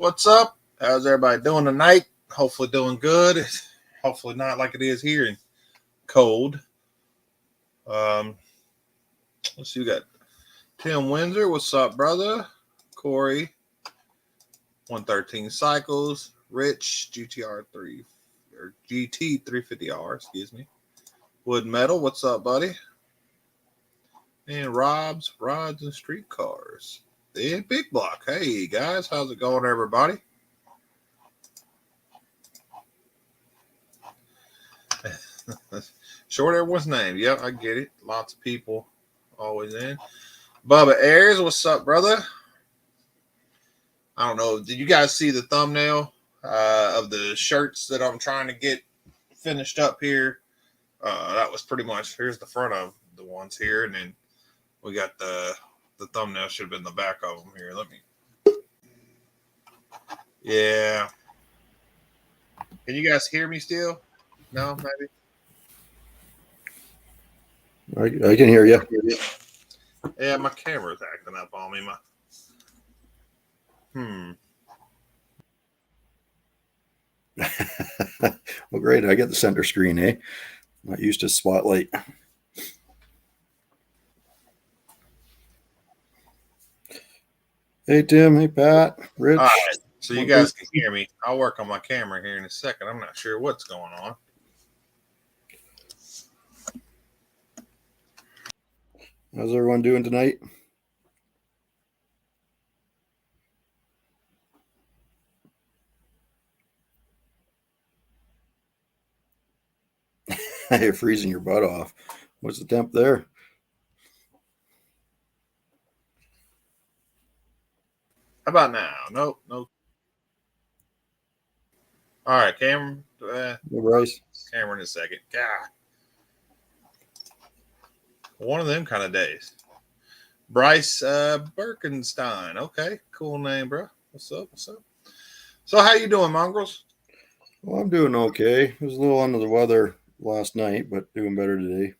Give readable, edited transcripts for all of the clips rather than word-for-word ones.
What's up? How's everybody doing tonight? Hopefully doing good. Hopefully not like it is here in cold. Let's see, we got Tim Windsor. What's up, brother? Corey, 113 Cycles. Rich, GTR 3 or GT 350R, excuse me. Wood Metal, what's up, buddy? And Rob's Rods and Streetcars. The Big Block. Hey guys, how's it going, everybody? Short everyone's name. Yep, I get it. Lots of people always in. Bubba Ayers, what's up, brother? I don't know. Did you guys see the thumbnail of the shirts that I'm trying to get finished up here? That was pretty much, here's the front of the ones here, and then we got the thumbnail should have been the back of them here. Let me. Yeah. Can you guys hear me still? No, maybe. I can hear you. Yeah, my camera's acting up on me. Well, great. I get the center screen, eh? Not used to spotlight. Hey, Tim. Hey, Pat. Rich. All right. So you guys can hear me. I'll work on my camera here in a second. I'm not sure what's going on. How's everyone doing tonight? You're freezing your butt off. What's the temp there? How about now? Nope. All right, camera. Hey, Bryce. Camera in a second. God. One of them kind of days. Bryce Birkenstein. Okay, cool name, bro. What's up? So how you doing, mongrels? Well, I'm doing okay. I was a little under the weather last night, but doing better today.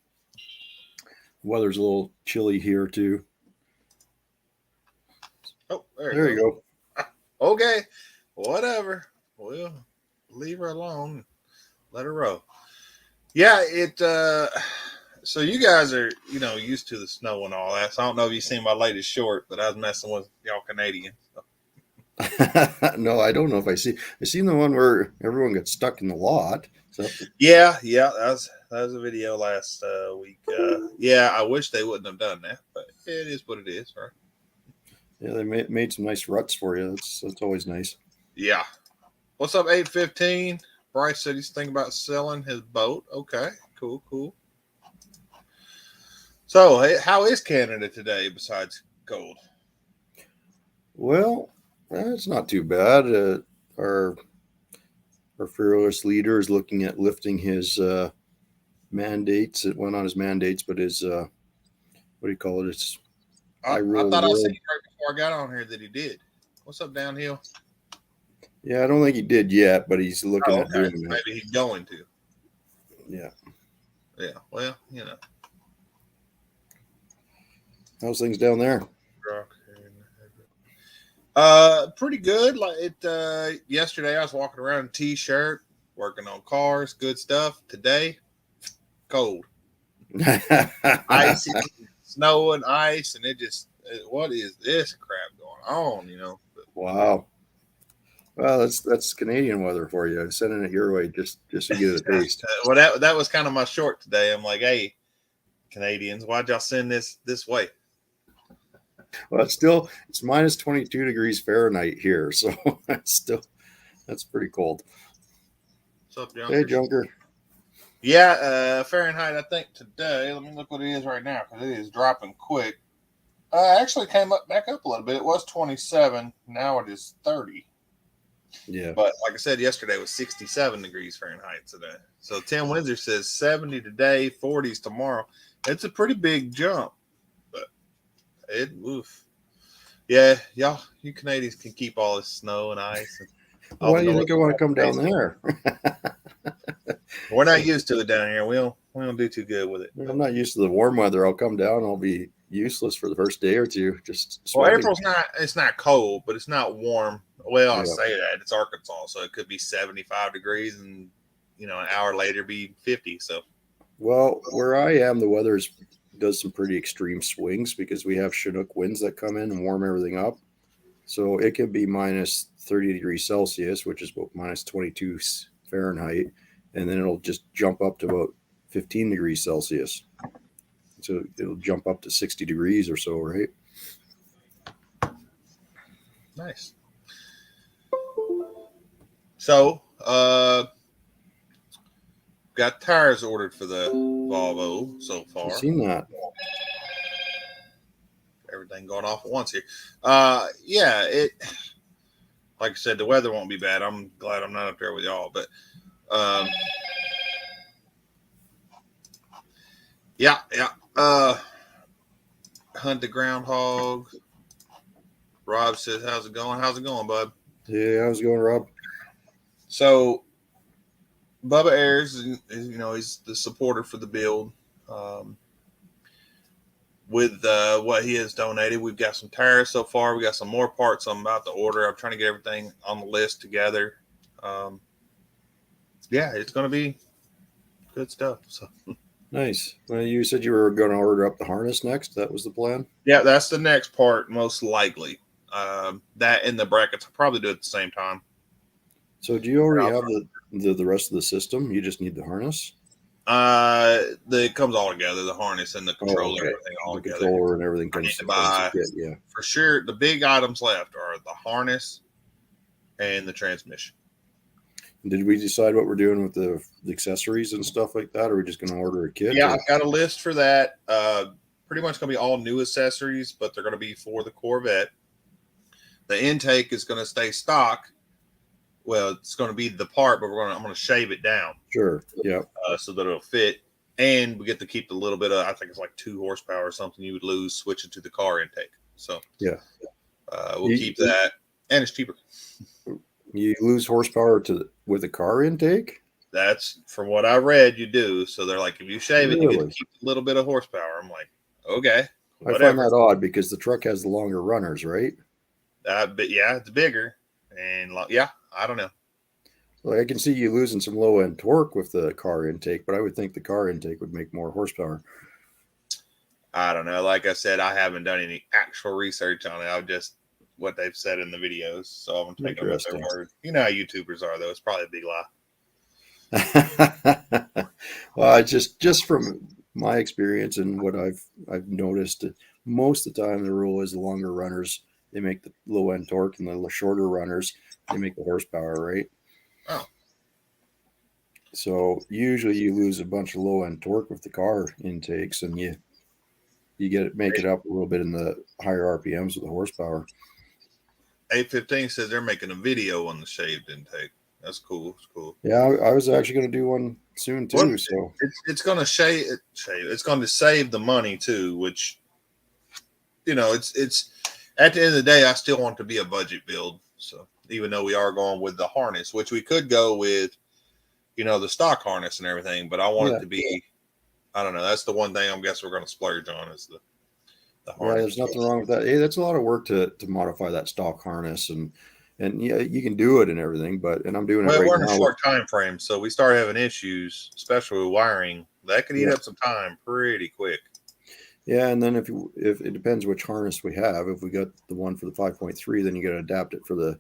The weather's a little chilly here too. Oh, there you go. Okay, whatever. We'll leave her alone. Let her roll. Yeah, so you guys are, used to the snow and all that. So I don't know if you've seen my latest short, but I was messing with y'all Canadians. So. No, I don't know if I seen the one where everyone got stuck in the lot. So yeah, that was a video last week. Yeah, I wish they wouldn't have done that, but it is what it is, right? Yeah, they made some nice ruts for you. That's always nice. Yeah. What's up, 815? Bryce said he's thinking about selling his boat. Okay, cool. So, how is Canada today besides cold? Well, it's not too bad. Our fearless leader is looking at lifting his mandates. It went on his mandates, but his what do you call it? It's I thought I seen right before I got on here that he did. What's up, Downhill? Yeah, I don't think he did yet, but he's looking at doing that. Maybe he's going to. Yeah. Well, How's things down there? Pretty good. Like it. Yesterday I was walking around in a t-shirt, working on cars, good stuff. Today, cold, icy, snow and ice, and what is this crap going on? But, wow. Well, that's Canadian weather for you. I'm sending it your way just to get a taste. Well, that was kind of my short today. I'm like, hey, Canadians, why'd y'all send this way? Well, it's minus 22 degrees Fahrenheit here, so that's pretty cold. What's up, Junker? Hey, Junker. Yeah, Fahrenheit. I think today. Let me look what it is right now because it is dropping quick. Actually came back up a little bit. It was 27. Now it is 30. Yeah. But like I said, yesterday was 67 degrees Fahrenheit today. So Tim Windsor says 70 today, 40s tomorrow. It's a pretty big jump. But oof. Yeah, y'all, you Canadians can keep all this snow and ice. And why do you think I want to come down there? We're not used to it down here. We don't do too good with it. I'm not used to the warm weather. I'll come down. I'll be, useless for the first day or two. Just Well, sweating. April's not. It's not cold, but it's not warm. Well, I Yeah. say that it's Arkansas, so it could be 75 degrees, and an hour later be 50. So, Well, where I am, the weather does some pretty extreme swings because we have Chinook winds that come in and warm everything up. So it can be minus 30 degrees Celsius, which is about minus 22 Fahrenheit, and then it'll just jump up to about 15 degrees Celsius. So it'll jump up to 60 degrees or so, right? nice. So, got tires ordered for the Volvo so far. I've seen that. Everything going off at once here. Yeah, like I said, the weather won't be bad. I'm glad I'm not up there with y'all, but yeah. Hunt the groundhog. Rob says, "How's it going? How's it going, bud?" Yeah, how's it going, Rob? So, Bubba Ayers is he's the supporter for the build. With what he has donated, we've got some tires so far. We got some more parts I'm about to order. I'm trying to get everything on the list together. Yeah, it's going to be good stuff. So Nice. Well, you said you were going to order up the harness next. That was the plan. yeah, that's the next part, most likely. That and the brackets, I'll probably do it at the same time. So do you already have the rest of the system? You just need the harness? It comes all together, the harness and the controller, everything all together. The controller and everything comes together. Yeah. For sure, the big items left are the harness and the transmission. Did we decide what we're doing with the accessories and stuff like that? Or are we just going to order a kit? Yeah, I've got a list for that. Pretty much going to be all new accessories, but they're going to be for the Corvette. The intake is going to stay stock. Well, it's going to be the part, but I'm going to shave it down. Sure. Yeah. So that it'll fit, and we get to keep the little bit of, I think it's like 2 horsepower or something you would lose switching to the car intake. So yeah, we'll keep that, and it's cheaper. You lose horsepower with a car intake? That's from what I read. You do. So they're like, if you shave it, you get to keep a little bit of horsepower. I'm like, okay. Whatever. I find that odd because the truck has the longer runners, right? But yeah, it's bigger, and yeah, I don't know. Well, I can see you losing some low end torque with the car intake, but I would think the car intake would make more horsepower. I don't know. Like I said, I haven't done any actual research on it. I've just what they've said in the videos, so I'm taking them at their word. You know how YouTubers are, though. It's probably a big lie. Well, just from my experience and what I've noticed, most of the time the rule is the longer runners they make the low end torque, and the shorter runners they make the horsepower, right? Oh. So usually you lose a bunch of low end torque with the car intakes, and you make it up a little bit in the higher RPMs with the horsepower. 815 says they're making a video on the shaved intake. That's cool. It's cool. Yeah, I was actually going to do one soon too. Well, so it's going to shave. It's going to save the money too, which it's at the end of the day, I still want to be a budget build. So even though we are going with the harness, which we could go with, the stock harness and everything, but I want it to be. I don't know. That's the one thing I guess we're going to splurge on is the harness. Yeah, there's nothing wrong with that. Hey, that's a lot of work to modify that stock harness, and yeah, you can do it and everything, and I'm doing it right now. We're in a short time frame, so we start having issues, especially with wiring. That could eat up some time pretty quick. Yeah, and then if it depends which harness we have. If we got the one for the 5.3, then you got to adapt it for the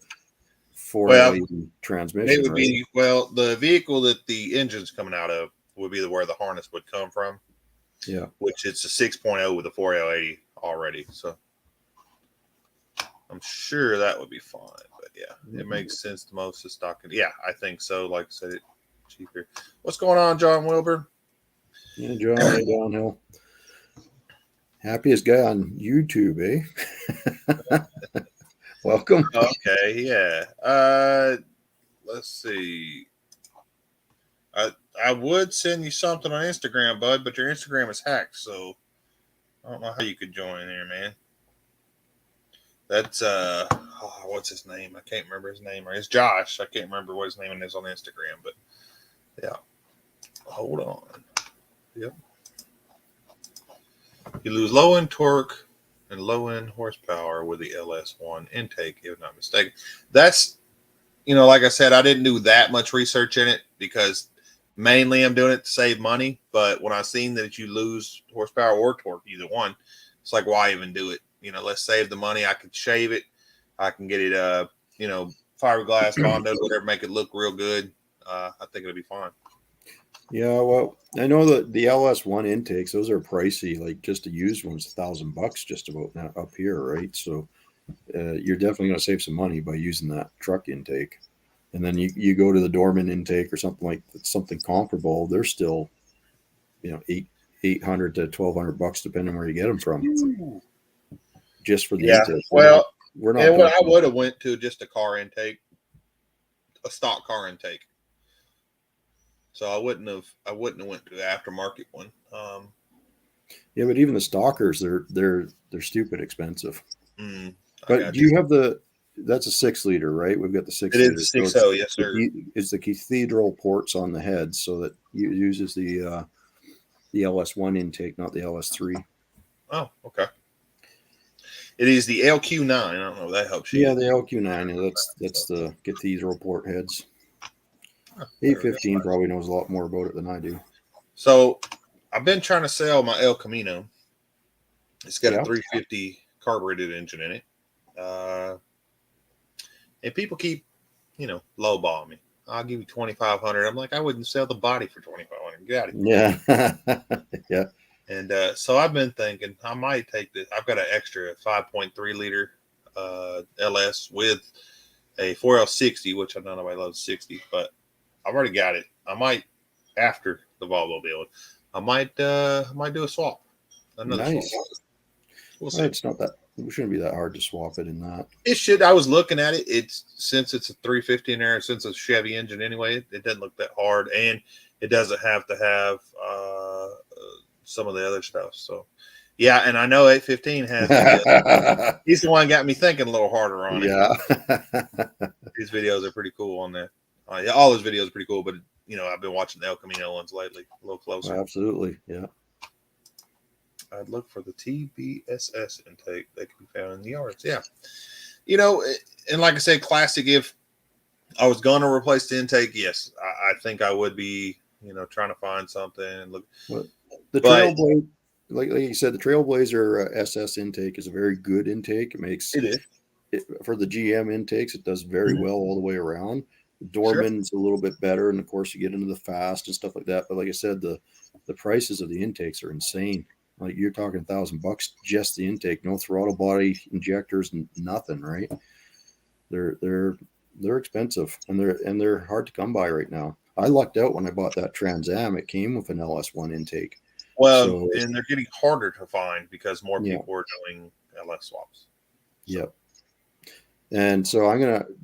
480 transmission. It would be the vehicle that the engine's coming out of would be where the harness would come from. Yeah, which it's a 6.0 with a 4L80 already. So I'm sure that would be fine. But yeah, it makes sense to most of stock. Yeah, I think so. Like I said, it's cheaper. What's going on, John Wilbur? Yeah, John downhill. Happiest guy on YouTube, eh? Welcome. Okay, yeah. Let's see. I would send you something on Instagram, bud, but your Instagram is hacked, so I don't know how you could join there, man. That's what's his name? I can't remember his name. It's Josh. I can't remember what his name is on Instagram, but yeah. Hold on. Yep. You lose low end torque and low end horsepower with the LS1 intake, if not mistaken. That's, like I said, I didn't do that much research in it because mainly I'm doing it to save money. But when I seen that you lose horsepower or torque, either one, it's like, why even do it? Let's save the money. I could shave it. I can get it, fiberglass bonded, whatever, make it look real good. I think it'll be fine. Yeah, well, I know that the LS1 intakes, those are pricey. Like just a used one's $1,000 just about now up here, right? So you're definitely going to save some money by using that truck intake. And then you go to the Dorman intake or something comparable. They're still, $800 to $1,200 depending on where you get them from. Ooh. Just for the intake. Well, we're not. And what I would have went to just a car intake, a stock car intake. So I wouldn't have went to the aftermarket one. Yeah, but even the stockers, they're stupid expensive. But do you have that's a 6-liter, right? We've got the 6 liter. It is 6.0, yes, sir. It's the cathedral ports on the head, so that it uses the LS1 intake, not the LS3. Oh, okay. It is the LQ9. I don't know if that helps you. Yeah, the LQ9. That's the cathedral port heads. 815 probably knows a lot more about it than I do. So I've been trying to sell my El Camino. It's got a 350 carbureted engine in it. And people keep, lowballing me. I'll give you $2,500. I'm like, I wouldn't sell the body for $2,500. Get out of here. Yeah. Yeah. And so I've been thinking I might take this. I've got an extra 5.3 liter LS with a 4L60, which I know nobody loves 60, but I've already got it. I might, after the Volvo build, I might do a swap. Another nice. Swap. We'll see. It's not that. It shouldn't be that hard to swap it in that. It should. I was looking at it. Since it's a 350 in there, since it's a Chevy engine anyway, it doesn't look that hard, and it doesn't have to have some of the other stuff. So, yeah, and I know 815 has. He's the one got me thinking a little harder on it. Yeah. His videos are pretty cool on that. Yeah, all his videos are pretty cool, but I've been watching the El Camino ones lately, a little closer. Absolutely, yeah. I'd look for the TBSS intake that can be found in the yards. Yeah, and like I said, classic. If I was going to replace the intake, yes, I think I would be, trying to find something and look. Well, the Trailblazer, like you said, the Trailblazer SS intake is a very good intake. It is. For the GM intakes, it does very well all the way around. Dorman's a little bit better, and of course you get into the fast and stuff like that. But like I said, the prices of the intakes are insane. Like you're talking $1,000 just the intake, no throttle body, injectors, and nothing, right? They're expensive, and they're hard to come by right now. I lucked out when I bought that Trans Am. It came with an LS1 intake. Well, and they're getting harder to find because more people are doing LS swaps. So. Yep. And so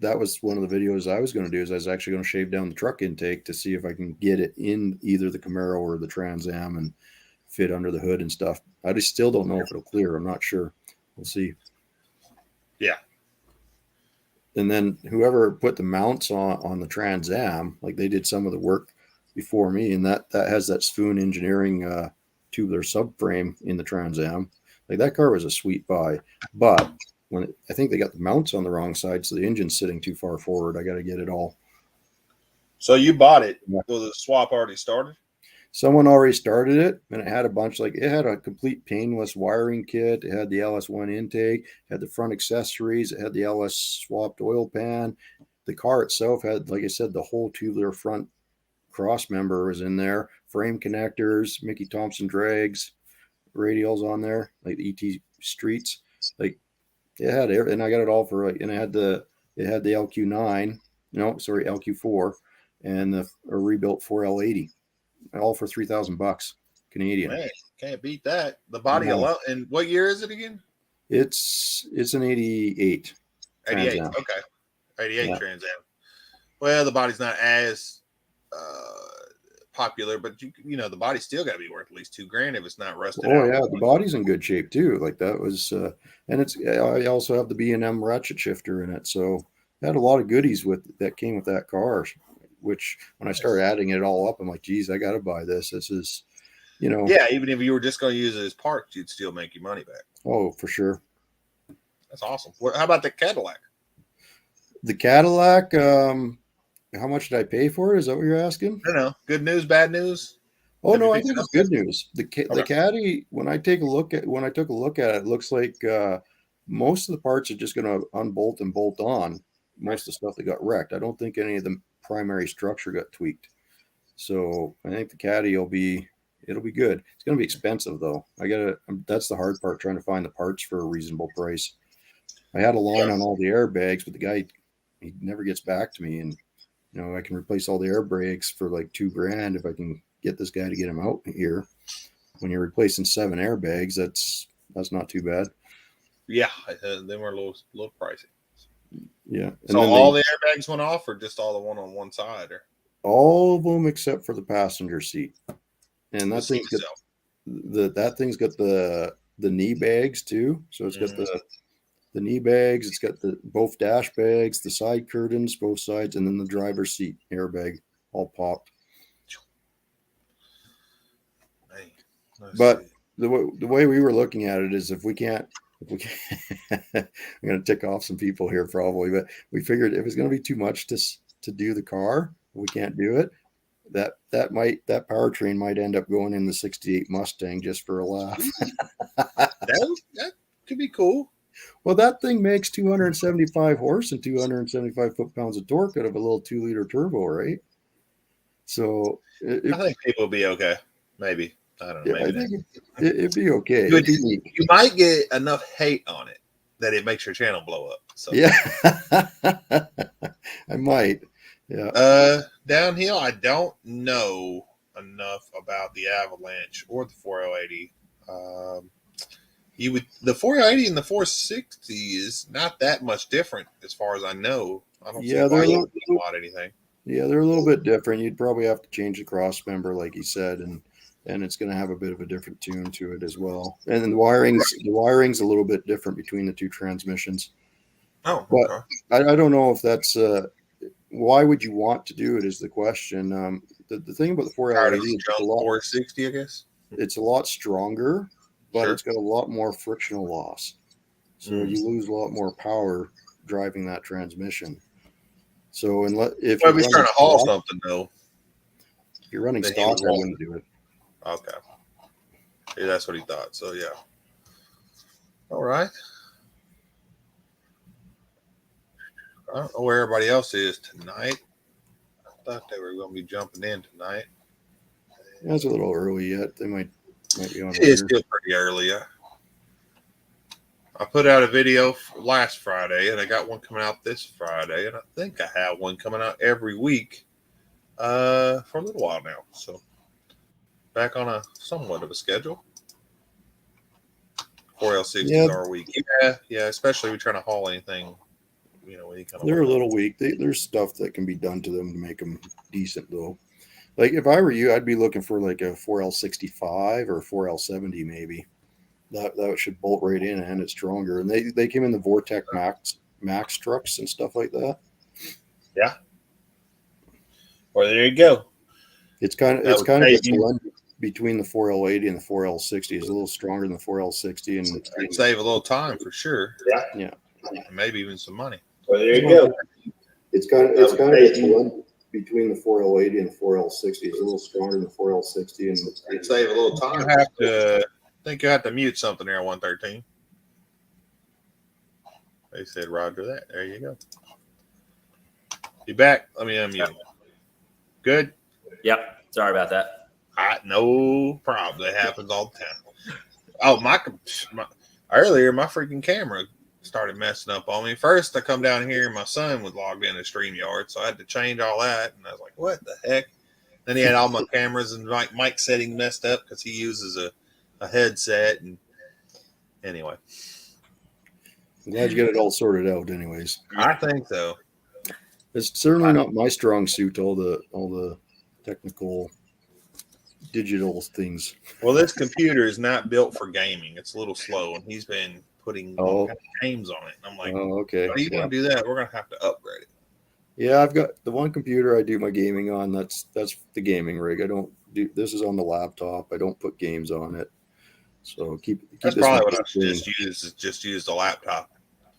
that was one of the videos I was going to do, is I was actually going to shave down the truck intake to see if I can get it in either the Camaro or the Trans Am and fit under the hood and stuff. I just still don't know if it'll clear. I'm not sure. We'll see. Yeah. And then whoever put the mounts on the Trans Am, like they did some of the work before me, and that has that Spoon Engineering tubular subframe in the Trans Am. Like that car was a sweet buy, but I think they got the mounts on the wrong side, so the engine's sitting too far forward. I got to get it all. So you bought it? Was the swap already started? Someone already started it, and it had a bunch, it had a complete painless wiring kit. It had the LS1 intake, had the front accessories, it had the LS swapped oil pan. The car itself had, like I said, the whole tubular front cross member was in there, frame connectors, Mickey Thompson drags, radials on there, like the ET Streets. Like it had, and I got it all for and it had the LQ9, LQ4, and a rebuilt 4L80. All for $3,000 Canadian. Man, can't beat that. The body alone. And what year is it again? It's an 88. 88. Okay. 88 Trans Am. Well, the body's not as popular, but the body's still got to be worth at least $2,000 if it's not rusted out. Oh yeah, the body's in good shape too. Like that was, and I also have the B&M ratchet shifter in it, so it had a lot of goodies that came with that car. Which when I started adding it all up, I'm like, geez, I got to buy this. This is Yeah, even if you were just going to use it as parts, you'd still make your money back. Oh, for sure. That's awesome. How about the Cadillac? The Cadillac, how much did I pay for it? Is that what you're asking? I don't know. Good news, bad news? Oh, Have you no, I picked think it it's up yet? good news. The Okay. Caddy, when I took a look at it, it looks like most of the parts are just going to unbolt and bolt on. Most of the stuff that got wrecked. I don't think any of the primary structure got tweaked. So I think the Caddy it'll be good. It's going to be expensive though. That's the hard part, trying to find the parts for a reasonable price. I had a line on all the airbags, but the guy, he never gets back to me. And I can replace all the air brakes for like $2,000 if I can get this guy to get him out here. When you're replacing 7 airbags, that's not too bad. Yeah, they were a little pricey. Yeah. And so then all the airbags went off, or just all the one on one side, or all of them except for the passenger seat. And that thing's got the knee bags too. So it's got the knee bags, it's got both dash bags, the side curtains, both sides, and then the driver's seat airbag all popped. But the way we were looking at it is if we can't I'm going to tick off some people here probably, but we figured if it's going to be too much to do the car, we can't do it. That powertrain might end up going in the 68 Mustang just for a laugh. that could be cool. Well, that thing makes 275 horse and 275 foot-pounds of torque out of a little 2-liter turbo, right? So I think people will be okay. Maybe. I don't know. Yeah, I think it'd be okay. You might get enough hate on it that it makes your channel blow up. So yeah, I might. Yeah. Downhill, I don't know enough about the Avalanche or the 4080. The 4080 and the 460 is not that much different as far as I know. I don't see why you would want anything. Yeah, they're a little bit different. You'd probably have to change the cross member, like you said, and it's going to have a bit of a different tune to it as well. And the wiring's a little bit different between the two transmissions. Oh, okay. But I don't know if that's why would you want to do it is the question. The thing about the 480 is 460, I guess. It's a lot stronger, but it's got a lot more frictional loss. So you lose a lot more power driving that transmission. So if you're trying to haul something though, if you're running stock, I wouldn't do it. Okay. Yeah, that's what he thought. So yeah. All right. I don't know where everybody else is tonight. I thought they were going to be jumping in tonight. Yeah, it's a little early yet. They might be on. It's still pretty early. Yeah. I put out a video last Friday, and I got one coming out this Friday, and I think I have one coming out every week for a little while now. So back on a somewhat of a schedule. 4L60s are weak. Yeah, especially if you're trying to haul anything. They're a little weak. There's stuff that can be done to them to make them decent, though. Like if I were you, I'd be looking for like a 4L65 or 4L70 maybe. That should bolt right in and it's stronger. And they came in the Vortec Max trucks and stuff like that. Yeah. Well, there you go. It's kind of a blend between the 4L80 and the 4L60. It's a little stronger than the 4L60, and it'd save a little time for sure. Yeah. And maybe even some money. Well, there you go. It's kind of a blend between the 4L80 and the 4L60. It's a little stronger than the 4L60, and it'd save a little time. I think you have to mute something there, 113. They said roger that. There you go. You back? Let me unmute. Yep. Good? Yep. Sorry about that. No problem. That happens all the time. Oh, my earlier, my freaking camera started messing up on me. First, I come down here and my son was logged in to StreamYard, so I had to change all that. And I was like, what the heck? Then he had all my cameras and mic setting messed up because he uses a headset. And anyway. I'm glad you got it all sorted out anyways. I think so. It's certainly not my strong suit, all the technical digital things. Well, this computer is not built for gaming. It's a little slow, and he's been putting all kinds of games on it. And I'm like, okay. If you want to do that, we're going to have to upgrade it. Yeah, I've got the one computer I do my gaming on. That's the gaming rig. I don't This is on the laptop. I don't put games on it. So keep That's this probably one what I should clean. just use. Is just use the laptop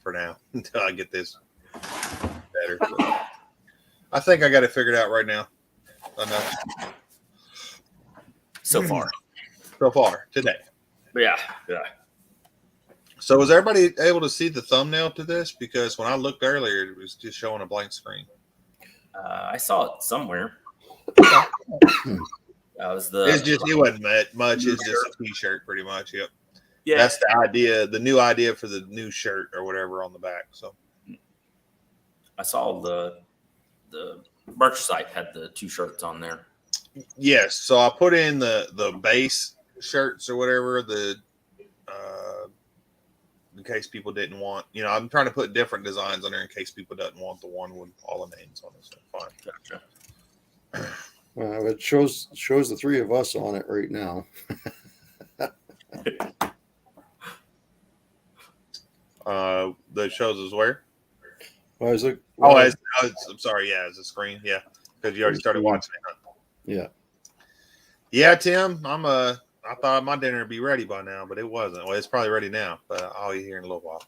for now until I get this better. I think I got it figured out right now. Enough So far. so far today. Yeah. So was everybody able to see the thumbnail to this? Because when I looked earlier, it was just showing a blank screen. I saw it somewhere. That was It wasn't much. It's just a t-shirt, pretty much. Yep. Yeah. That's the idea, the new idea for the new shirt or whatever on the back. So I saw the merch site had the 2 shirts on there. yes, so I put in the base shirts or whatever, in case people didn't want, I'm trying to put different designs on there in case people doesn't want the one with all the names on it. So fine. Gotcha. It shows the 3 of us on it right now. That shows us where? Well, I'm sorry. Yeah, it's a screen. Yeah, because you already started watching it. Huh? Yeah. Yeah, Tim. I thought my dinner would be ready by now, but it wasn't. Well, it's probably ready now, but I'll eat here in a little while.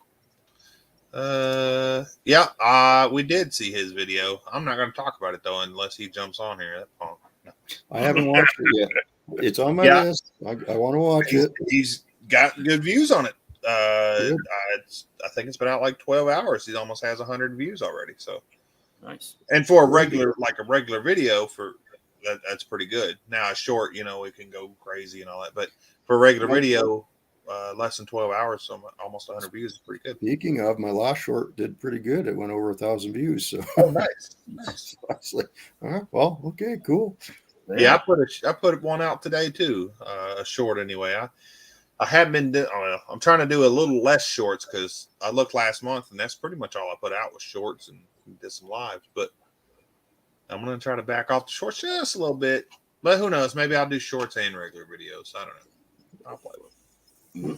We did see his video. I'm not going to talk about it though, unless he jumps on here. That punk. No. I haven't watched it yet. It's on my list. I want to watch it. He's got good views on it. I think it's been out like 12 hours. He almost has 100 views already. So Nice. And for a regular video, that's pretty good. Now a short, it can go crazy and all that, but for a regular video, less than 12 hours, so almost 100 views is pretty good. Speaking of, my last short did pretty good. It went over 1,000 views. So Nice. So I was like, well, okay, cool. Yeah, I put one out today too, a short anyway. I have been I'm trying to do a little less shorts because I looked last month and that's pretty much all I put out was shorts and did some lives. But I'm going to try to back off the shorts just a little bit. But who knows? Maybe I'll do shorts and regular videos. I don't know. I'll play with them.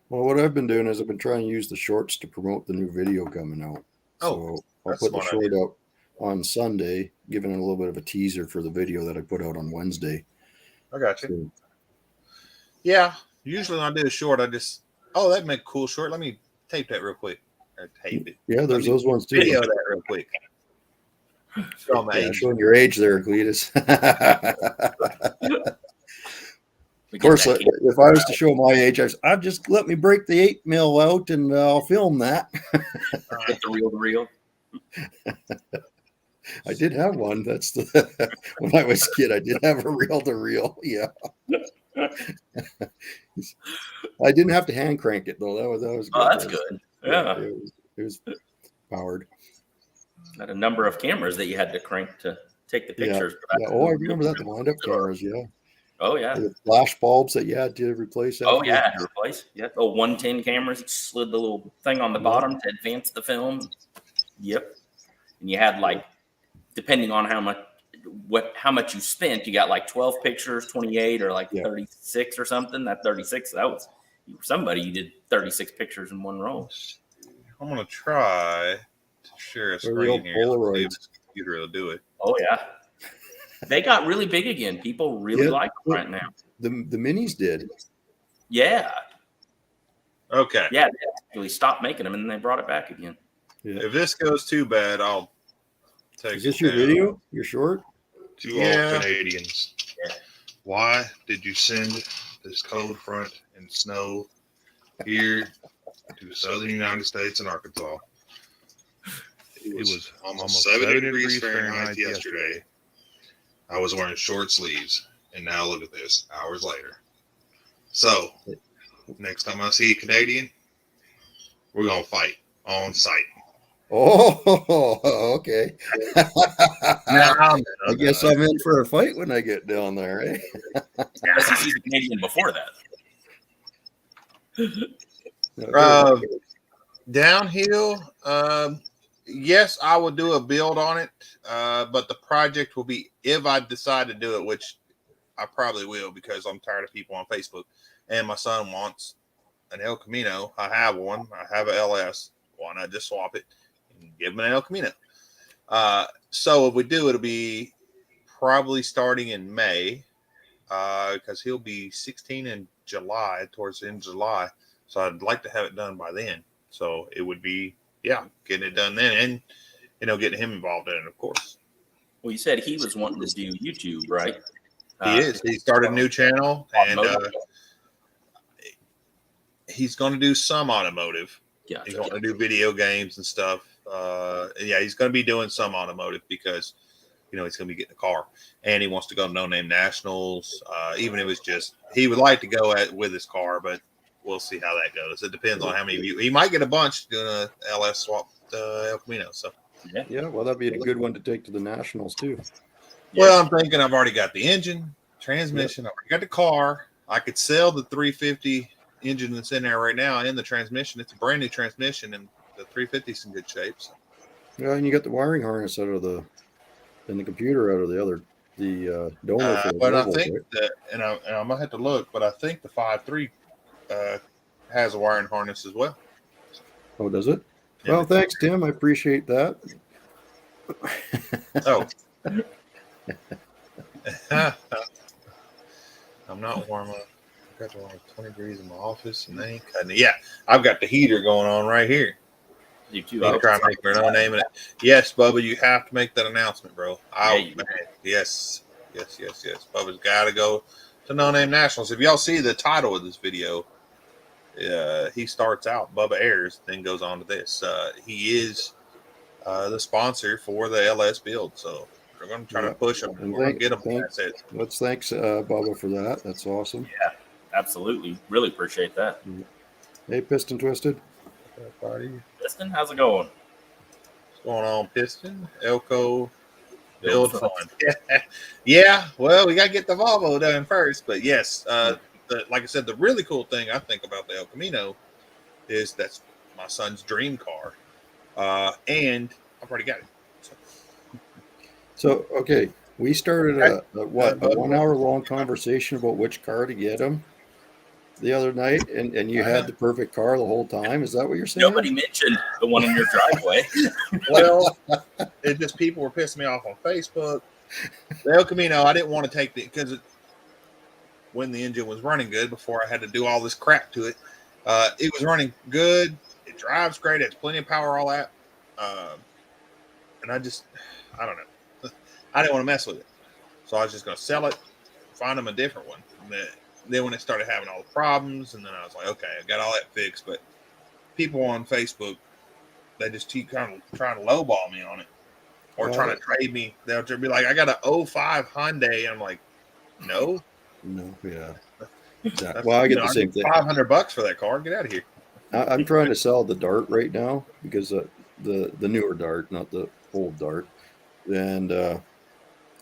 Well, what I've been doing is I've been trying to use the shorts to promote the new video coming out. So I'll put the short out on Sunday, giving it a little bit of a teaser for the video that I put out on Wednesday. I got you. Yeah. Usually when I do a short, that'd make a cool short. Let me tape that real quick. Or tape it. Yeah, there's those ones too. Video that real quick. Showing your age there, Cletus. Of course, if I was to show my age, I'd just let me break the 8 mil out and I'll film that. Get the reel. I did have one. That's when I was a kid, I did have a reel to reel. Yeah. I didn't have to hand crank it though. That was good. Oh, that's good. Yeah. It was powered. Had a number of cameras that you had to crank to take the pictures. Yeah. Oh, I remember that. The wind-up cameras. Yeah. Oh yeah. The flash bulbs that you had to replace. Oh yeah, had to replace. Yeah. Oh, 110 cameras. You slid the little thing on the bottom to advance the film. Yep. And you had depending on how much you spent, you got 12 pictures, 28 or 36 or something. That 36, that was somebody. You did 36 pictures in one roll. I'm gonna try to share a screen here. See if this computer will do it. Oh yeah. They got really big again. People really like them right now. The minis did. Yeah. Okay. Yeah, they actually stopped making them and then they brought it back again. Yeah. If this goes too bad, I'll take it. Is this your video? You're short? To all Canadians. Why did you send this cold front and snow here to southern United States and Arkansas? It was almost 70 degrees Fahrenheit yesterday. I was wearing short sleeves, and now look at this, hours later. So, next time I see a Canadian, we're going to fight on site. Oh, okay. I guess I'm in for a fight when I get down there, eh? Unless he's a Canadian before that. Downhill, yes, I will do a build on it, but the project will be, if I decide to do it, which I probably will because I'm tired of people on Facebook, and my son wants an El Camino. I have one. I have an LS. Why not just swap it and give him an El Camino? So if we do, it'll be probably starting in May, because he'll be 16 in July, towards the end of July. So I'd like to have it done by then. So it would be, getting it done then, and getting him involved in it, of course. Well, you said he was wanting to do YouTube, right? He is. He started a new channel, and he's going to do some automotive. Gotcha. He's going to do video games and stuff. He's going to be doing some automotive because, he's going to be getting a car, and he wants to go to No Name Nationals. Even if it's just, he would like to go with his car, but we'll see how that goes. It depends on how many views. He might get a bunch doing a LS swap El Camino. So well, that'd be a good one to take to the Nationals too. Well, I'm thinking I've already got the engine, transmission, I've already got the car. I could sell the 350 engine that's in there right now and the transmission. It's a brand new transmission, and the 350 is in good shape. So. Yeah, and you got the wiring harness out of the computer out of the donor for the but Volvo, I think right? that, and I might have to look, but I think the 5.3 has a wiring harness as well. Oh, does it? Yeah. Well, thanks, Tim. I appreciate that. Oh. I'm not warm up. I've got to warm up 20 degrees in my office, and they ain't cutting it. Yeah, I've got the heater going on right here. You too. You try to make their own name in it. Yes, Bubba, you have to make that announcement, bro. Yes. Bubba's got to go to No Name Nationals. If y'all see the title of this video, he starts out Bubba Ayers, then goes on to this. He is the sponsor for the LS build, so we're going to try to push him. We're going to get him. Thanks, Bubba, for that. That's awesome. Yeah, absolutely. Really appreciate that. Hey, Piston Twisted. Piston, how's it going? What's going on, Piston? Elko build fun. Yeah, well, we got to get the Volvo done first, but yes, like I said, the really cool thing I think about the El Camino is that's my son's dream car, and I've already got it. So okay, we started a 1 hour long conversation about which car to get him the other night, and you had the perfect car the whole time. Is that what you're saying? Nobody mentioned the one in your driveway. Well, it just people were pissing me off on Facebook. The El Camino, I didn't want to take because when the engine was running good before I had to do all this crap to it, it was running good. It drives great. It has plenty of power, all that. And I don't know. I didn't want to mess with it. So I was just going to sell it, find them a different one. And then when it started having all the problems, and then I was like, okay, I got all that fixed. But people on Facebook, they just keep kind of trying to lowball me on it or trying to trade me. They'll just be like, I got an 05 Hyundai. And I'm like, no, yeah. Exactly. Well, I get the same thing. $500 for that car. Get out of here. I'm trying to sell the Dart right now because the newer Dart, not the old Dart, and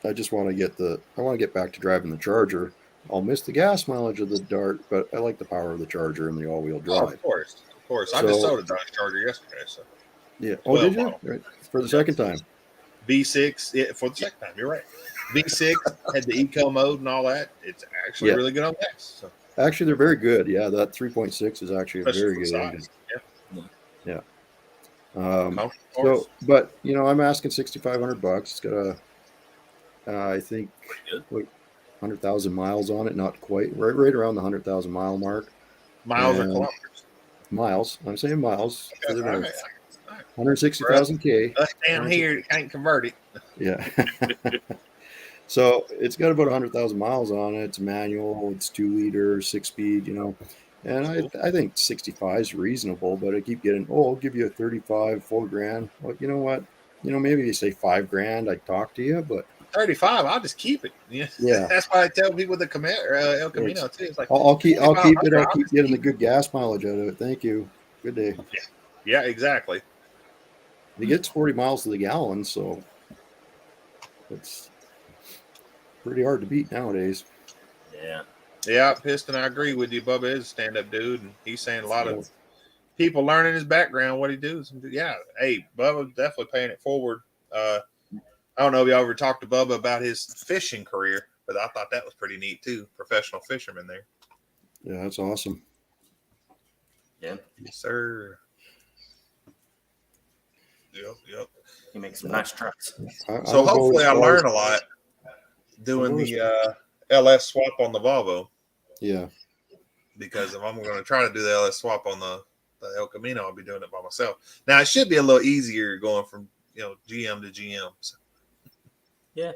I just want to get back to driving the Charger. I'll miss the gas mileage of the Dart, but I like the power of the Charger and the all-wheel drive. Oh, of course. I just sold a Dodge Charger yesterday. So yeah. Oh, did you? Right. For the second time. V6. Yeah, for the second time. You're right. V6 had the eco mode and all that. It's actually really good on gas. So. Actually, they're very good. Yeah, that 3.6 is actually a very good engine. Yeah. So, but I'm asking $6,500. It's got a, I think, 100,000 miles on it. Not quite. Right around the 100,000 mile mark. Miles or kilometers? Miles. I'm saying miles. Okay, all right. 160,000 K. Us down here can't convert it. Yeah. So it's got about 100,000 miles on it. It's manual. It's 2 liter, 6-speed. And I think 65 is reasonable. But I keep getting, I'll give you a 35, $4,000. Well, you know what? Maybe you say $5,000. I'd talk to you, but 35. I'll just keep it. Yeah. That's why I tell people the El Camino too. It's like I'll keep it. I'll keep getting the good gas mileage out of it. Thank you. Good day. Yeah, exactly. It gets 40 miles to the gallon, so it's pretty hard to beat nowadays. Yeah, Piston, I agree with you. Bubba is a stand-up dude, and he's saying a lot of people learning his background, what he does. Yeah, hey, Bubba's definitely paying it forward. I don't know if y'all ever talked to Bubba about his fishing career, but I thought that was pretty neat too. Professional fisherman there. Yeah, that's awesome. Yeah. Yes, sir. Yep. He makes some nice trucks. So hopefully I learn a lot doing the LS swap on the Volvo. Yeah. Because if I'm going to try to do the LS swap on the El Camino, I'll be doing it by myself. Now it should be a little easier going from GM to GM. So. Yeah.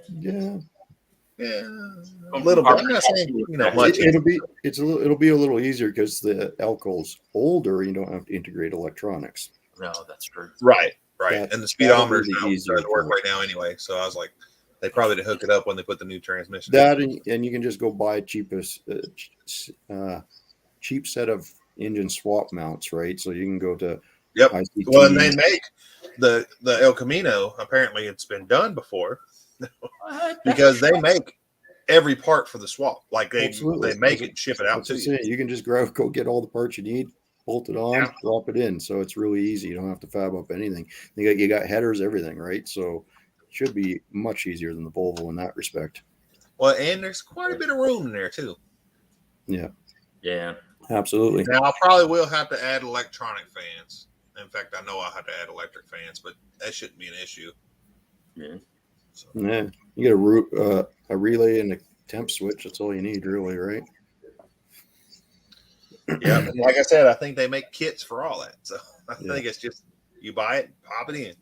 A little bit. I'm not saying much. It'll be a little easier because the Elco's older. You don't have to integrate electronics. No, that's true. Right. And the speedometer is easier to work right now anyway. So I was like, they probably didn't hook it up when they put the new transmission. And you can just go buy cheap set of engine swap mounts, right? So you can go to ICT. Well, and they make the El Camino. Apparently, it's been done before because they make every part for the swap. Like they make it, ship it out to you. You can just go get all the parts you need, bolt it on, drop it in. So it's really easy. You don't have to fab up anything. You got headers, everything, right? So it should be much easier than the Volvo in that respect. Well, and there's quite a bit of room in there too. Yeah. Absolutely. Now I probably will have to add electronic fans. In fact, I know I'll have to add electric fans, but that shouldn't be an issue. Yeah. So. Yeah. You get a relay and a temp switch. That's all you need, really, right? Yeah. And like I said, I think they make kits for all that. So I think it's just you buy it, pop it in.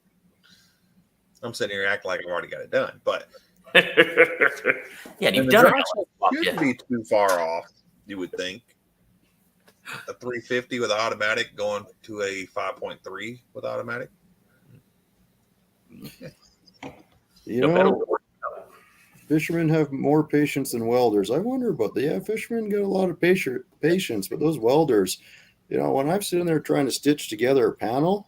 I'm sitting here acting like I've already got it done, but you've done it. Shouldn't be too far off, you would think. A 350 with automatic going to a 5.3 with automatic. Fishermen have more patience than welders. I wonder about that. Fishermen got a lot of patience, but those welders, when I'm sitting there trying to stitch together a panel,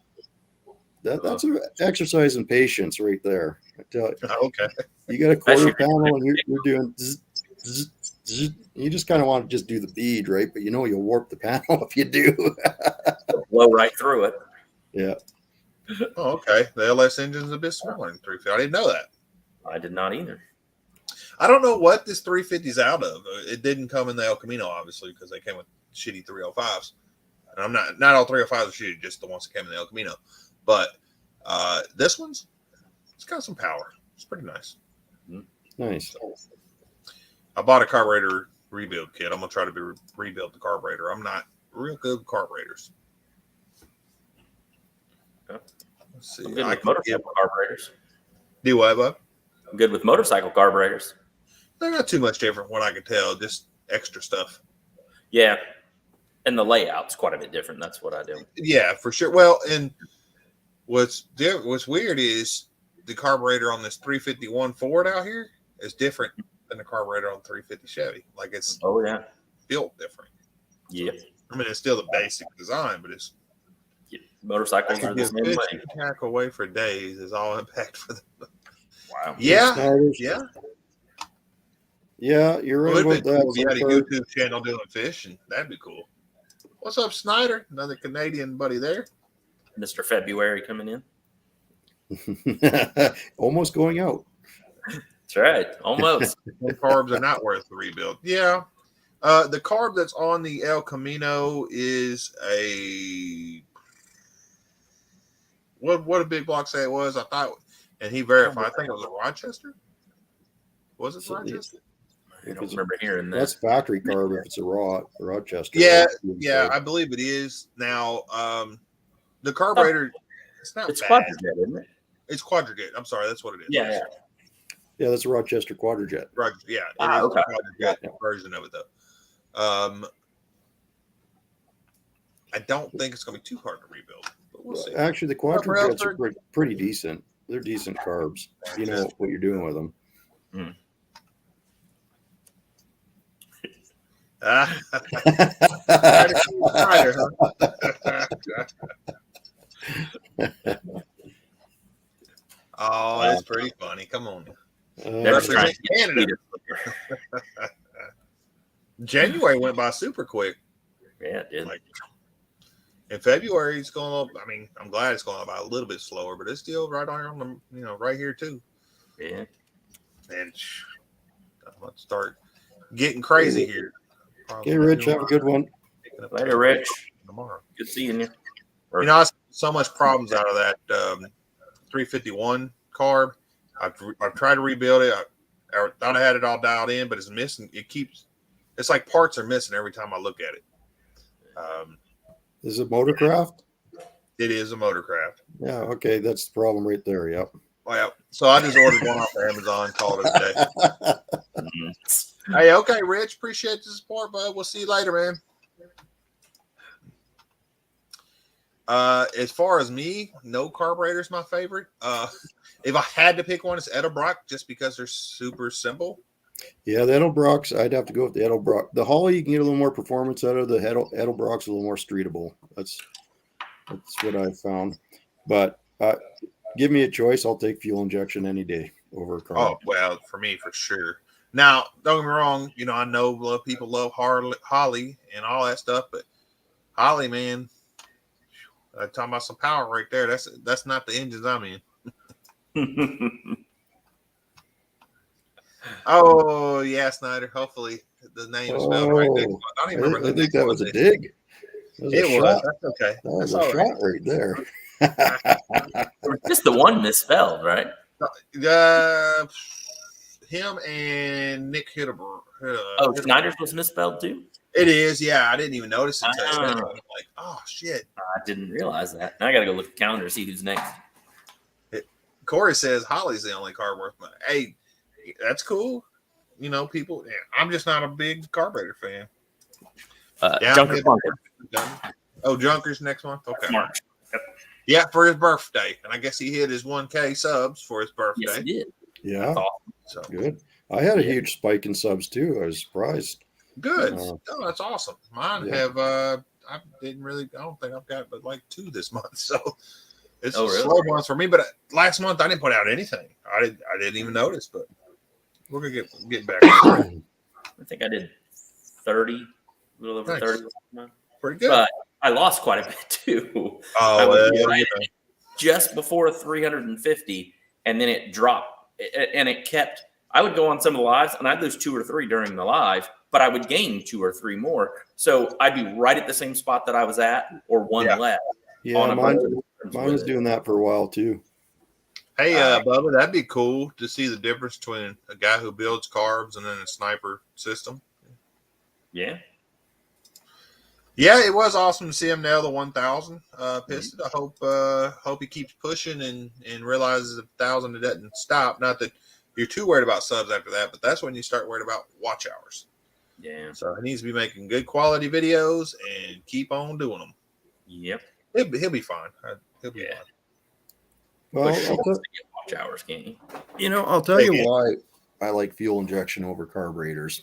that's an exercise in patience right there. I tell you. Okay. You got a quarter panel and you're doing zzz, zzz, zzz. You just kind of want to just do the bead, right? But you'll warp the panel if you do. Blow right through it. Yeah. Oh, okay. The LS engine's a bit smaller than 350. I didn't know that. I did not either. I don't know what this 350 is out of. It didn't come in the El Camino, obviously, because they came with shitty 305s. And I'm not all 305s are shitty, just the ones that came in the El Camino. But this one's, it's got some power. It's pretty nice. Nice. So, I bought a carburetor rebuild kit. I'm going to try to rebuild the carburetor. I'm not real good with carburetors. Let's see. I'm good with motorcycle carburetors. Do what, bud? I'm good with motorcycle carburetors. They're not too much different from what I could tell. Just extra stuff. Yeah. And the layout's quite a bit different. That's what I do. Yeah, for sure. Well, and what's weird is the carburetor on this 351 Ford out here is different than the carburetor on 350 Chevy. Like it's built different. Yeah. I mean, it's still the basic design, but it's motorcycles are the same way. Tack away for days is all impact for them. Wow. Yeah. Yeah, you're right about that. Cool. You had a YouTube channel doing fish, and that'd be cool. What's up, Snyder? Another Canadian buddy there. Mr. February coming in. Almost going out. That's right. Almost. The carbs are not worth the rebuild. Yeah. The carb that's on the El Camino is a what did Big Block say it was? I thought, and he verified. I think it was a Rochester. Was it Rochester? I don't remember hearing that. That's factory carb if it's a Rochester. Yeah, I believe it is. Now, the carburetor, it's not It's bad. Quadrajet, isn't it? It's Quadrajet. I'm sorry, that's what it is. Yeah. Yeah, that's a Rochester Quadrajet. Right. Yeah. Okay. A Quadrajet version of it, though. I don't think it's going to be too hard to rebuild. But we'll see. Actually, the Quadrajets are pretty decent. They're decent carbs. You know what you're doing with them. Mm. Oh, that's pretty funny. Come on. Represent Canada. January went by super quick. Yeah, it did. Like, in February, it's going up. I mean, I'm glad it's going by a little bit slower, but it's still right on the, right here too. Yeah. And I'm going to start getting crazy here. Okay, Rich, have a good one. Later, Rich. Tomorrow. Good seeing you. I see so much problems out of that 351 carb. I've tried to rebuild it. I thought I had it all dialed in, but it's missing. It's like parts are missing every time I look at it. Is it Motorcraft? It is a Motorcraft. Yeah, okay, that's the problem right there. Yep. Well, so I just ordered one off of Amazon, called it a day. Hey, okay, Rich, appreciate the support, bud. We'll see you later, man. As far as me, no carburetor is my favorite. If I had to pick one, it's Edelbrock, just because they're super simple. Yeah, the Edelbrocks, I'd have to go with the Edelbrock. The Holly, you can get a little more performance out of. The Edelbrock's a little more streetable. That's what I've found. But give me a choice, I'll take fuel injection any day over a car. Oh, well, for me, for sure. Now, don't get me wrong. I know a lot of people love Holly and all that stuff, but Holly, man, I'm talking about some power right there. That's not the engines I'm in. Oh, yeah, Snyder. Hopefully the name is spelled right. I don't even remember. I think that was a dig. It was. That's okay. That was That's a shot right there. Just the one misspelled, right? Him and Nick Hitterberg. Snyder's was misspelled too? It is, yeah. I didn't even notice it until I'm like, oh shit. I didn't realize that. Now I gotta go look at the calendar to see who's next. Corey says Holly's the only car worth money. Hey, that's cool. People. Yeah, I'm just not a big carburetor fan. Junker Bunker. Oh, Junker's next month. Okay. March. Yep. Yeah, for his birthday, and I guess he hit his 1K subs for his birthday. Yes, he did. Yeah, awesome. So good. I had a huge spike in subs too. I was surprised. Good. That's awesome. Mine have. I don't think I've got but like 2 this month. So it's a slow month for me. But last month I didn't put out anything. I didn't even notice. But we're gonna get back. I think I did 30, a little over 30. Pretty good. But I lost quite a bit too. Just before 350, and then it dropped, and it kept. I would go on some of the lives, and I'd lose 2 or 3 during the live, but I would gain 2 or 3 more. So I'd be right at the same spot that I was at, or one less. Yeah, mine was doing that for a while too. Hey, Bubba, that'd be cool to see the difference between a guy who builds carbs and then a sniper system. Yeah. Yeah, it was awesome to see him nail the 1,000 piston. I hope he keeps pushing and realizes 1,000 it doesn't stop. Not that you're too worried about subs after that, but that's when you start worried about watch hours. Yeah. So he needs to be making good quality videos and keep on doing them. Yep. He'll be fine. He'll be fine. Well, watch hours, can't you? I'll tell you why I like fuel injection over carburetors.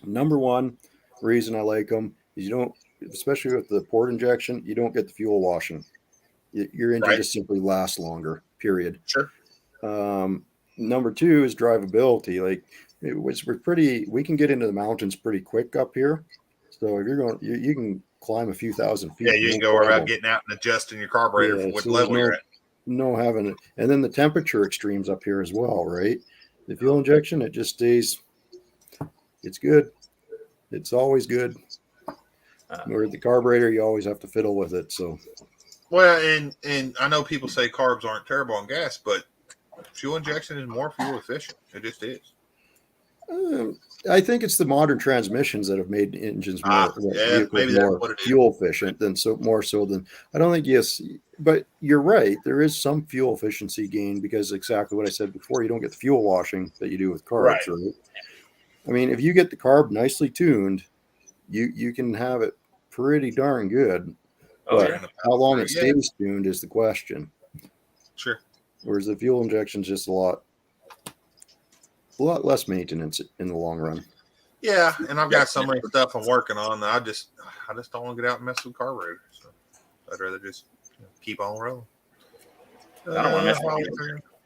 Number one reason I like them is you don't, especially with the port injection, you don't get the fuel washing. Your engine just simply lasts longer, period. Sure. Number two is drivability. Like we can get into the mountains pretty quick up here. So if you're going, you can climb a few thousand feet. Yeah, you can go about getting out and adjusting your carburetor for what level you're at. No having it. And then the temperature extremes up here as well, right? The fuel injection, it just stays, it's good. It's always good. Where the carburetor, you always have to fiddle with it. So, well, and I know people say carbs aren't terrible on gas, but fuel injection is more fuel efficient. It just is. I think it's the modern transmissions that have made engines more fuel efficient more so than I don't think but you're right. There is some fuel efficiency gain because exactly what I said before. You don't get the fuel washing that you do with carbs, right? I mean, if you get the carb nicely tuned, you can have it pretty darn good. But how long it stays tuned is the question. Sure. Whereas the fuel injection is just a lot less maintenance in the long run. Yeah, and I've got so much stuff I'm working on. I just don't want to get out and mess with carburetors. So I'd rather just keep on rolling. I don't want to mess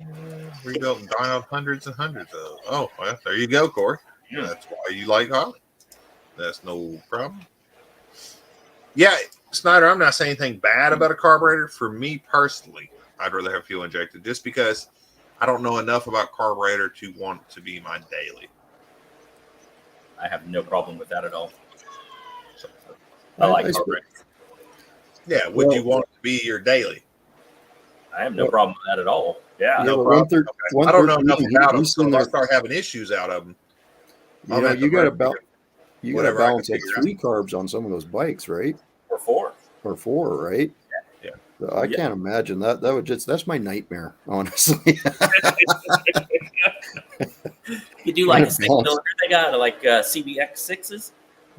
with rebuilt and dying off hundreds and hundreds of. Oh, well, there you go, Corey. Yeah, that's why you like Holly. That's no problem. Yeah, Snyder, I'm not saying anything bad about a carburetor. For me personally, I'd rather have fuel injected just because I don't know enough about carburetor to want it to be my daily. I have no problem with that at all. I like carburetor. Yeah, would you want it to be your daily? I have no problem with that at all. Yeah. Yeah, No but problem. Okay. I don't know enough about them, so if I start having issues out of them, you got to whatever I can balance like figure out. 3 carbs on some of those bikes, right? Or 4. Or 4, right? Yeah. So I can't imagine that. That's my nightmare, honestly. You do like a 6-cylinder. They got like CBX 6s.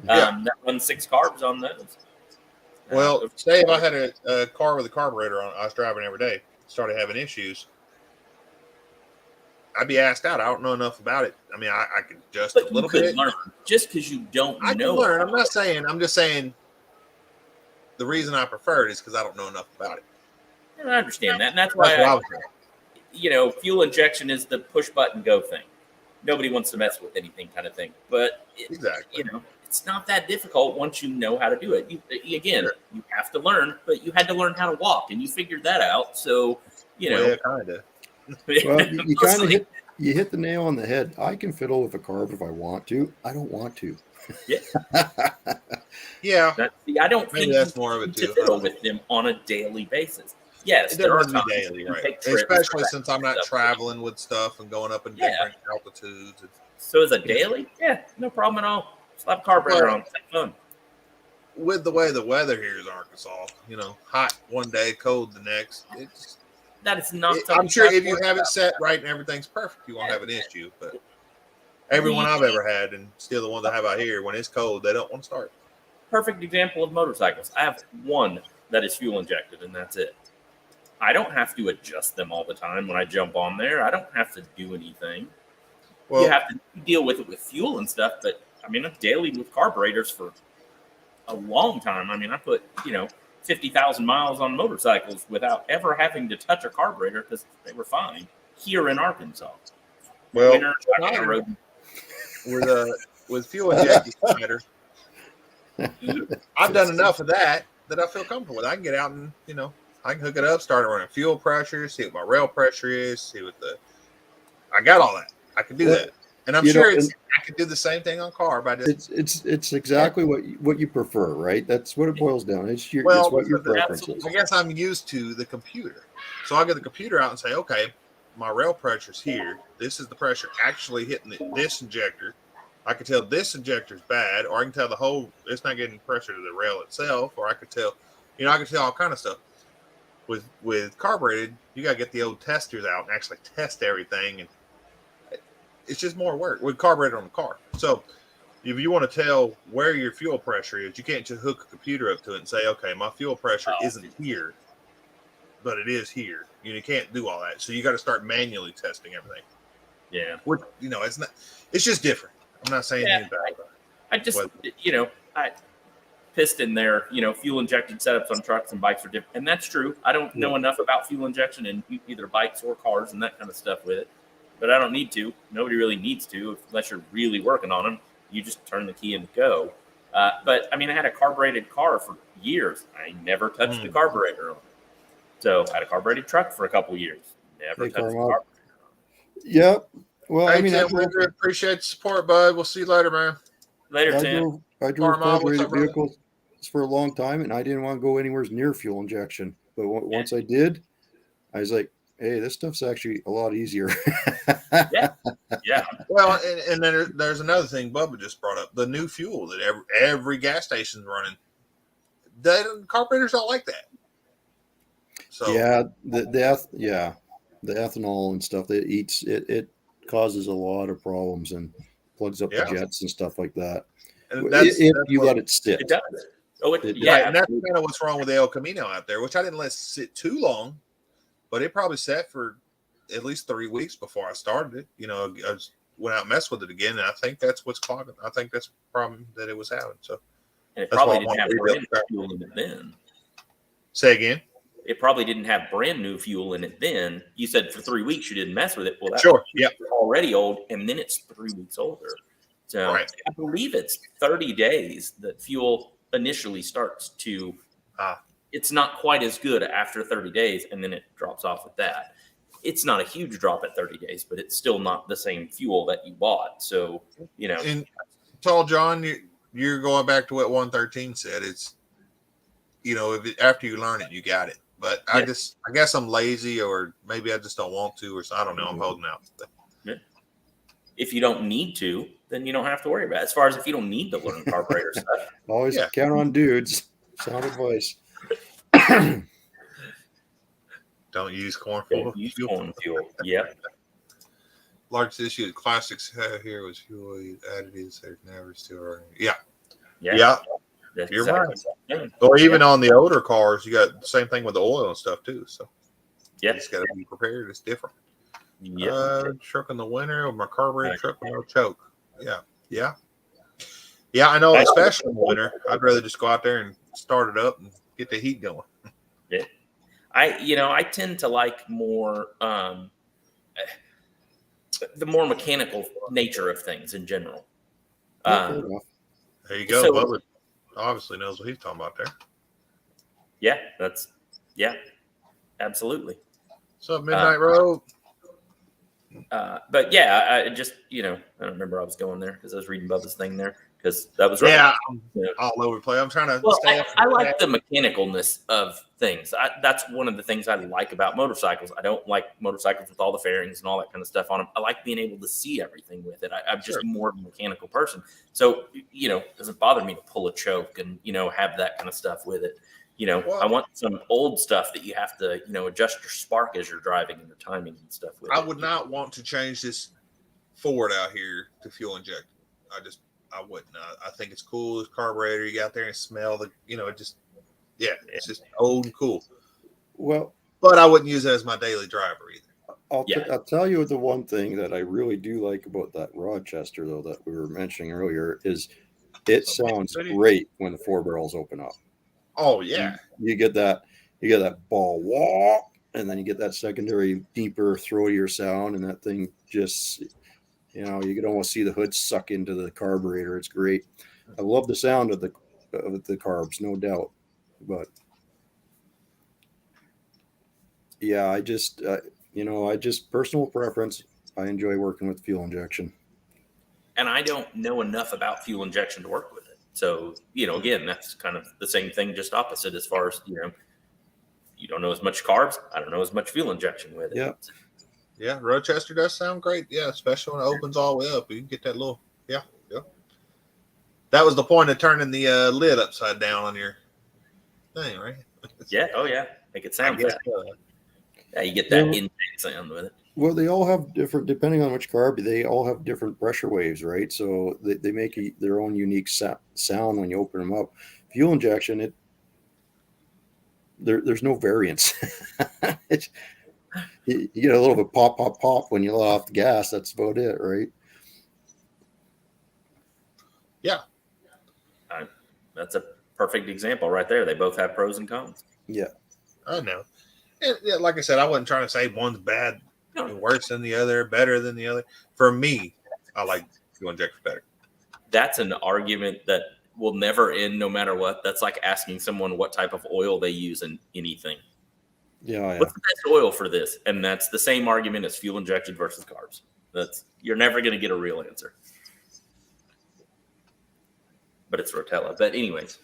That run 6 carbs on those. Well, say if I had a car with a carburetor on, I was driving every day, started having issues, I'd be asked out. I don't know enough about it. I mean, I could adjust a little bit. Learn. Just because you don't know. I can learn. I'm just saying the reason I prefer it is because I don't know enough about it. And I understand that. And that's why, fuel injection is the push button go thing. Nobody wants to mess with anything kind of thing. But, exactly. It's not that difficult once you know how to do it. You have to learn, but you had to learn how to walk, and you figured that out. So, Yeah, kind of. Well, you kind of hit the nail on the head. I can fiddle with a carb if I want to. I don't want to. Yeah. Yeah. I don't think that's more of it too. To fiddle with them on a daily basis. Yes, it doesn't have to be daily, right? Especially since I'm not traveling with stuff and going up in different altitudes. So is a daily? Yeah, no problem at all. Slap a carburetor on. It's fun. With the way the weather here is Arkansas, hot one day, cold the next. That is not. I'm sure if you have it set right and everything's perfect, you won't have an issue. But everyone I've ever had, and still the ones I have out here, when it's cold, they don't want to start. Perfect example of motorcycles. I have one that is fuel injected, and that's it. I don't have to adjust them all the time when I jump on there. I don't have to do anything. Well, you have to deal with it with fuel and stuff, but I mean, I'm daily with carburetors for a long time. I mean, I put 50,000 miles on motorcycles without ever having to touch a carburetor because they were fine here in Arkansas. Well, with fuel injected matter, I've done enough of that I feel comfortable with. I can get out and I can hook it up, start running fuel pressure, see what my rail pressure is, see what I got all that. I can do that, and I'm sure I could do the same thing on car. But it's exactly what you prefer, right? That's what it boils down. It's what your preference is. I guess I'm used to the computer, so I get the computer out and say, okay, my rail pressure's here. This is the pressure actually hitting this injector. I can tell this injector's bad, or I can tell it's not getting pressure to the rail itself, or I could tell, I can tell all kind of stuff. With carbureted, you got to get the old testers out and actually test everything, and it's just more work with carbureted on the car. So if you want to tell where your fuel pressure is, you can't just hook a computer up to it and say, okay, my fuel pressure isn't here, but it is here. You can't do all that. So you got to start manually testing everything. Yeah. Which, it's not, it's just different. I'm not saying anything bad about it. I just, I piston there, fuel injected setups on trucks and bikes are different. And that's true. I don't know enough about fuel injection in either bikes or cars and that kind of stuff with it. But I don't need to. Nobody really needs to unless you're really working on them. You just turn the key and go. But, I mean, I had a carbureted car for years. I never touched the carburetor on it. So I had a carbureted truck for a couple of years. Never touched the carburetor on it. Yep. Well, hey, Tim, we appreciate the support, bud. We'll see you later, man. Later, Tim. I drove carbureted vehicles for a long time, and I didn't want to go anywhere near fuel injection. But once I did, I was like, hey, this stuff's actually a lot easier. Yeah. Well, and then there's another thing Bubba just brought up: the new fuel that every gas station's running. The carburetors don't like that. So the ethanol and stuff that it causes a lot of problems and plugs up the jets and stuff like that. And if you let it sit, it does. Right, and that's kind of what's wrong with the El Camino out there, which I didn't let sit too long, but it probably sat for at least 3 weeks before I started it. I went out and messed with it again, and I think that's what's clogging. I think that's the problem that it was having. So, and it probably didn't have brand new fuel in it then. Say again. It probably didn't have brand new fuel in it then. You said for 3 weeks you didn't mess with it. Well, that's already old, and then it's 3 weeks older. So I believe it's 30 days that fuel initially starts to. It's not quite as good after 30 days, and then it drops off at that. It's not a huge drop at 30 days, but it's still not the same fuel that you bought. So, And Tall John, you're going back to what 113 said. It's, after you learn it, you got it. But I guess I'm lazy, or maybe I just don't want to, or I don't know. I'm holding out. Yeah. If you don't need to, then you don't have to worry about it. As far as if you don't need to learn carburetor stuff. Always count on dudes. Sound advice. Don't use corn Don't use corn fuel. Yep. Largest issue with classics here was fuel additives. They're never still. Yeah. That's You're exactly right. Or even on the older cars, you got the same thing with the oil and stuff too. So you just got to be prepared. It's different. Yeah. Truck in the winter with my carburetor truck with no choke. Yeah. I know, especially in the winter. I'd rather just go out there and start it up and get the heat going. Yeah. I tend to like more the more mechanical nature of things in general. There you go. So, Bubba obviously knows what he's talking about there. Yeah, absolutely. What's up, Midnight Road? But yeah, I just, I don't remember I was going there because I was reading Bubba's thing there because that was right. All over the place. I'm trying to stay up. I like the mechanicalness of things. That's one of the things I like about motorcycles. I don't like motorcycles with all the fairings and all that kind of stuff on them. I like being able to see everything with it. I'm just more of a mechanical person. So, it doesn't bother me to pull a choke and, have that kind of stuff with it. I want some old stuff that you have to, adjust your spark as you're driving and the timing and stuff with it. I would not want to change this Ford out here to fuel inject. I wouldn't. I think it's cool. This carburetor, you got there and smell the, it's just old and cool. Well, but I wouldn't use it as my daily driver either. I'll tell you the one thing that I really do like about that Rochester, though, that we were mentioning earlier, is it sounds great when the 4 barrels open up. Oh yeah, you get that ball walk, and then you get that secondary, deeper, throatier sound, and that thing just, you can almost see the hood suck into the carburetor. It's great. I love the sound of the carbs, no doubt. But yeah, I just personal preference. I enjoy working with fuel injection. And I don't know enough about fuel injection to work with it. So, again, that's kind of the same thing, just opposite as far as, you don't know as much carbs. I don't know as much fuel injection with it. Yeah. Yeah, Rochester does sound great. Yeah, especially when it opens all the way up. You can get that little, yeah. That was the point of turning the lid upside down on your thing, right? Yeah, oh yeah. Make it sound better. Yeah, you get that intake sound with it. Well, they all have different, depending on which carb, they all have different pressure waves, right? So they make their own unique sound when you open them up. Fuel injection, there's no variance. You get a little bit pop when you let off the gas. That's about it, right? Yeah. That's a perfect example right there. They both have pros and cons. Yeah. I know. Yeah, like I said, I wasn't trying to say one's bad, worse than the other, better than the other. For me, I like fuel injectors better. That's an argument that will never end no matter what. That's like asking someone what type of oil they use in anything. Yeah. What's the best oil for this? And that's the same argument as fuel injected versus carbs. You're never going to get a real answer. But it's Rotella. But anyways.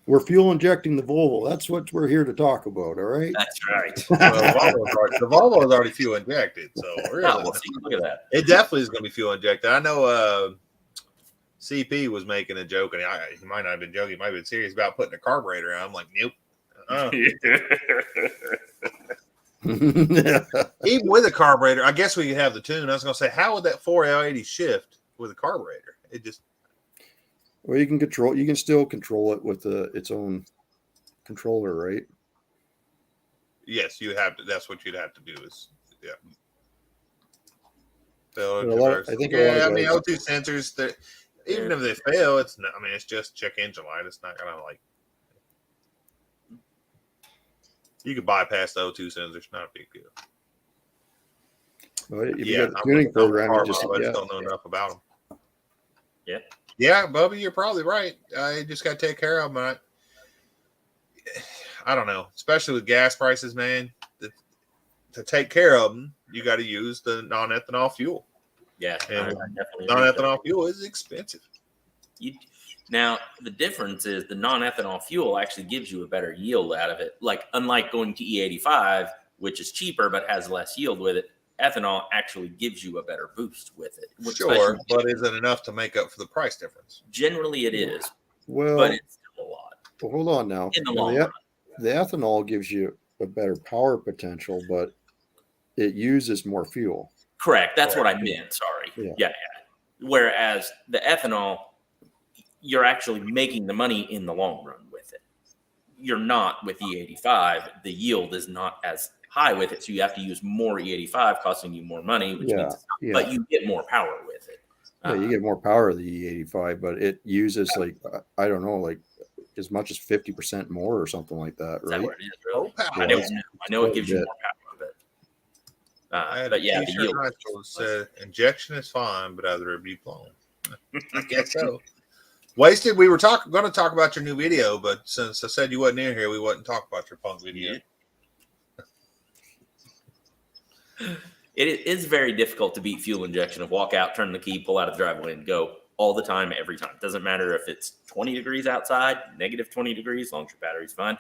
We're fuel injecting the Volvo. That's what we're here to talk about, all right? That's right. The Volvo is already fuel injected. So really, look at that. It definitely is going to be fuel injected. I know CP was making a joke, and he might not have been joking. He might have been serious about putting a carburetor in. I'm like, nope. Even with a carburetor, I guess we could have the tune. I was going to say, how would that 4L80 shift with a carburetor? It just... Well, you can still control it with its own controller, right? Yes, you have to. That's what you'd have to do is, yeah. So, I think O2 sensors, even if they fail, it's not, it's just check engine light. It's not gonna you could bypass the O2 sensors, not a big deal. Well, if you got the tuning program, I just don't know enough about them. Yeah. Yeah, Bubba, you're probably right. I just got to take care of them. I don't know, especially with gas prices, man. To take care of them, you got to use the non-ethanol fuel. Yeah, and non-ethanol fuel is expensive. Now, the difference is the non-ethanol fuel actually gives you a better yield out of it. Like, unlike going to E85, which is cheaper but has less yield with it, ethanol actually gives you a better boost with it. Sure, but is it enough to make up for the price difference? Generally, it is, Well, but it's still a lot. Well, hold on now. In the long run. The ethanol gives you a better power potential, but it uses more fuel. Correct. That's what I meant. Sorry. Yeah. Whereas the ethanol, you're actually making the money in the long run with it. You're not with E85. The yield is not as high with it, so you have to use more E85, costing you more money, which means but you get more power with it. Yeah, you get more power of the E85, but it uses like I don't know, like as much as 50% more or something like that, right? Is that what it is, really? I don't know. I know it gives you more power, but yeah, the yield said injection is fine, but either it be blown. I guess so. Wasted. We were going to talk about your new video, but since I said you wasn't in here, we wouldn't talk about your punk video. It is very difficult to beat fuel injection of walk out, turn the key, pull out of the driveway, and go all the time, every time. It doesn't matter if it's 20 degrees outside, negative 20 degrees, as long as your battery's fine,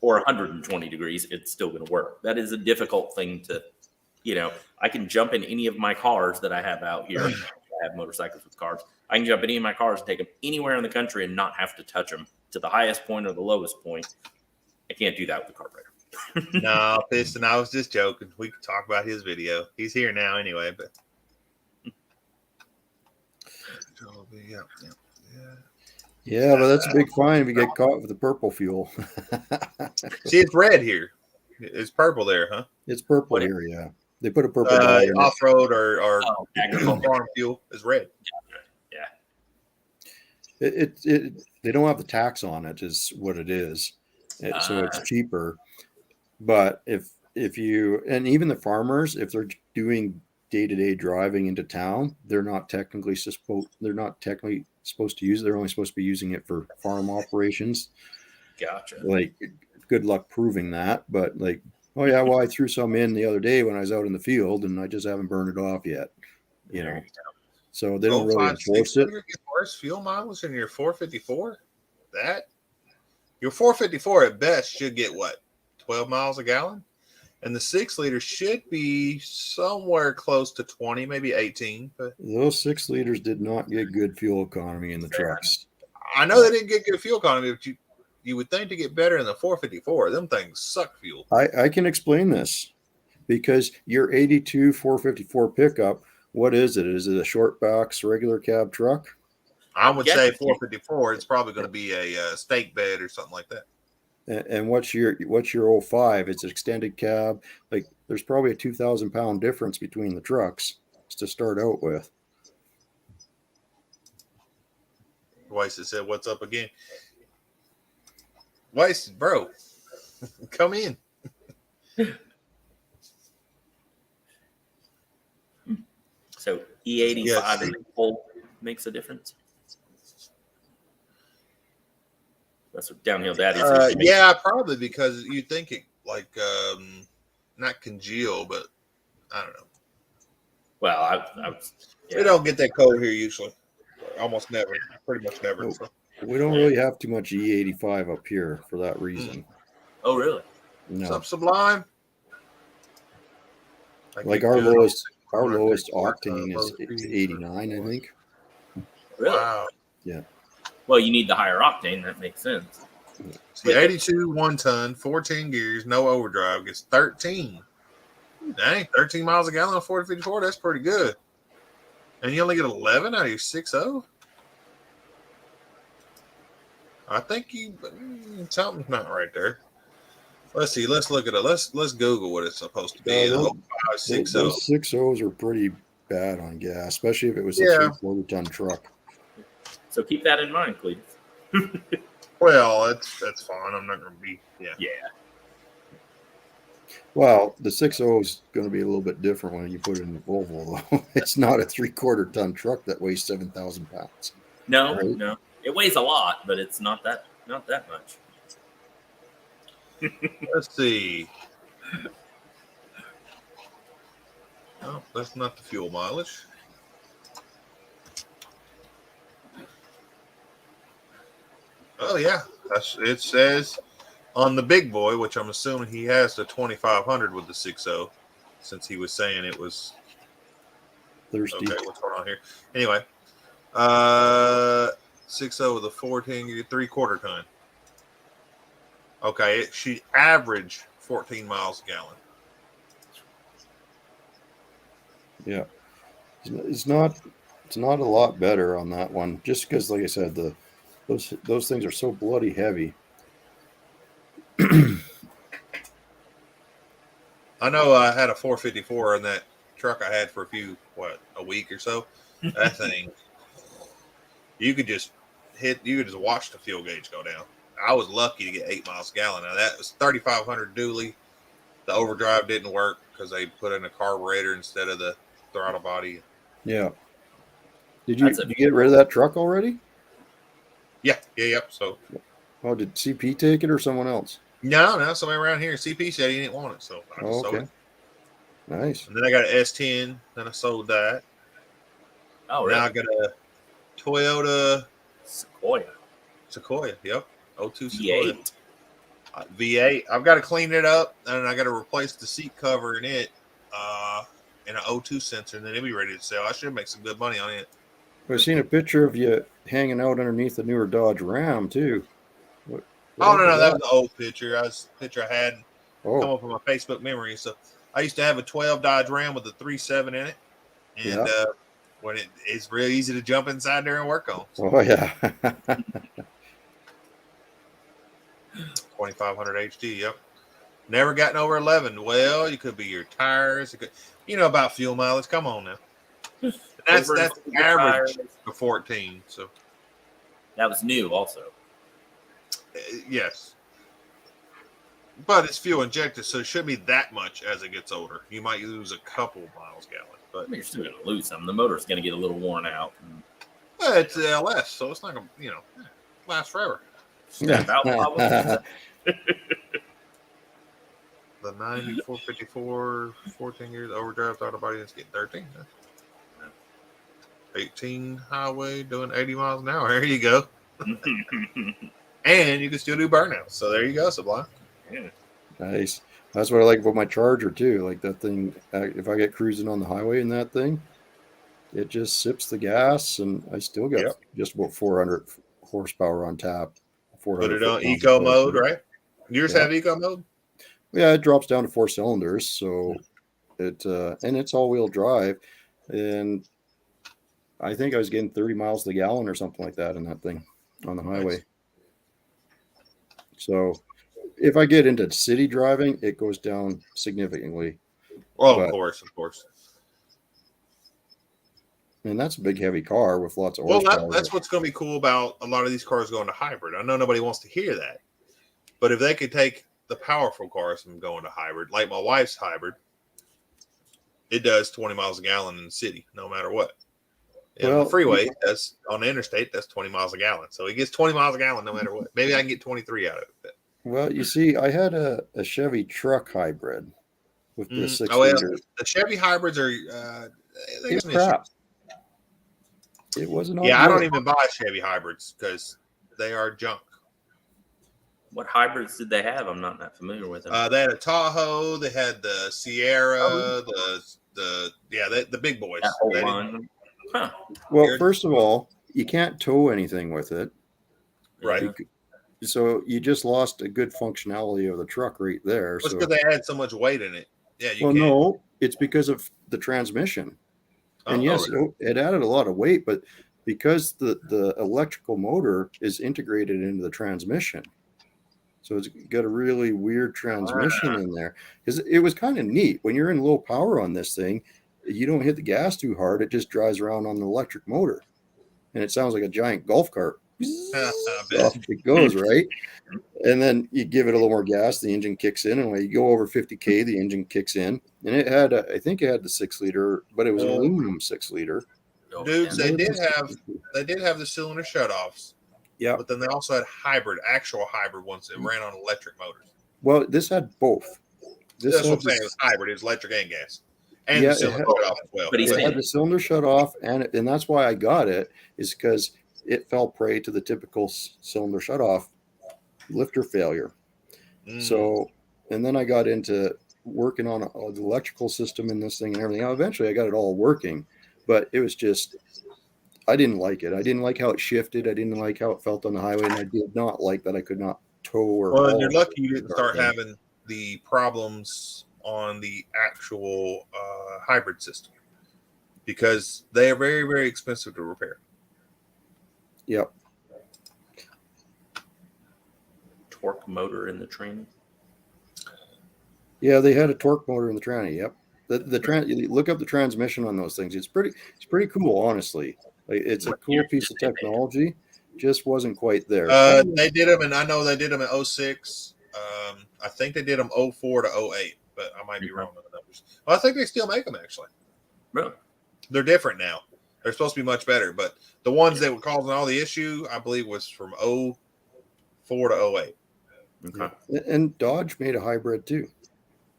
or 120 degrees, it's still going to work. That is a difficult thing to, I can jump in any of my cars that I have out here. I have motorcycles with cars. I can jump in any of my cars and take them anywhere in the country and not have to touch them to the highest point or the lowest point. I can't do that with the carburetor. No, Piston, I was just joking. We could talk about his video. He's here now anyway, but yeah, but that's a big fine if you get caught with the purple fuel. See, it's red here. It's purple there, huh? It's purple here, yeah. They put a purple dye in off-road or farm fuel is red. Yeah. They don't have the tax on it is what it is. So it's cheaper. But if you, and even the farmers, if they're doing day-to-day driving into town, they're not technically supposed to use it. They're only supposed to be using it for farm operations. Gotcha. Like, good luck proving that. But like, oh yeah, well, I threw some in the other day when I was out in the field and I just haven't burned it off yet. So they don't really enforce it. Get worse fuel mileage than your 454? Your 454 at best should get what? 12 miles a gallon, and the 6 liter should be somewhere close to 20, maybe 18. But those 6 liters did not get good fuel economy in the trucks. I know they didn't get good fuel economy, but you would think to get better in the 454. Them things suck fuel. I can explain this because your 82 454 pickup, what is it? Is it a short box regular cab truck? I would say 454. It's probably going to be a stake bed or something like that. And what's your 05? It's an extended cab. Like there's probably a 2,000 pound difference between the trucks to start out with. Wasted said, "What's up again?" Wasted, bro, come in. So E85 and full makes a difference. That's what Downhill Daddy says. Yeah, probably because you think it like not congeal, but I don't know. Well, we don't get that cold here usually. Almost never, pretty much never. So. We don't really have too much E85 up here for that reason. Oh, really? No. What's up, Sublime? Like our lowest octane is 89, I think. Really? Wow. Yeah. Well, you need the higher octane. That makes sense. See, 82 1 ton, 14 gears, no overdrive, gets 13. Dang, 13 miles a gallon on 454. That's pretty good. And you only get 11 out of your 6.0. I think something's not right there. Let's see. Let's look at it. Let's Google what it's supposed to be. Those 6.0s are pretty bad on gas, especially if it was a 3/4 ton truck. So keep that in mind, Cletus. Well, that's fine. I'm not going to be. Yeah. Well, the 6.0 is going to be a little bit different when you put it in the Volvo, though. It's not a 3/4 ton truck that weighs 7,000 pounds. No, right? No. It weighs a lot, but it's not that much. Let's see. No, that's not the fuel mileage. Oh yeah, it says on the big boy, which I'm assuming he has the 2500 with the 6.0, since he was saying it was Thirsty. okay. What's going on here? Anyway, 6.0 with a 14 3/4 ton. Okay, she averaged 14 miles a gallon. Yeah, it's not a lot better on that one, just because, like I said, those things are so bloody heavy. I know I had a 454 in that truck I had for a week or so. That thing, you could just watch the fuel gauge go down. I was lucky to get 8 miles a gallon. Now that was 3,500 dually. The overdrive didn't work because they put in a carburetor instead of the throttle body. Yeah. Did you get rid of that truck already? Yeah. So, oh, did CP take it or someone else? No, somebody around here. CP said he didn't want it, so I just sold it. Nice. And then I got an S10. Then I sold that. Oh, really? Now I got a Toyota Sequoia. Yep. 02 Sequoia. V8. V8. I've got to clean it up, and I got to replace the seat cover in it, and an O2 sensor, and then it'll be ready to sell. I should make some good money on it. I've seen a picture of you hanging out underneath the newer Dodge Ram too. What No, that was the old picture. I had come Oh, up with my Facebook memory. So I used to have a 12 Dodge Ram with a 3.7 in it, and when it's real easy to jump inside there and work on. So. oh yeah. 2500 HD. Yep. Never gotten over 11. Well, you could be your tires. You know about fuel mileage. Come on now. That's average for 14. So that was new, also. Yes, but it's fuel injected, so it shouldn't be that much as it gets older. You might lose a couple miles a gallon, but you're still going to lose some. The motor's going to get a little worn out. Well, it's LS, so it's not going to last forever. Yeah. The 9454, 14 years overdrive throttle body is getting 13. 18 highway doing 80 miles an hour. There you go. And you can still do burnouts. So there you go, Sublime. Yeah. Nice. That's what I like about my Charger too. Like that thing, if I get cruising on the highway in that thing, it just sips the gas, and I still got just about 400 horsepower on tap. Put it on eco mode, right? Yours have eco mode? Yeah, it drops down to 4 cylinders, so and it's all-wheel drive, and I think I was getting 30 miles to the gallon or something like that in that thing on the highway. Nice. So if I get into city driving, it goes down significantly. Well, of course. And that's a big, heavy car with lots of horsepower. Well, that's what's going to be cool about a lot of these cars going to hybrid. I know nobody wants to hear that, but if they could take the powerful cars from going to hybrid, like my wife's hybrid, it does 20 miles a gallon in the city, no matter what. On the freeway, that's on the interstate, that's 20 miles a gallon. So it gets 20 miles a gallon no matter what. Maybe I can get 23 out of it. Well, you see, I had a Chevy truck hybrid with the 6 liter. The Chevy hybrids are it's crap. It wasn't. Yeah, I don't even buy Chevy hybrids because they are junk. What hybrids did they have? I'm not that familiar with them. They had a Tahoe. They had the Sierra. The big boys. That whole line. Huh. Well, first of all, you can't tow anything with it. Right. So you just lost a good functionality of the truck right there. It's because they had so much weight in it. Yeah. No, it's because of the transmission. And yes, it added a lot of weight, but because the electrical motor is integrated into the transmission. So it's got a really weird transmission in there. Because it was kind of neat. When you're in low power on this thing, you don't hit the gas too hard. It just drives around on the electric motor. And it sounds like a giant golf cart. Off it goes, right? And then you give it a little more gas, the engine kicks in, and when you go over 50K, the engine kicks in. And it had, I think it had the 6 liter, but it was an aluminum 6 liter. Dudes, they did have the cylinder shutoffs. Yeah. But then they also had actual hybrid ones that ran on electric motors. Well, this had both. That's what I'm saying. It was hybrid. It was electric and gas. And the cylinder shut off as well. But it had the cylinder shut off, and that's why I got it, is because it fell prey to the typical cylinder shutoff lifter failure. So, and then I got into working on the electrical system in this thing and everything. Now, eventually I got it all working, but it was just, I didn't like it. I didn't like how it shifted. I didn't like how it felt on the highway. And I did not like that I could not tow or Well, haul. you're lucky you didn't start having the problems on the actual hybrid system, because they are very, very expensive to repair. Yep. Torque motor in the tranny. Yeah, they had a torque motor in the tranny. Yep. You look up the transmission on those things. It's pretty cool, honestly. Like, it's a cool piece of technology. Just wasn't quite there. They did them, and I know they did them in 06. I think they did them 04 to 08, but I might be wrong on the numbers. Well, I think they still make them, actually. Really? They're different now. They're supposed to be much better, but the ones that were causing all the issue, I believe, was from 04 to 08. Okay. And Dodge made a hybrid too.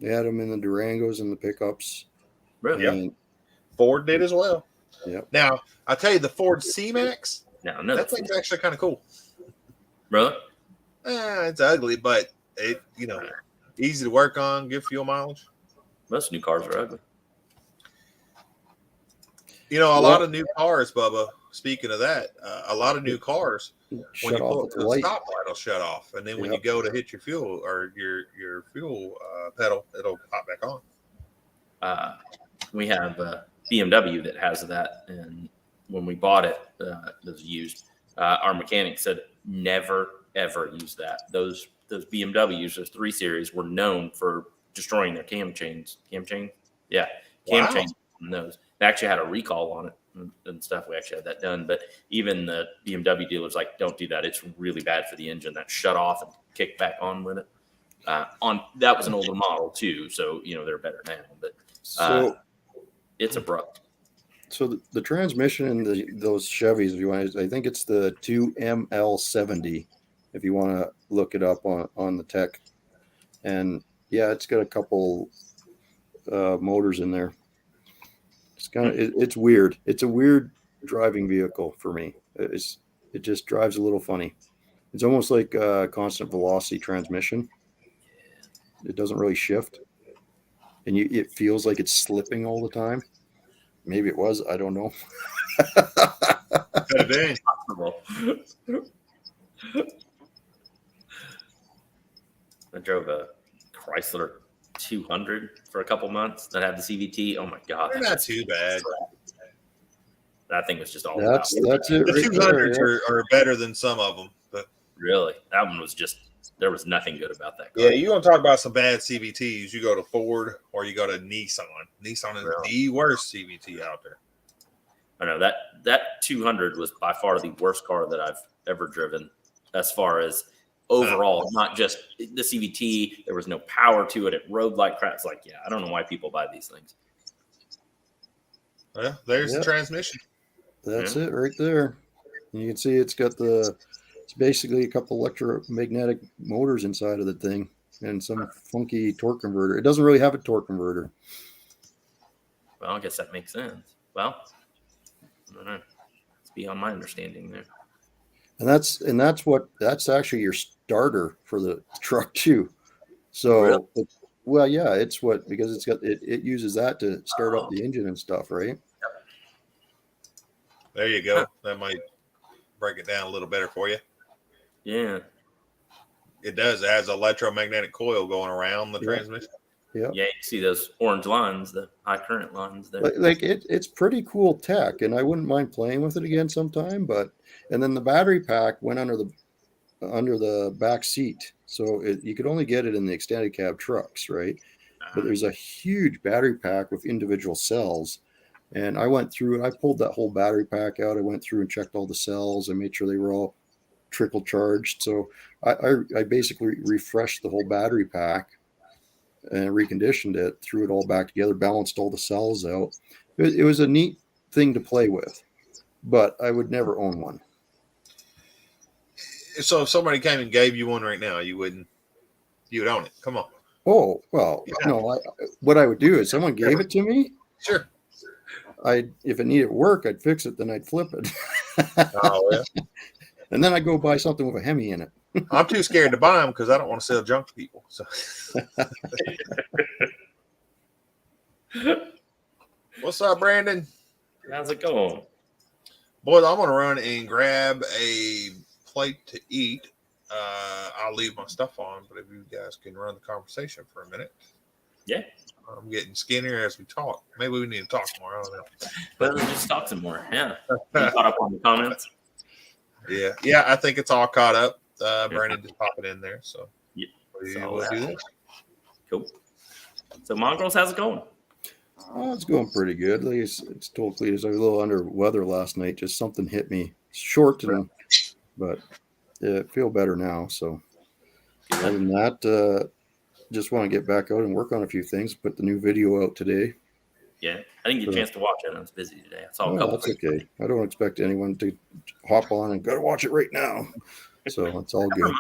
They had them in the Durangos and the pickups. Really? Yep. Ford did as well. Yep. Now, I'll tell you, the Ford C-Max, No, that thing's actually kind of cool. Really? It's ugly, but it, easy to work on, good fuel mileage. Most new cars are ugly. A lot of new cars, Bubba, speaking of that, a lot of new cars, when you pull up to the stoplight, will shut off. And then when you go to hit your fuel or your fuel pedal, it'll pop back on. We have a BMW that has that. And when we bought it, it was used. Our mechanic said, never, ever use that. Those BMWs, those 3 Series, were known for destroying their cam chains. Cam chains on those. They actually had a recall on it and stuff. We actually had that done. But even the BMW dealers don't do that. It's really bad for the engine. That shut off and kick back on with it. That was an older model too, so they're better now. But it's abrupt. So the transmission in those Chevys, if you want, I think it's the 2ML70. If you want to look it up on the tech, and yeah, it's got a couple motors in there. It's kind of it's weird. It's a weird driving vehicle for me. It just drives a little funny. It's almost like a constant velocity transmission. It doesn't really shift, and it feels like it's slipping all the time. Maybe it was. I don't know. I drove a Chrysler 200 for a couple months that had the CVT. Oh my God. They're not too bad. That thing was just all that's it. The 200s are better than some of them. But really, that one was just, there was nothing good about that car. Yeah, you want to talk about some bad CVTs, you go to Ford or you go to Nissan. Nissan is the worst CVT out there. I know that 200 was by far the worst car that I've ever driven as far as overall, not just the CVT. There was no power to it. It rode like crap. It's like, I don't know why people buy these things. Well, there's the transmission. That's it right there. You can see it's basically a couple electromagnetic motors inside of the thing and some funky torque converter. It doesn't really have a torque converter. Well, I guess that makes sense. Well, I don't know. It's beyond my understanding there. And that's actually your starter for the truck too. So, really? It's because it uses that to start up the engine and stuff, right? There you go. That might break it down a little better for you. Yeah. It does. It has an electromagnetic coil going around the transmission. Yeah. Yeah, you see those orange lines, the high current lines there. It's pretty cool tech, and I wouldn't mind playing with it again sometime. And then the battery pack went under the back seat, so you could only get it in the extended cab trucks, right? But there's a huge battery pack with individual cells. And I went through and I pulled that whole battery pack out. I went through and checked all the cells and made sure they were all trickle charged. So I basically refreshed the whole battery pack and reconditioned it, threw it all back together, balanced all the cells out. It was a neat thing to play with, but I would never own one. So if somebody came and gave you one right now, you would own it. Come on. Oh, well, no, what I would do is someone gave it to me. Sure. if it needed work, I'd fix it, then I'd flip it. Oh, yeah. And then I'd go buy something with a Hemi in it. I'm too scared to buy them because I don't want to sell junk to people. So, what's up, Brandon? How's it going? Boys, I'm going to run and grab a plate to eat. I'll leave my stuff on, but if you guys can run the conversation for a minute. Yeah. I'm getting skinnier as we talk. Maybe we need to talk more. I don't know. But let's just talk some more. Yeah. You caught up on the comments? Yeah. Yeah, I think it's all caught up. Brandon just pop it in there. So, yeah. we'll do this. Cool. So, Mongrels, how's it going? Oh, it's going pretty good. Like it's told Cletus, I was a little under weather last night. Just something hit me short, but I feel better now. So, other than that, just want to get back out and work on a few things. Put the new video out today. Yeah, I didn't get a chance to watch it. I was busy today. I saw a couple. That's okay. I don't expect anyone to hop on and gotta watch it right now. So it's all good.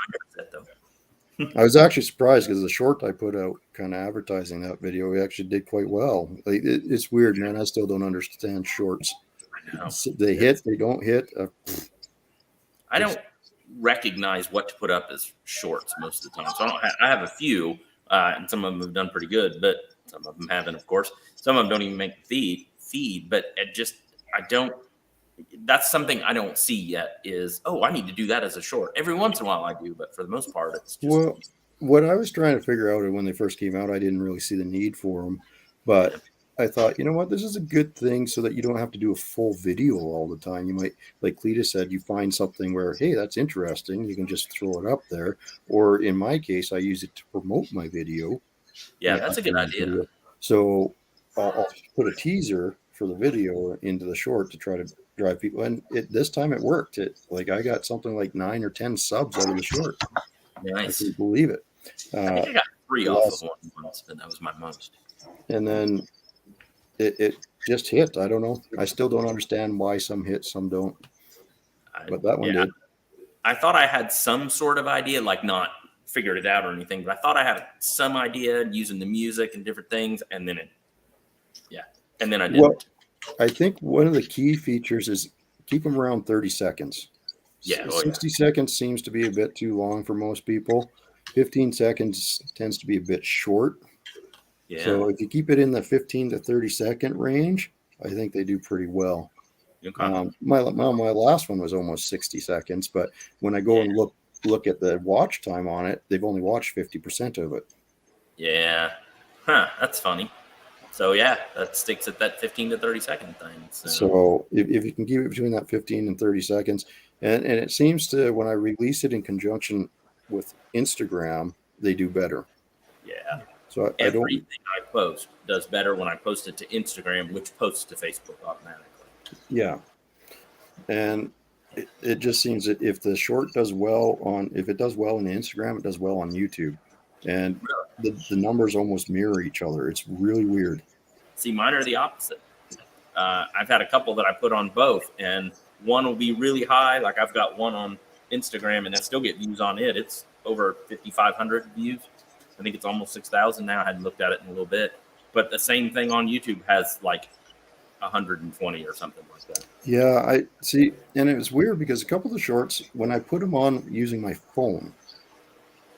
I was actually surprised because the short I put out, kind of advertising that video, we actually did quite well. Like it's weird, man. I still don't understand shorts. I know. They hit, they don't hit. I don't recognize what to put up as shorts most of the time. So I have a few, and some of them have done pretty good, but some of them haven't, of course. Some of them don't even make the feed, but that's something I don't see yet is, I need to do that as a short. Every once in a while I do, but for the most part, it's just. Well, what I was trying to figure out when they first came out, I didn't really see the need for them, but I thought, you know what, this is a good thing so that you don't have to do a full video all the time. You might, like Cletus said, you find something where, hey, that's interesting. You can just throw it up there. Or in my case, I use it to promote my video. Yeah, that's a good idea. Video. So I'll put a teaser for the video into the short to try to drive people. And this time it worked. I got something like 9 or 10 subs out of the short. Nice. I couldn't believe it. I think I got 3 off of one once, but that was my most. And then it just hit. I don't know. I still don't understand why some hit, some don't. But that one did. I thought I had some sort of idea, like not figured it out or anything, but I thought I had some idea using the music and different things, and then I didn't. Well, I think one of the key features is keep them around 30 seconds. Yeah, 60 seconds seems to be a bit too long for most people. 15 seconds tends to be a bit short. Yeah. So if you keep it in the 15 to 30 second range, I think they do pretty well. Okay. My last one was almost 60 seconds, but when I go and look at the watch time on it, they've only watched 50% of it. Yeah. Huh. That's funny. So yeah, that sticks at that 15 to 30 second thing. So if you can keep it between that 15 and 30 seconds, and it seems to, when I release it in conjunction with Instagram, they do better. Yeah. So everything I post does better when I post it to Instagram, which posts to Facebook automatically. Yeah. And it just seems that if the short does well if it does well on Instagram, it does well on YouTube. And the numbers almost mirror each other. It's really weird. See, mine are the opposite. I've had a couple that I put on both, and one will be really high. Like I've got one on Instagram, and I still get views on it. It's over 5,500 views. I think it's almost 6,000 now. I hadn't looked at it in a little bit. But the same thing on YouTube has like 120 or something like that. Yeah, I see. And it was weird because a couple of the shorts, when I put them on using my phone,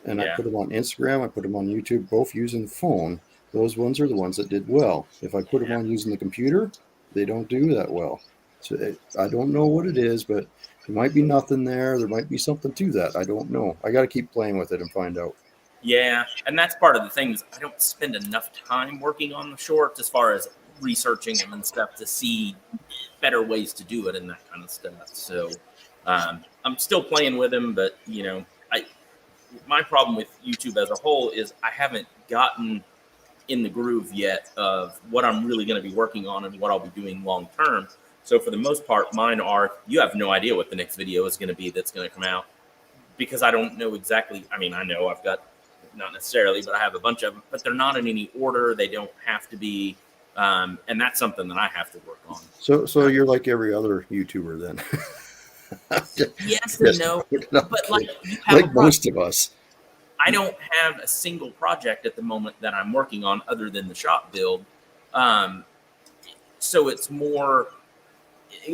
and I put them on Instagram, I put them on YouTube, both using the phone, those ones are the ones that did well. If I put them on using the computer, they don't do that well. So I don't know what it is, but there might be nothing there. There might be something to that. I don't know. I got to keep playing with it and find out. Yeah, and that's part of the thing is I don't spend enough time working on the shorts as far as researching them and stuff to see better ways to do it and that kind of stuff. So I'm still playing with them, but my problem with YouTube as a whole is I haven't gotten in the groove yet of what I'm really going to be working on and what I'll be doing long term. So for the most part, mine you have no idea what the next video is going to be that's going to come out because I don't know exactly. I mean, I know I've got not necessarily, but I have a bunch of them, but they're not in any order. They don't have to be. And that's something that I have to work on. So you're like every other YouTuber then. Yes and no, but like most of us. I don't have a single project at the moment that I'm working on other than the shop build. so it's more.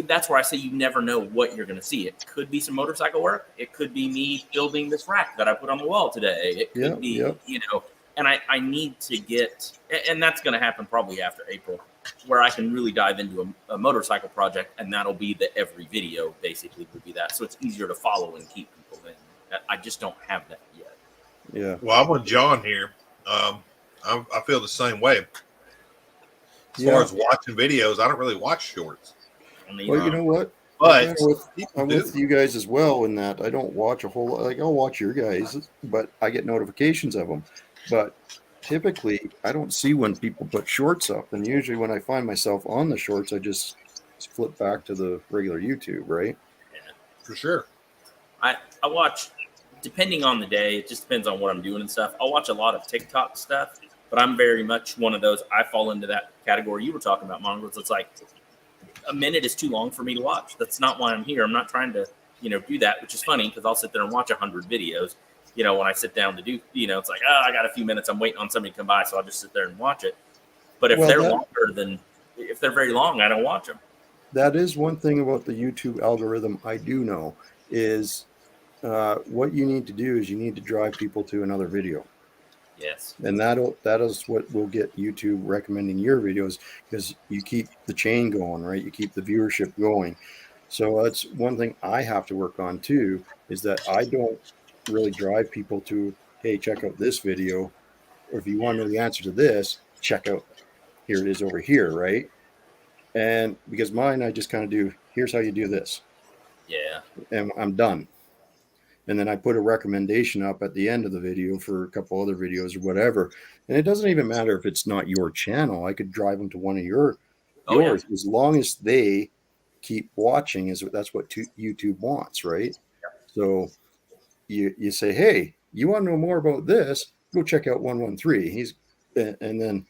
That's where I say you never know what you're going to see. It could be some motorcycle work. It could be me building this rack that I put on the wall today. It could be, and I need to get, and that's going to happen probably after April, where I can really dive into a motorcycle project, and that'll be the every video basically would be that. So it's easier to follow and keep people in. I just don't have that yet. Yeah. Well, I'm with John here. I feel the same way. As far as watching videos, I don't really watch shorts. Well, you know what? But I'm with you guys as well in that I don't watch a whole lot. Like, I'll watch your guys, but I get notifications of them. But typically, I don't see when people put shorts up. And usually when I find myself on the shorts, I just flip back to the regular YouTube, right? Yeah, for sure. I watch, depending on the day, it just depends on what I'm doing and stuff. I'll watch a lot of TikTok stuff, but I'm very much one of those. I fall into that category you were talking about, Mongrels. It's like, a minute is too long for me to watch. That's not why I'm here. I'm not trying to, do that, which is funny because I'll sit there and watch 100 videos. When I sit down to do, it's like, I got a few minutes. I'm waiting on somebody to come by, so I'll just sit there and watch it. But if if they're very long, I don't watch them. That is one thing about the YouTube algorithm I do know is what you need to do is you need to drive people to another video. Yes. And that is what will get YouTube recommending your videos because you keep the chain going, right? You keep the viewership going. So that's one thing I have to work on too, is that I don't really drive people to, hey, check out this video. Or if you want to know the answer to this, check out, here it is over here, right? And because mine, I just kind of do, here's how you do this. Yeah. And I'm done. And then I put a recommendation up at the end of the video for a couple other videos or whatever. And it doesn't even matter if it's not your channel. I could drive them to one of yours, as long as they keep watching. That's what YouTube wants, right? Yeah. So you say, hey, you want to know more about this? Go check out 113. And then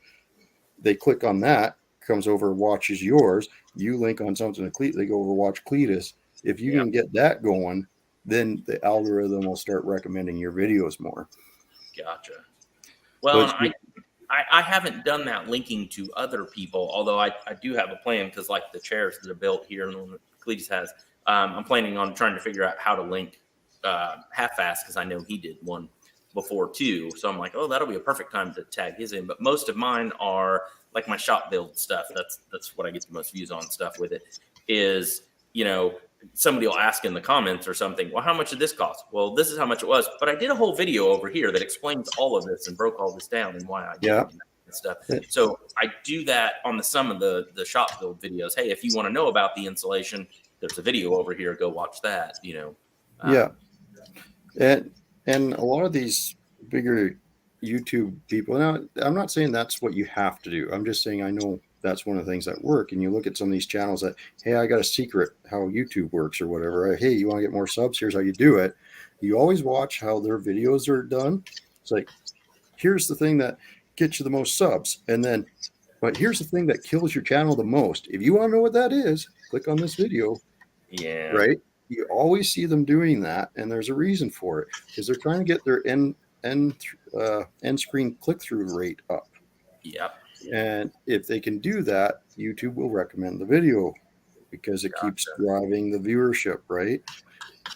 they click on that, comes over, watches yours. You link on something to Cletus, they go over watch Cletus. If you can get that going, then the algorithm will start recommending your videos more. Gotcha. Well, I haven't done that linking to other people, although I do have a plan because like the chairs that are built here and the one that Cletus has, I'm planning on trying to figure out how to link half-fast because I know he did one before too. So I'm like, oh, that'll be a perfect time to tag his in. But most of mine are like my shop build stuff. That's what I get the most views on stuff with it is, somebody will ask in the comments or something, well, how much did this cost? Well, this is how much it was. But I did a whole video over here that explains all of this and broke all this down and why I did it and stuff. So I do that on some of the shop build videos. Hey, if you want to know about the insulation, there's a video over here. Go watch that, And a lot of these bigger YouTube people, now I'm not saying that's what you have to do. I'm just saying I know that's one of the things that work. And you look at some of these channels that, hey, I got a secret how YouTube works or whatever. Hey, you want to get more subs? Here's how you do it. You always watch how their videos are done. It's like, here's the thing that gets you the most subs. And then, but here's the thing that kills your channel the most. If you want to know what that is, click on this video. Yeah. Right. You always see them doing that. And there's a reason for it because they're trying to get their end screen click-through rate up. Yep. And if they can do that, YouTube will recommend the video because it keeps driving the viewership, right?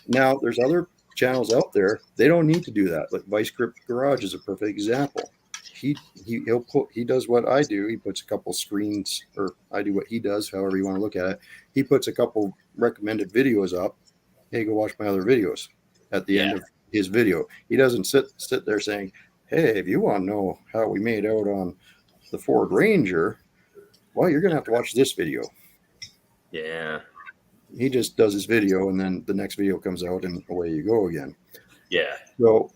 Now, there's other channels out there. They don't need to do that. Like Vice Grip Garage is a perfect example. He does what I do. He puts a couple screens, or I do what he does, however you want to look at it. He puts a couple recommended videos up. Hey, go watch my other videos at the end of his video. He doesn't sit there saying, hey, if you want to know how we made out on the Ford Ranger, well, you're going to have to watch this video. Yeah. He just does his video and then the next video comes out and away you go again. Yeah. So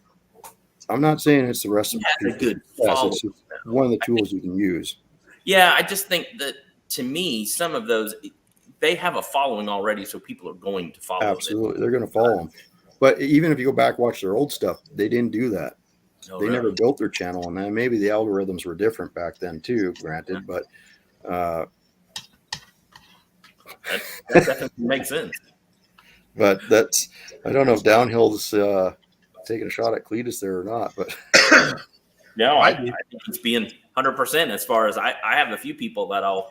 I'm not saying it's the recipe. That's a good it's one of the tools you can use. Yeah. I just think that to me, some of those, they have a following already. So people are going to follow. Absolutely. They're going to follow them. But even if you go back, watch their old stuff, they didn't do that. Oh, they never built their channel on that. Maybe the algorithms were different back then too, granted, but that definitely makes sense. But I don't know if Downhill's taking a shot at Cletus there or not, but no, I think he's being 100% as far as I have a few people that I'll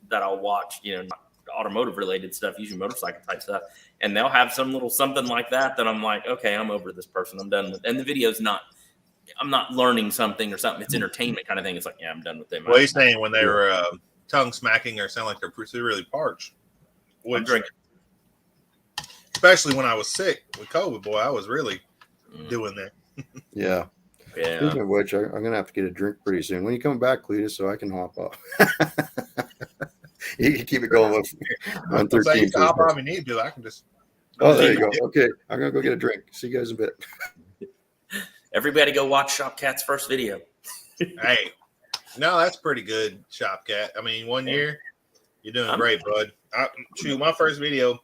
that I'll watch, not automotive related stuff, usually motorcycle type stuff, and they'll have some little something like that I'm like, okay, I'm over this person, I'm done with. And the video's I'm not learning something or something. It's entertainment kind of thing. It's like, yeah, I'm done with them. Well, he's saying when they were tongue smacking or sound like they're really parched. I'm drinking. Especially when I was sick with COVID, boy, I was really doing that. Yeah. Speaking of which, I'm going to have to get a drink pretty soon. When you come back, Cletus, so I can hop off. You can keep it going on 13. So you can hop off if you need to. I can just. Oh, there you go. Okay. I'm going to go get a drink. See you guys in a bit. Everybody go watch Shop Cat's first video. Hey, no, that's pretty good, Shop Cat. I mean, 1 year, you're doing great, bud. My first video,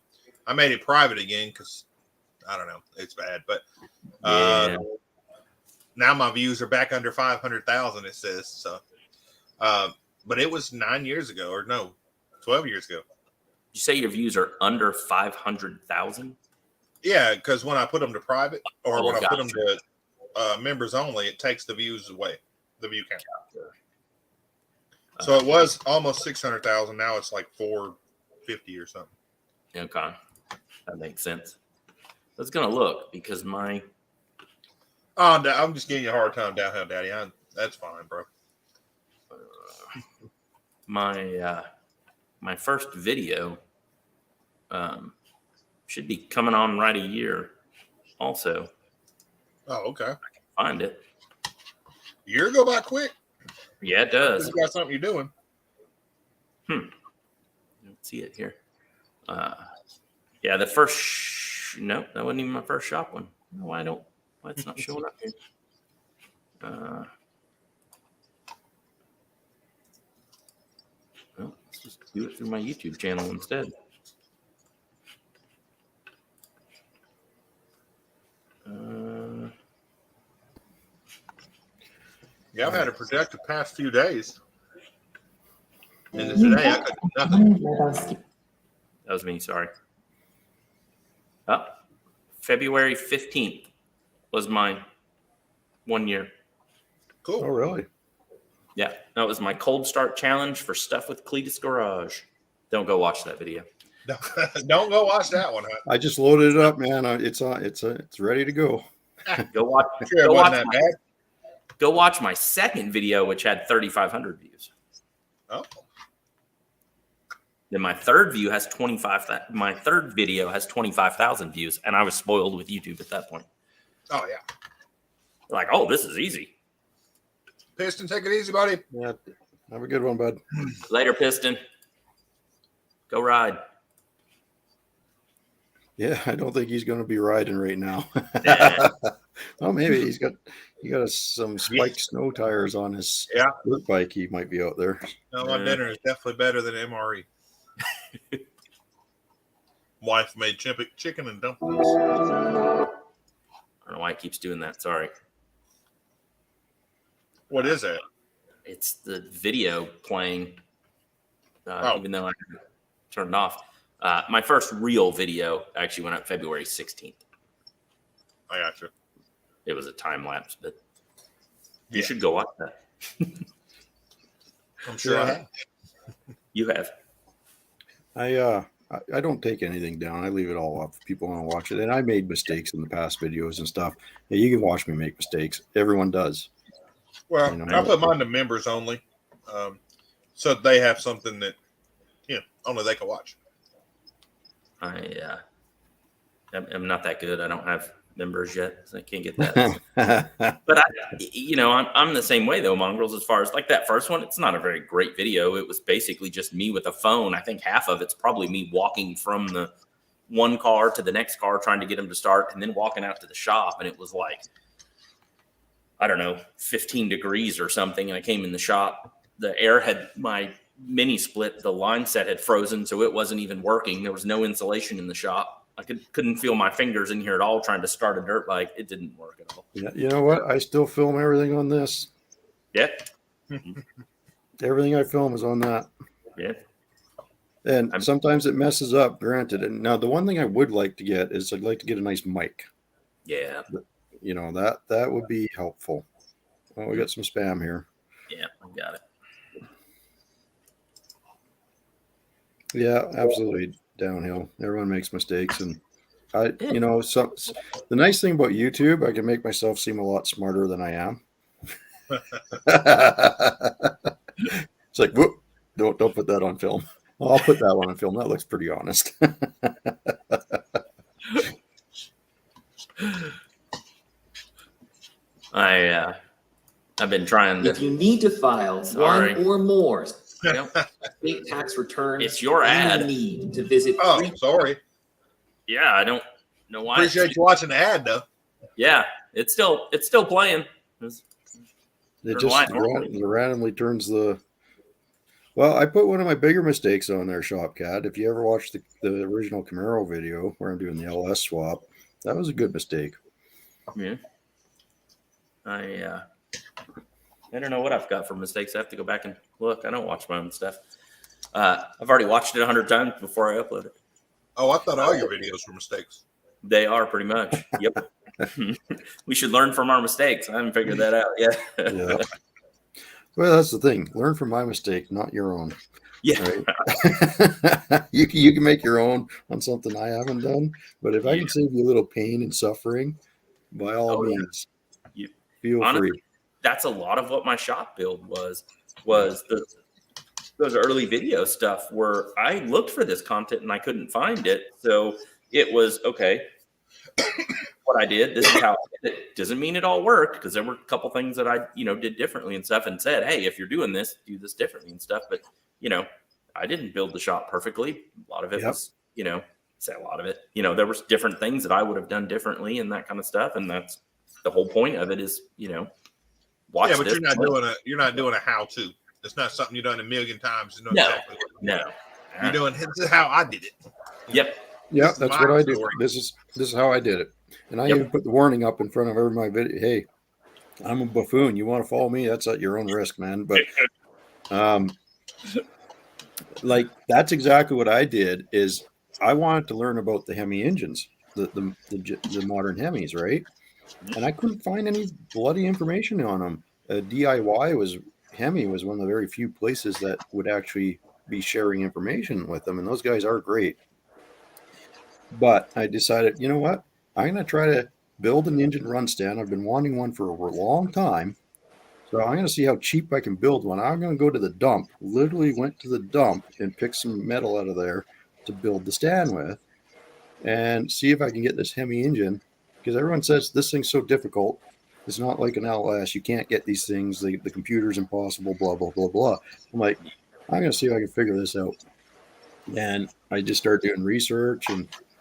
I made it private again because, I don't know, it's bad. But now my views are back under 500,000, it says. So, but it was 9 years ago, or no, 12 years ago. You say your views are under 500,000? Yeah, because when I put them to private or when I put them to members only, it takes the views away, the view count. So it was almost 600,000. Now it's like 450 or something. Okay, that makes sense. It's gonna look because my. Oh, I'm just giving you a hard time, Downhill Daddy. That's fine, bro. My first video should be coming on right a year. Also. Oh, okay. I can find it. Year go by quick. Yeah, it does. You got something you're doing. Let's see it here. Yeah, the first. No, that wasn't even my first shop one. Why it's not showing up here? Well, let's just do it through my YouTube channel instead. Yeah, I've had a productive past few days. And today I could do nothing. That was me, sorry. February 15th was mine. 1 year. Cool. Oh, really? Yeah, that was my cold start challenge for Stuffwithcleatus Garage. Don't go watch that video. Don't go watch that one, huh? I just loaded it up, man. It's ready to go. Go watch. Sure, it wasn't that bad. Go watch my second video, which had 3,500 views. Oh. Then my third video has 25,000 views, and I was spoiled with YouTube at that point. Oh yeah. Like, oh, this is easy. Piston, take it easy, buddy. Yeah. Have a good one, bud. Later, Piston. Go ride. Yeah, I don't think he's going to be riding right now. Yeah. Well, maybe he got some spiked snow tires on his dirt bike. He might be out there. No, my dinner is definitely better than MRE. Wife made chicken and dumplings. I don't know why it keeps doing that. Sorry. What is that? It's the video playing, even though I turned it off. My first real video actually went up February 16th. I got you. It was a time lapse, but you should go watch that. I'm sure I have. You have. I don't take anything down. I leave it all up if people want to watch it. And I made mistakes in the past videos and stuff. Yeah, you can watch me make mistakes. Everyone does. Well, I put mine to members only, so they have something that only they can watch. I'm not that good. I don't have members yet, so I can't get that. But I'm the same way though, Mongrels. As far as like that first one, it's not a very great video. It was basically just me with a phone. I think half of it's probably me walking from the one car to the next car, trying to get them to start, and then walking out to the shop. And it was like, I don't know, 15 degrees or something. And I came in the shop. The air had my mini split. The line set had frozen, so it wasn't even working. There was no insulation in the shop. I couldn't feel my fingers in here at all trying to start a dirt bike. It didn't work at all. Yeah, you know what? I still film everything on this. Yeah. Everything I film is on that. Yeah. And sometimes it messes up, granted. And now the one thing I would like to get is I'd like to get a nice mic. Yeah. That would be helpful. Oh, we got some spam here. Yeah, I got it. Yeah, absolutely downhill. Everyone makes mistakes, and I, Yeah. you know, so the nice thing about YouTube, I can make myself seem a lot smarter than I am. It's like, whoop, don't put that on film. I'll put that one on film. That looks pretty honest. I've been trying to. If you need to file Sorry. one or more Yep. state tax returns, It's your ad. you need to visit. Oh, sorry. Yeah, I don't know why. Appreciate you watching the ad, though. Yeah, it's still playing. It just randomly turns the. Well, I put one of my bigger mistakes on there, Shopcat. If you ever watched the original Camaro video where I'm doing the LS swap, that was a good mistake. Yeah. I don't know what I've got for mistakes. I have to go back and look. I don't watch my own stuff. I've already watched it 100 times before I upload it. Oh, I thought all your videos were mistakes. They are pretty much. Yep. We should learn from our mistakes. I haven't figured that out yet. Yeah. Well, that's the thing. Learn from my mistake, not your own. Yeah. Right? You can make your own on something I haven't done, but if I can save you a little pain and suffering, by all means, feel honestly, free. That's a lot of what my shop build was those early video stuff where I looked for this content and I couldn't find it. So it was okay. What I did, this is how I did it. Doesn't mean it all worked, because there were a couple things that I, did differently and stuff, and said, hey, if you're doing this, do this differently and stuff. But, I didn't build the shop perfectly. A lot of it was, say a lot of it, there was different things that I would have done differently and that kind of stuff. And that's the whole point of it is, watch. Yeah, but this. you're not doing a how-to. It's not something you've done a million times. No. Exactly you're doing. This is how I did it. Yep. Yeah, that's what I do. This is how I did it. And I even put the warning up in front of every my video. Hey, I'm a buffoon. You want to follow me? That's at your own risk, man. But like that's exactly what I did. Is I wanted to learn about the Hemi engines, the modern Hemis, right? And I couldn't find any bloody information on them. Hemi was one of the very few places that would actually be sharing information with them, and those guys are great. But I decided, you know what? I'm going to try to build an engine run stand. I've been wanting one for a long time. So I'm going to see how cheap I can build one. I'm going to go to the dump. Literally went to the dump and picked some metal out of there to build the stand with and see if I can get this Hemi engine, because everyone says this thing's so difficult. It's not like an LS. You can't get these things. The computer's impossible, blah, blah, blah, blah. I'm like, I'm going to see if I can figure this out. And I just started doing research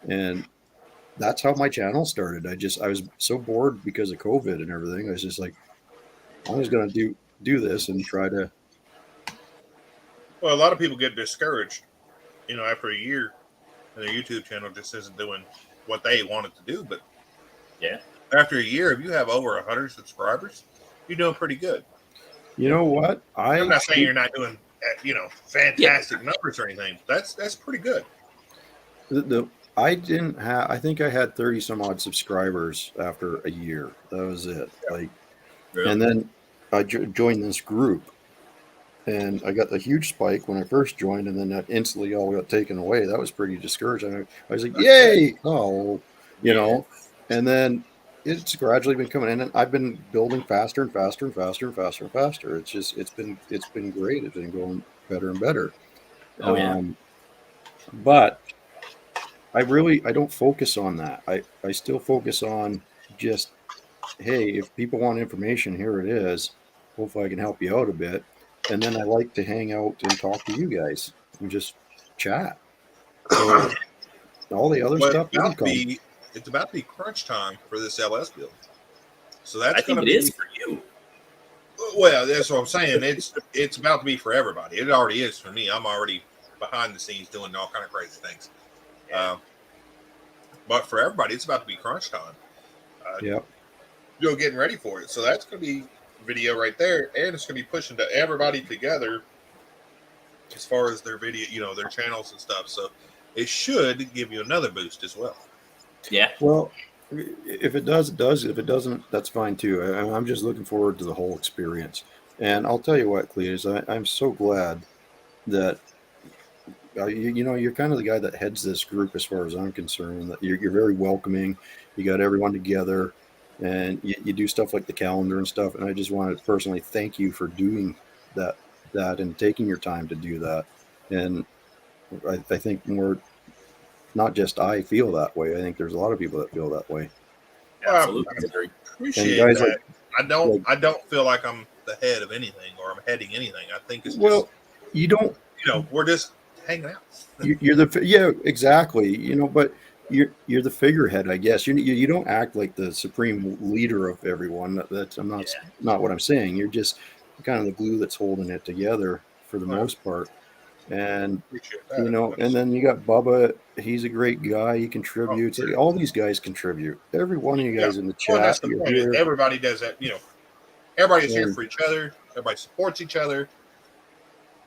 and that's how my channel started. I was so bored because of COVID and everything. I was just like, I was going to do this and try to. Well, a lot of people get discouraged, after a year, and their YouTube channel just isn't doing what they wanted to do. But after a year, if you have over 100 subscribers, you're doing pretty good. You know what? I'm not saying you're not doing, fantastic numbers or anything. That's pretty good. I think I had 30 some odd subscribers after a year. That was it. Really? And then I joined this group and I got the huge spike when I first joined, and then that instantly all got taken away. That was pretty discouraging. I was like, yay. And then it's gradually been coming in, and I've been building faster and faster and faster and faster and faster. It's been great. It's been going better and better. But I don't focus on that. I still focus on just, hey, if people want information, here it is. Hopefully I can help you out a bit. And then I like to hang out and talk to you guys and just chat. So all the other stuff doesn't come. It's about to be crunch time for this LS build. So that's going to be. It is for you. Well, that's what I'm saying. It's about to be for everybody. It already is for me. I'm already behind the scenes doing all kind of crazy things. But for everybody, it's about to be crunch time. Getting ready for it. So that's going to be video right there, and it's going to be pushing to everybody together as far as their video, their channels and stuff. So it should give you another boost as well. Yeah. Well, if it does, it does. If it doesn't, that's fine too. I'm just looking forward to the whole experience. And I'll tell you what, Cletus, I'm so glad that you're kind of the guy that heads this group as far as I'm concerned. That you're very welcoming. You got everyone together, and you do stuff like the calendar and stuff. And I just want to personally thank you for doing that and taking your time to do that. And I think not just I feel that way. I think there's a lot of people that feel that way. Absolutely. Appreciate guys that. I don't feel like I'm the head of anything or I'm heading anything. I think it's you don't. We're just hanging out. You're exactly. But you're the figurehead, I guess. You don't act like the supreme leader of everyone. That's not what I'm saying. You're just kind of the glue that's holding it together for the most part. And and then you got Bubba. He's a great guy. He contributes. All these guys contribute. Every one of you guys in the chat. That's the point. Everybody does that. Everybody's here for each other. Everybody supports each other.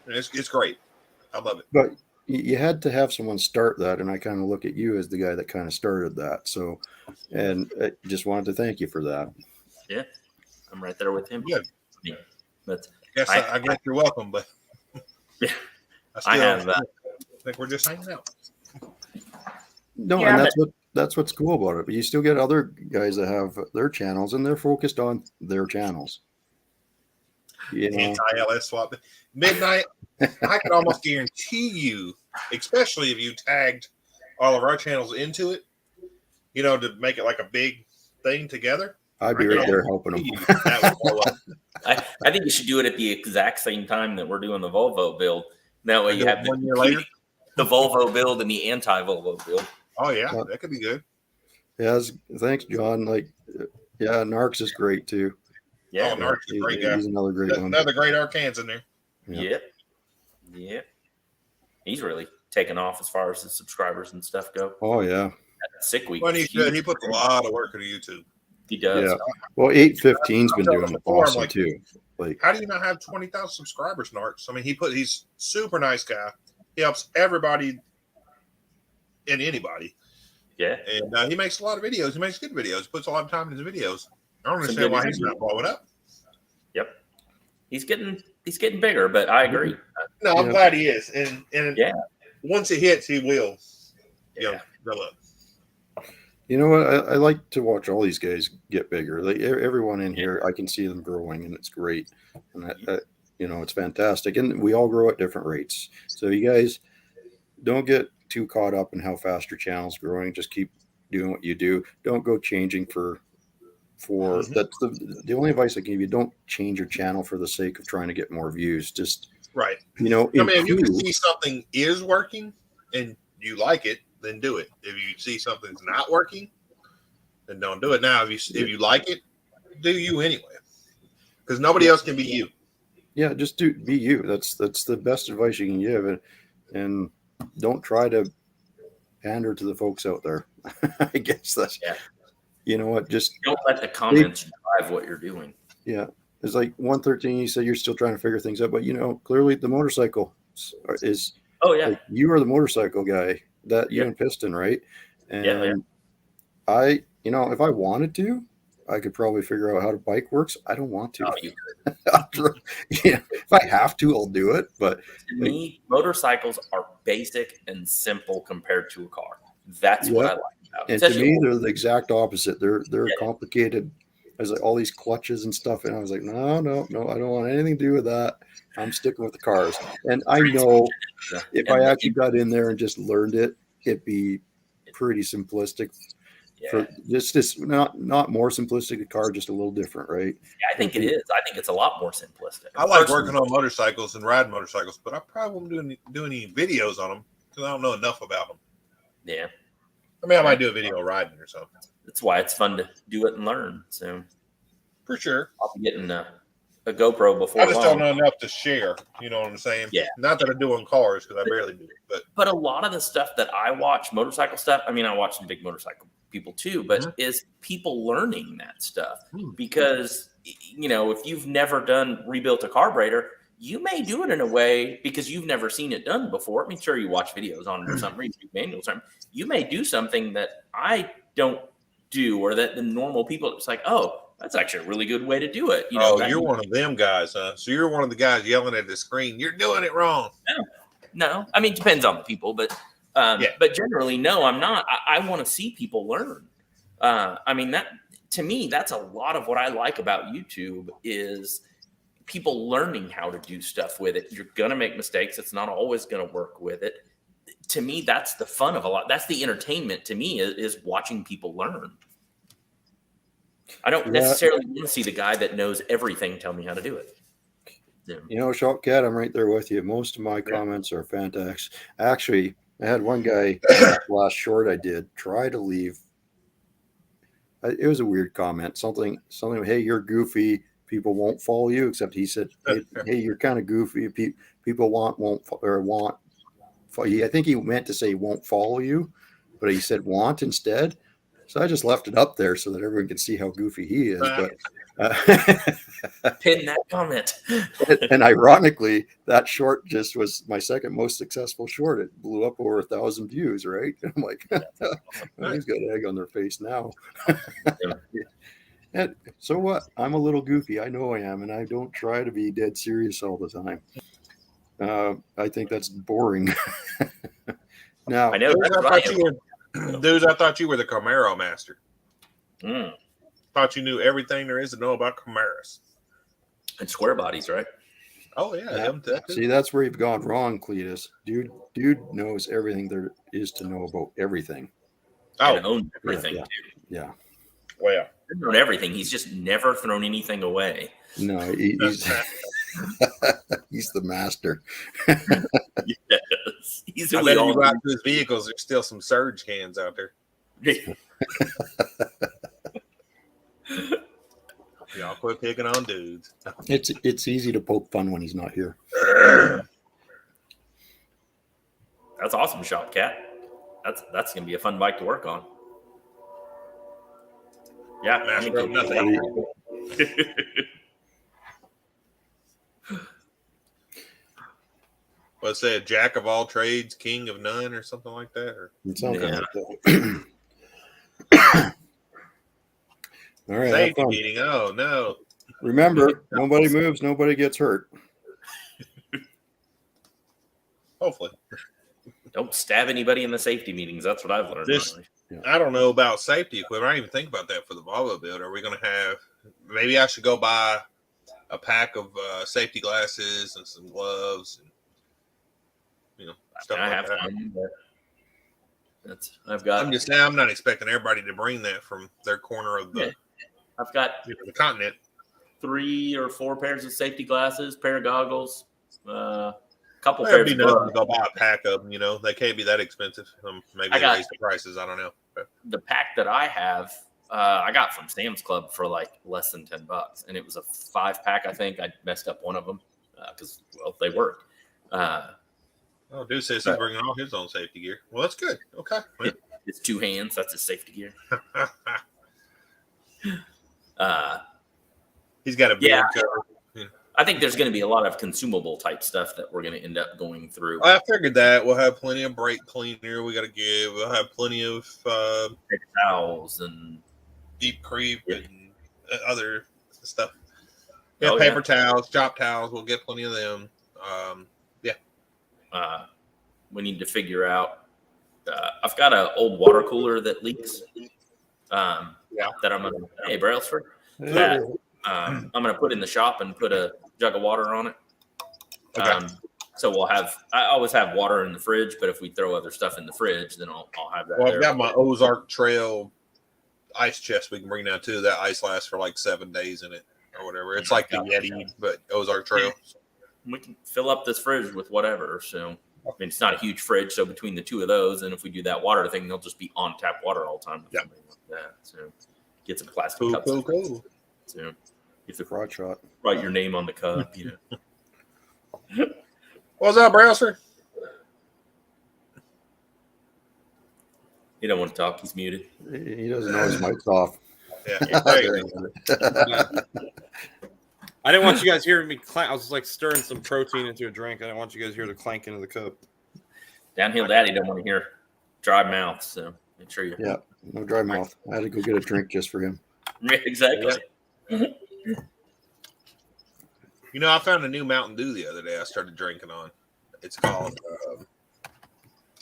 And it's great. I love it. But you had to have someone start that, and I kind of look at you as the guy that kind of started that. So, and I just wanted to thank you for that. Yeah, I'm right there with him. Good. But I guess you're welcome, but yeah. I think we're just hanging out. No, and that's what's cool about it. But you still get other guys that have their channels, and they're focused on their channels. Anti-LS swap midnight. I could almost guarantee you, especially if you tagged all of our channels into it, to make it like a big thing together. I'd be right there helping them. I think you should do it at the exact same time that we're doing the Volvo build. That way you have the Volvo build and the anti-Volvo build. Oh, yeah. That could be good. Yeah, thanks, John. Narcs is great, too. Yeah, Narcs is a great guy. He's another great one. Another great Arcans in there. Yeah. He's really taken off as far as the subscribers and stuff go. Oh, yeah. Sick week. When he's good, he puts a lot of work into YouTube. He does. Yeah. Well, 815's been doing it awesome, too. How do you not have 20,000 subscribers, Narcs? I mean, he's super nice guy. He helps everybody and anybody. Yeah. And he makes a lot of videos. He makes good videos. He puts a lot of time in his videos. I don't understand why he's not blowing up. Yep. He's getting bigger, but I agree. No, I'm glad he is. And once it hits, he will. Go up. You know what? I like to watch all these guys get bigger. Everyone in here, I can see them growing, and it's great. And it's fantastic. And we all grow at different rates. So you guys don't get too caught up in how fast your channel's growing. Just keep doing what you do. Don't go changing for that's the only advice I give you. Don't change your channel for the sake of trying to get more views. Just right. If you can see something is working and you like it, then do it. If you see something's not working, then don't do it. Now, if you like it, do you anyway, because nobody else can be you. Yeah, just be you. That's the best advice you can give, and don't try to pander to the folks out there. I guess that's You know what? Just don't let the comments drive what you're doing. Yeah, it's like 113. You said you're still trying to figure things out, but clearly the motorcycle is. Oh yeah, you are the motorcycle guy. That you and Piston, right? And I, if I wanted to, I could probably figure out how the bike works. I don't want to. Oh, you could. If I have to, I'll do it. But to me, motorcycles are basic and simple compared to a car. That's what I like about it. And to me, they're the exact opposite. They're complicated. There's like all these clutches and stuff, and I was like, no, I don't want anything to do with that. I'm sticking with the cars. And I know if I actually got in there and just learned it, it'd be pretty simplistic. For just not more simplistic a car, just a little different, right? Yeah, I think it is. I think it's a lot more simplistic. I like working on motorcycles and riding motorcycles, but I probably won't do any videos on them because I don't know enough about them. Yeah. I mean, I might do a video riding or something. That's why it's fun to do it and learn. So, for sure, I'll be getting a GoPro before. I just don't know enough to share. You know what I'm saying? Yeah. Not that I do on cars because I barely do. But a lot of the stuff that I watch, motorcycle stuff. I mean, I watch some big motorcycle people too, but is people learning that stuff because if you've never rebuilt a carburetor, you may do it in a way because you've never seen it done before. I mean, sure, you watch videos on it or something, read manuals or something. You may do something that I don't do, or that the normal people, it's like, oh, that's actually a really good way to do it. You're one of them guys, huh? So you're one of the guys yelling at the screen, you're doing it wrong. No, I mean, it depends on the people, but generally, no, I'm not. I want to see people learn. I mean, that to me, that's a lot of what I like about YouTube is people learning how to do stuff with it. You're going to make mistakes. It's not always going to work with it. To me, that's the fun of a lot. That's the entertainment to me is watching people learn. I don't necessarily want to see the guy that knows everything tell me how to do it. Yeah. You know, Shop Cat, I'm right there with you. Most of my comments are fantastic. Actually, I had one guy last short I did try to leave. It was a weird comment. Something. Hey, you're goofy. People won't follow you. Except he said, "Hey, you're kind of goofy. People won't. I think he meant to say won't follow you, but he said want instead. So I just left it up there so that everyone can see how goofy he is. But pin that comment. And ironically, that short just was my second most successful short. It blew up over 1,000 views, right? And I'm like, well, he's got egg on their face now. And so what? I'm a little goofy. I know I am, and I don't try to be dead serious all the time. I think that's boring. Now, I know. Dudes, I thought you were the Camaro master. Mm. Thought you knew everything there is to know about Camaros. And square bodies, right? Oh yeah. See, that's where you've gone wrong, Cletus. Dude knows everything there is to know about everything. Oh, and owns everything too. Yeah. Well, yeah. He's known everything. He's just never thrown anything away. No, he's he's the master. Yes. He's I bet you got to his vehicles. There's still some surge cans out there. Y'all quit picking on dudes. It's easy to poke fun when he's not here. That's awesome, Shop Cat. That's gonna be a fun bike to work on. Yeah, master of nothing. Let's say a jack of all trades, king of none, or something like that. Or something like that. All right. Safety meeting. Oh no! Remember, nobody moves, nobody gets hurt. Hopefully. Don't stab anybody in the safety meetings. That's what I've learned. I don't know about safety equipment. I didn't even think about that for the Volvo build. Are we going to have? Maybe I should go buy a pack of safety glasses and some gloves, and stuff like that. One, I've got. I'm just saying, I'm not expecting everybody to bring that from their corner of the. I've got the continent. 3 or 4 pairs of safety glasses, pair of goggles, couple There'd pairs be of nothing gloves. to go buy a pack of them. They can't be that expensive. Maybe they raise the prices. I don't know. But the pack that I have, I got from Sam's Club for like less than $10, and it was a 5-pack. I think I messed up one of them because they worked. Dude says he's bringing all his own safety gear. Well, that's good. Okay. It's 2 hands. That's his safety gear. He's got a beard cover. I think there's going to be a lot of consumable type stuff that we're going to end up going through. I figured that we'll have plenty of brake cleaner. We got to give. We'll have plenty of towels and deep creep and other stuff. Yeah, paper towels, shop towels. We'll get plenty of them. We need to figure out. I've got an old water cooler that leaks. That I'm gonna. Hey, Brailsford. That I'm gonna put in the shop and put a jug of water on it. Okay. So we'll have. I always have water in the fridge, but if we throw other stuff in the fridge, then I'll have that. Well, I've got my Ozark Trail ice chest we can bring down too. That ice lasts for like 7 days in it or whatever. It's like the Yeti, but Ozark Trail. We can fill up this fridge with whatever. So I mean, it's not a huge fridge. So between the two of those, and if we do that water thing, they'll just be on tap water all the time. Yeah. Like that. So get some plastic cups. Cool. So if the Fraud shot. Write your name on the cup, What's up, Browser? He don't want to talk. He's muted. He doesn't know his mic's off. Yeah. There you go. I didn't want you guys hearing me clank. I was like stirring some protein into a drink. I didn't want you guys to hear the clank into the cup. Downhill Daddy don't want to hear dry mouth, so make sure you. Yeah, no dry mouth. I had to go get a drink just for him. Exactly. I found a new Mountain Dew the other day. I started drinking on. It's called.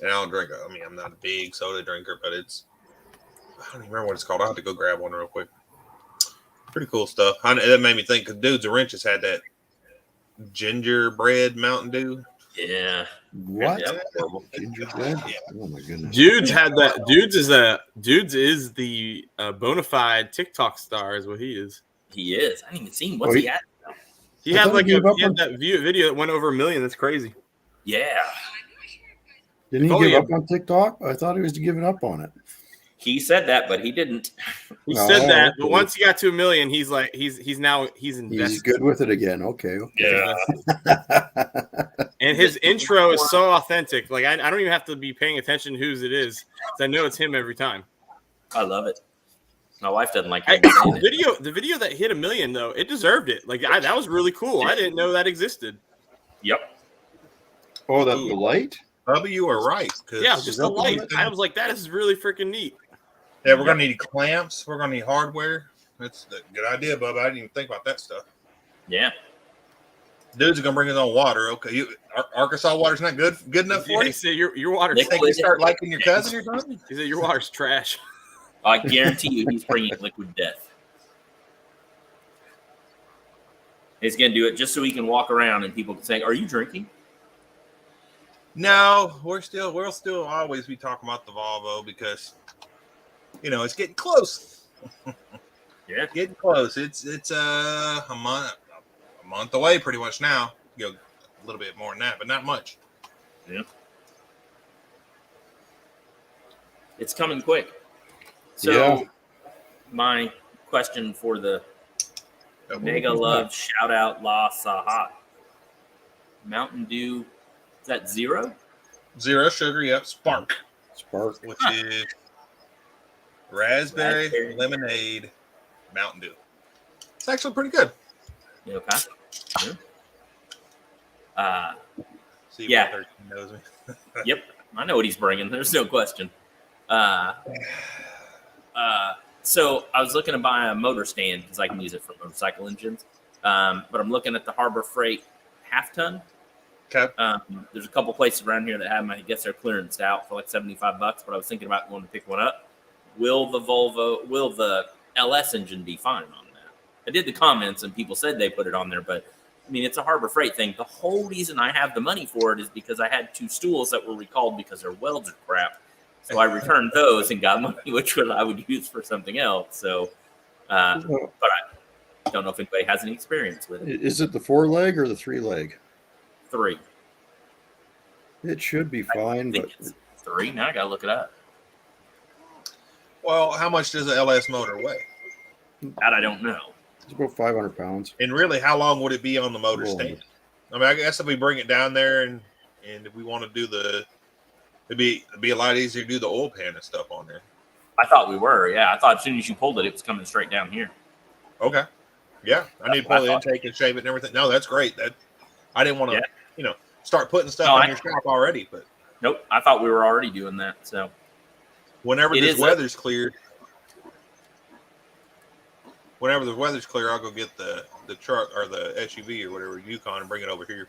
And I don't drink. I mean, I'm not a big soda drinker, but it's. I don't even remember what it's called. I'll have to go grab one real quick. Pretty cool stuff. That made me think because Dudes and Wrenches had that gingerbread Mountain Dew. Yeah. What? Yeah. Gingerbread? Oh my goodness. Dudes had that. Dudes is the bona fide TikTok star, is what he is. He is. I didn't even see him. What's he at? He had that video that went over 1 million. That's crazy. Yeah. Didn't he give up on TikTok? I thought he was giving up on it. He said that, but he didn't. He said that, but once he got to 1 million, he's like he's invested. He's good with it again. Okay. Yeah. And his intro is so authentic. Like I don't even have to be paying attention whose it is. I know it's him every time. I love it. My wife doesn't like it. it. The video that hit 1 million though, it deserved it. Like that was really cool. I didn't know that existed. Yep. Oh, the light? Bubba, you are right. Yeah, just the light. I was like, that is really freaking neat. Yeah, we're gonna need clamps. We're gonna need hardware. That's a good idea, Bubba. I didn't even think about that stuff. Yeah. Dudes are gonna bring his own water. Okay, Arkansas water's not good enough for you. He said your water's. You think you start liking your cousin or something? He said your water's trash. I guarantee you, he's bringing liquid death. He's gonna do it just so he can walk around and people can say, "Are you drinking?" No, we'll still always be talking about the Volvo because it's getting close. Yeah, getting close. It's a month away pretty much now. A little bit more than that, but not much. Yeah, it's coming quick. So, my question for the Mega Love shout out La Sahat Mountain Dew. Is that zero? Zero sugar, yep. Spark. Which is raspberry lemonade Mountain Dew. It's actually pretty good. Okay. See, yeah. Knows me. Yep. I know what he's bringing. There's no question. So I was looking to buy a motor stand because I can use it for motorcycle engines. But I'm looking at the Harbor Freight half ton. Okay. There's a couple places around here that have them. I guess they're clearanced out for like $75. But I was thinking about going to pick one up. Will the LS engine be fine on that? I did the comments and people said they put it on there, but I mean, it's a Harbor Freight thing. The whole reason I have the money for it is because I had 2 stools that were recalled because their welds are crap. So I returned those and got money, which I would use for something else. So, but I don't know if anybody has any experience with it. Is it the 4-leg or the 3-leg? 3. It should be fine, but it's 3. Now I gotta look it up. Well, how much does an LS motor weigh? That I don't know. It's about 500 pounds. And really, how long would it be on the motor stand? I mean, I guess if we bring it down there and if we want to do it'd be a lot easier to do the oil pan and stuff on there. I thought we were. Yeah, I thought as soon as you pulled it, it was coming straight down here. Okay. Yeah, I need to pull the intake and shave it and everything. No, that's great. That I didn't want to, start putting stuff in your shop already, but nope. I thought we were already doing that. So whenever this weather's cleared, I'll go get the truck or the SUV or whatever Yukon and bring it over here.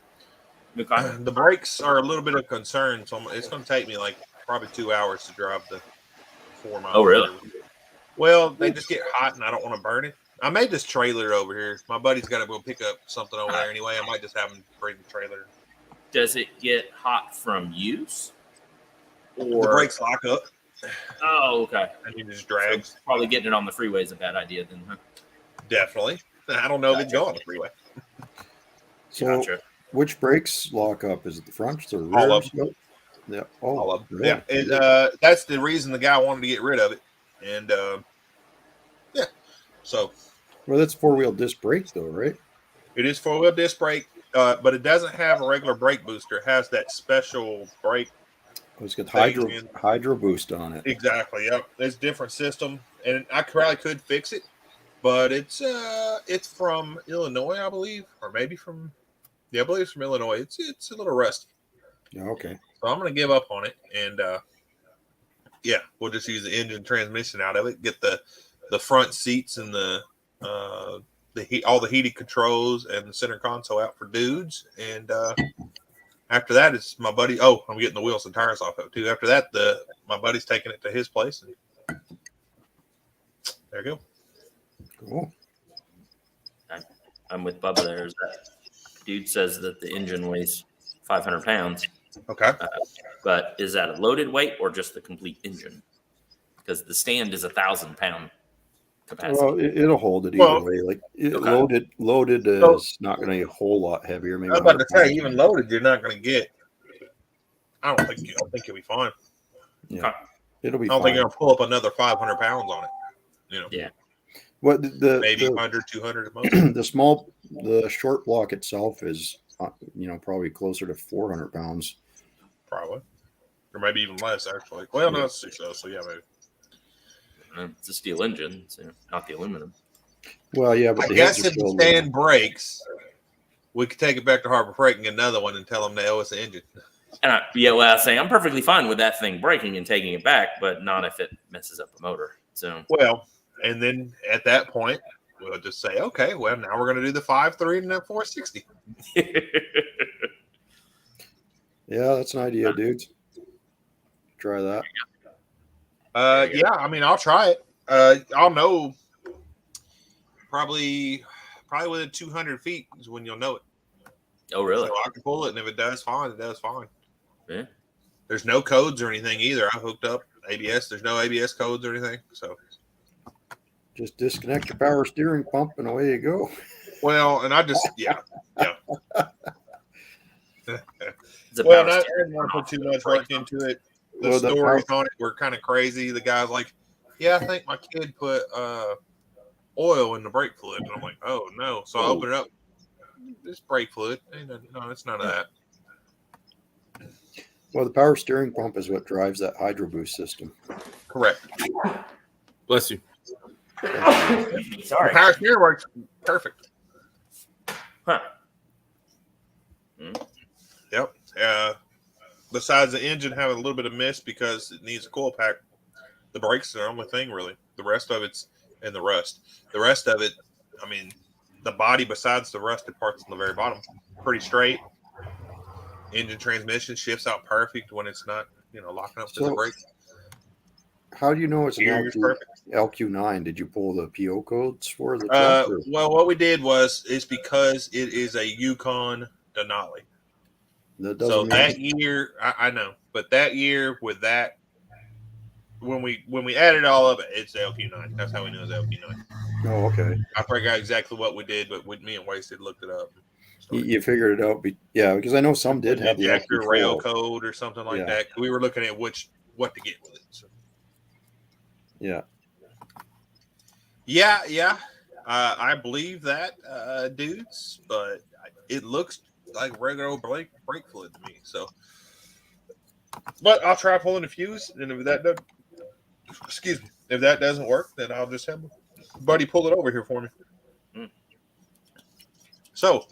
Okay. The brakes are a little bit of concern, so it's going to take me like probably 2 hours to drive the 4 miles. Oh, really? Well, they just get hot, and I don't want to burn it. I made this trailer over here. My buddy's got to go pick up something over there anyway. I might just have him bring the trailer. Does it get hot from use? Or the brakes lock up. Oh, okay. And it just drags. So probably getting it on the freeway is a bad idea then, huh? Definitely. I don't know if it'd go on the freeway. So, gotcha. Which brakes lock up? Is it the fronts or rear? All of them. Yeah. All of them. Really? Yeah. That's the reason the guy wanted to get rid of it. And, yeah. So. Well, that's 4-wheel disc brake, though, right? It is 4-wheel disc brake, but it doesn't have a regular brake booster. It has that special brake. It's got hydro boost on it. Exactly. Yep. It's a different system, and I probably could fix it, but it's from Illinois, I believe, or maybe from. Yeah, I believe it's from Illinois. It's a little rusty. Yeah. Okay. So I'm going to give up on it, and we'll just use the engine transmission out of it. Get the front seats and all the heated controls and the center console out for Dudes, and After that, it's my buddy. Oh, I'm getting the wheels and tires off of it too. After that, my buddy's taking it to his place. And there you go. Cool. I'm with Bubba there. That dude says that the engine weighs 500 pounds. Okay. But is that a loaded weight or just the complete engine? Because the stand is 1,000-pound capacity. Well, it'll hold it either way. Like loaded is not going to be a whole lot heavier. Maybe I was about to say, even loaded, you're not going to get. I don't think you'll be fine. Yeah, it'll be. I don't think you're going to pull up another 500 pounds on it. You know. Yeah. What maybe 100, 200 at most. The short block itself is, probably closer to 400 pounds. Probably, or maybe even less actually. Well, no, it's 6 so yeah, maybe. It's a steel engine, so not the aluminum. Well, yeah, but I guess if the stand breaks, we could take it back to Harbor Freight and get another one and tell them to owe us the engine. And I say I'm perfectly fine with that thing breaking and taking it back, but not if it messes up the motor. So well, and then at that point, we'll just say, okay, well, now we're going to do the 5.3 and the 460. Yeah, that's an idea, dudes. Try that. Yeah, I mean, I'll try it. I'll know probably within 200 feet is when you'll know it. Oh, really? So I can pull it, and if it does fine, it does fine. Yeah. There's no codes or anything either. I hooked up ABS. There's no ABS codes or anything. So just disconnect your power steering pump and away you go. Well, and I just yeah. Well, I didn't want to put too much work into it. The stories on it were kind of crazy. The guy's like, yeah, I think my kid put oil in the brake fluid. And I'm like, oh, no. So I open it up. It's brake fluid. No, it's none of that. Well, the power steering pump is what drives that hydro boost system. Correct. Bless you. Sorry. The power steering works perfect. Huh. Yep. Besides the engine having a little bit of mist because it needs a coil pack, the brakes are the only thing really. The rest of it's in the rust. The rest of it, I mean, the body besides the rusted parts on the very bottom, pretty straight. Engine transmission shifts out perfect when it's not, locking up to the brake. How do you know it's an LQ9? Did you pull the PO codes for the truck? Well, what we did it's because it is a Yukon Denali. That year, I know, but that year with that, when we added all of it, it's LQ9. That's how we knew it was LQ9. Oh, okay. I forgot exactly what we did, but me and Wasted looked it up. You figured it out, because I know some did have the LQ rail code or something like that. We were looking at what to get with it. So. Yeah. Yeah. I believe that, dudes, but it looks like regular old brake fluid to me. So, but I'll try pulling the fuse, and if that doesn't work, then I'll just have buddy pull it over here for me. So,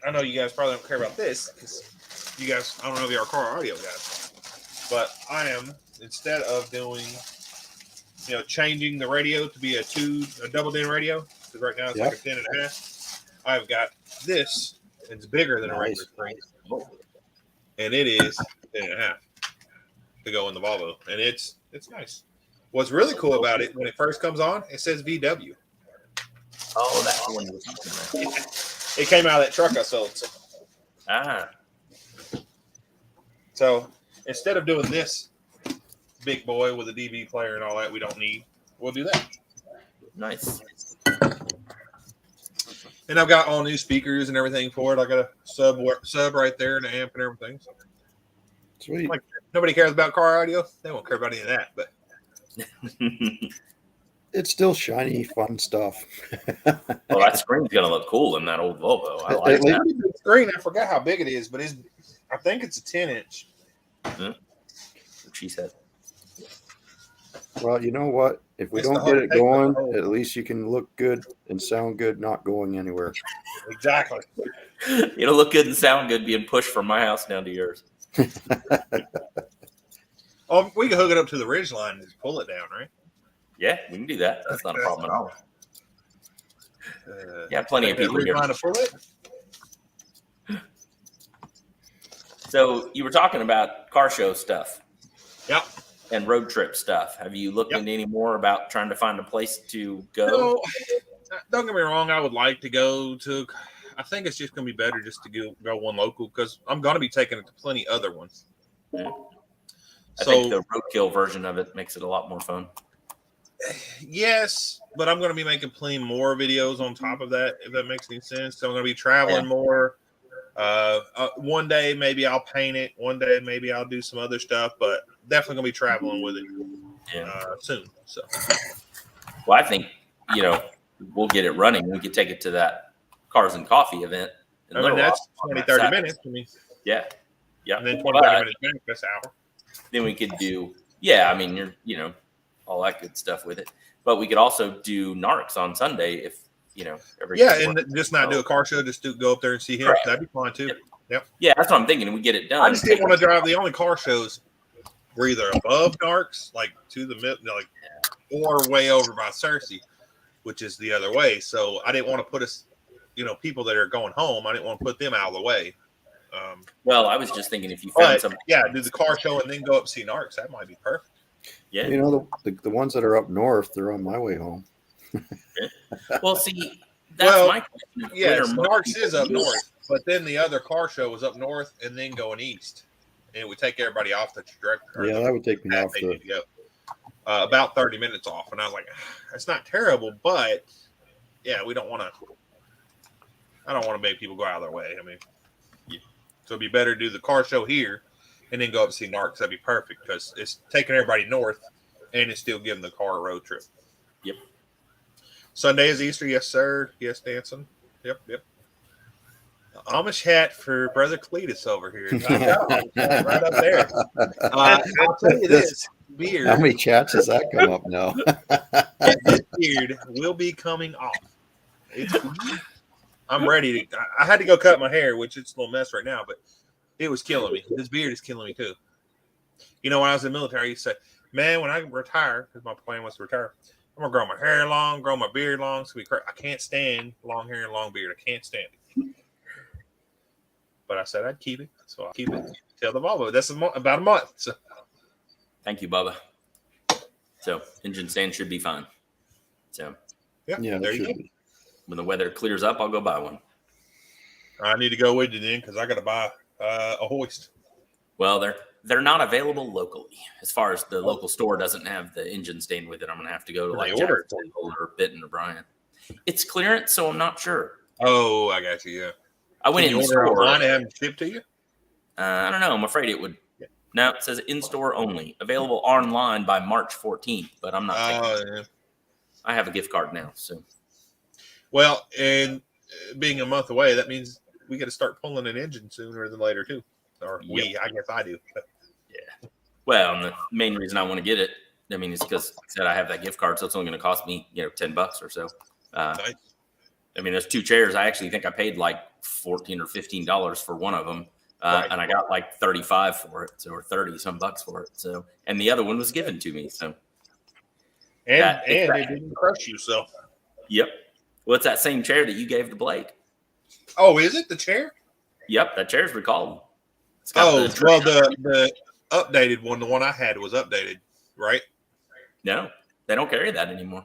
I know you guys probably don't care about this because you guys, I don't know if you're car audio guys, but I am, instead of doing, changing the radio to be a double din radio, because right now it's like a 10.5. I've got this. It's bigger than a regular screen, and it is 10.5 to go in the Volvo, and it's nice. What's really cool about it, when it first comes on, it says VW. Oh, that's the one you were talking about. It came out of that truck I sold. So instead of doing this big boy with a DV player and all that we don't need, we'll do that. Nice. And I've got all new speakers and everything for it. I got a sub right there and an amp and everything. So. Sweet. Like, nobody cares about car audio. They won't care about any of that, but it's still shiny, fun stuff. Well, that screen's gonna look cool in that old Volvo. I like that. Pretty big screen. I forgot how big it is, but I think it's a 10-inch. She said. Well, you know what? If we don't get it going, at least you can look good and sound good not going anywhere. Exactly. It'll look good and sound good being pushed from my house down to yours. Oh, we can hook it up to the ridge line and just pull it down, right? Yeah, we can do that. That's not a problem at all. Yeah, plenty of people here. Trying to pull it. So you were talking about car show stuff. Yep. And road trip stuff. Have you looked into any more about trying to find a place to go? No, don't get me wrong. I would like to go to. I think it's just going to be better just to go one local because I'm going to be taking it to plenty other ones. Yeah. I think the roadkill version of it makes it a lot more fun. Yes, but I'm going to be making plenty more videos on top of that, if that makes any sense. So I'm going to be traveling more. One day maybe I'll paint it. One day maybe I'll do some other stuff, but definitely going to be traveling with it soon. So, well, I think we'll get it running. We could take it to that Cars and Coffee event. I mean, that's 20-30 minutes. I mean, yeah. And then 20-30 minutes back, that's an hour. Then we could do, I mean, you're, all that good stuff with it. But we could also do NARCs on Sunday if, and just not do a car show, just go up there and see him. Correct. That'd be fun too. Yep. Yeah, that's what I'm thinking. We get it done. I just didn't want to drive. The only car shows were either above NARCs, like to the middle, or way over by Cersei, which is the other way. So I didn't want to put us, people that are going home. I didn't want to put them out of the way. Well, I was just thinking if you found some, do the car show and then go up and see NARCs. That might be perfect. Yeah, the ones that are up north, they're on my way home. Well, see, that's my question. Yes, NARCs is up north, but then the other car show was up north and then going east, and it would take everybody off the trajectory. Yeah, that would take me off about 30 minutes off, and I was like, it's not terrible, but we don't want to. I don't want to make people go out of their way. I mean, so it'd be better to do the car show here and then go up and see NARCs. That'd be perfect because it's taking everybody north and it's still giving the car a road trip. Yep. Sunday is Easter. Yes, sir. Yes, dancing. Yep. Amish hat for Brother Cletus over here. Right up there. I'll tell you this. Beard. How many chats has that come up now? This beard will be coming off. I'm ready to. I had to go cut my hair, which it's a little mess right now, but it was killing me. This beard is killing me too. When I was in the military, I used to say, man, when I retire, because my plan was to retire, I'm gonna grow my hair long, grow my beard long. So I can't stand long hair and long beard. I can't stand it. But I said I'd keep it, so I'll keep it till the Volvo. That's about a month. So. Thank you, Bubba. So engine stand should be fine. So yeah, there you go. When the weather clears up, I'll go buy one. I need to go with you then because I got to buy a hoist. Well, they're not available locally. As far as the local store doesn't have the engine stand with it, I'm gonna have to go to Jacksonville or Benton or Bryant. It's clearance, so I'm not sure. Oh, I got you. Yeah. I went in the store. Online and have them shipped to you? I don't know. I'm afraid it would. Yeah. No, it says in-store only. Available online by March 14th, but I'm not taking it. I have a gift card now, so. Well, and being a month away, that means we got to start pulling an engine sooner than later, too. Or I guess I do. Yeah. Well, and the main reason I want to get it, I mean, is because like I said I have that gift card, so it's only going to cost me, $10 or so. Nice. I mean, there's two chairs. I actually think I paid like $14 or $15 for one of them, and I got like 35 for it, or 30 some bucks for it. So, and the other one was given to me. So, and it didn't crush you. So, yep. Well, it's that same chair that you gave to Blake. Oh, is it the chair? Yep, that chair's recalled. The updated one, the one I had was updated, right? No, they don't carry that anymore.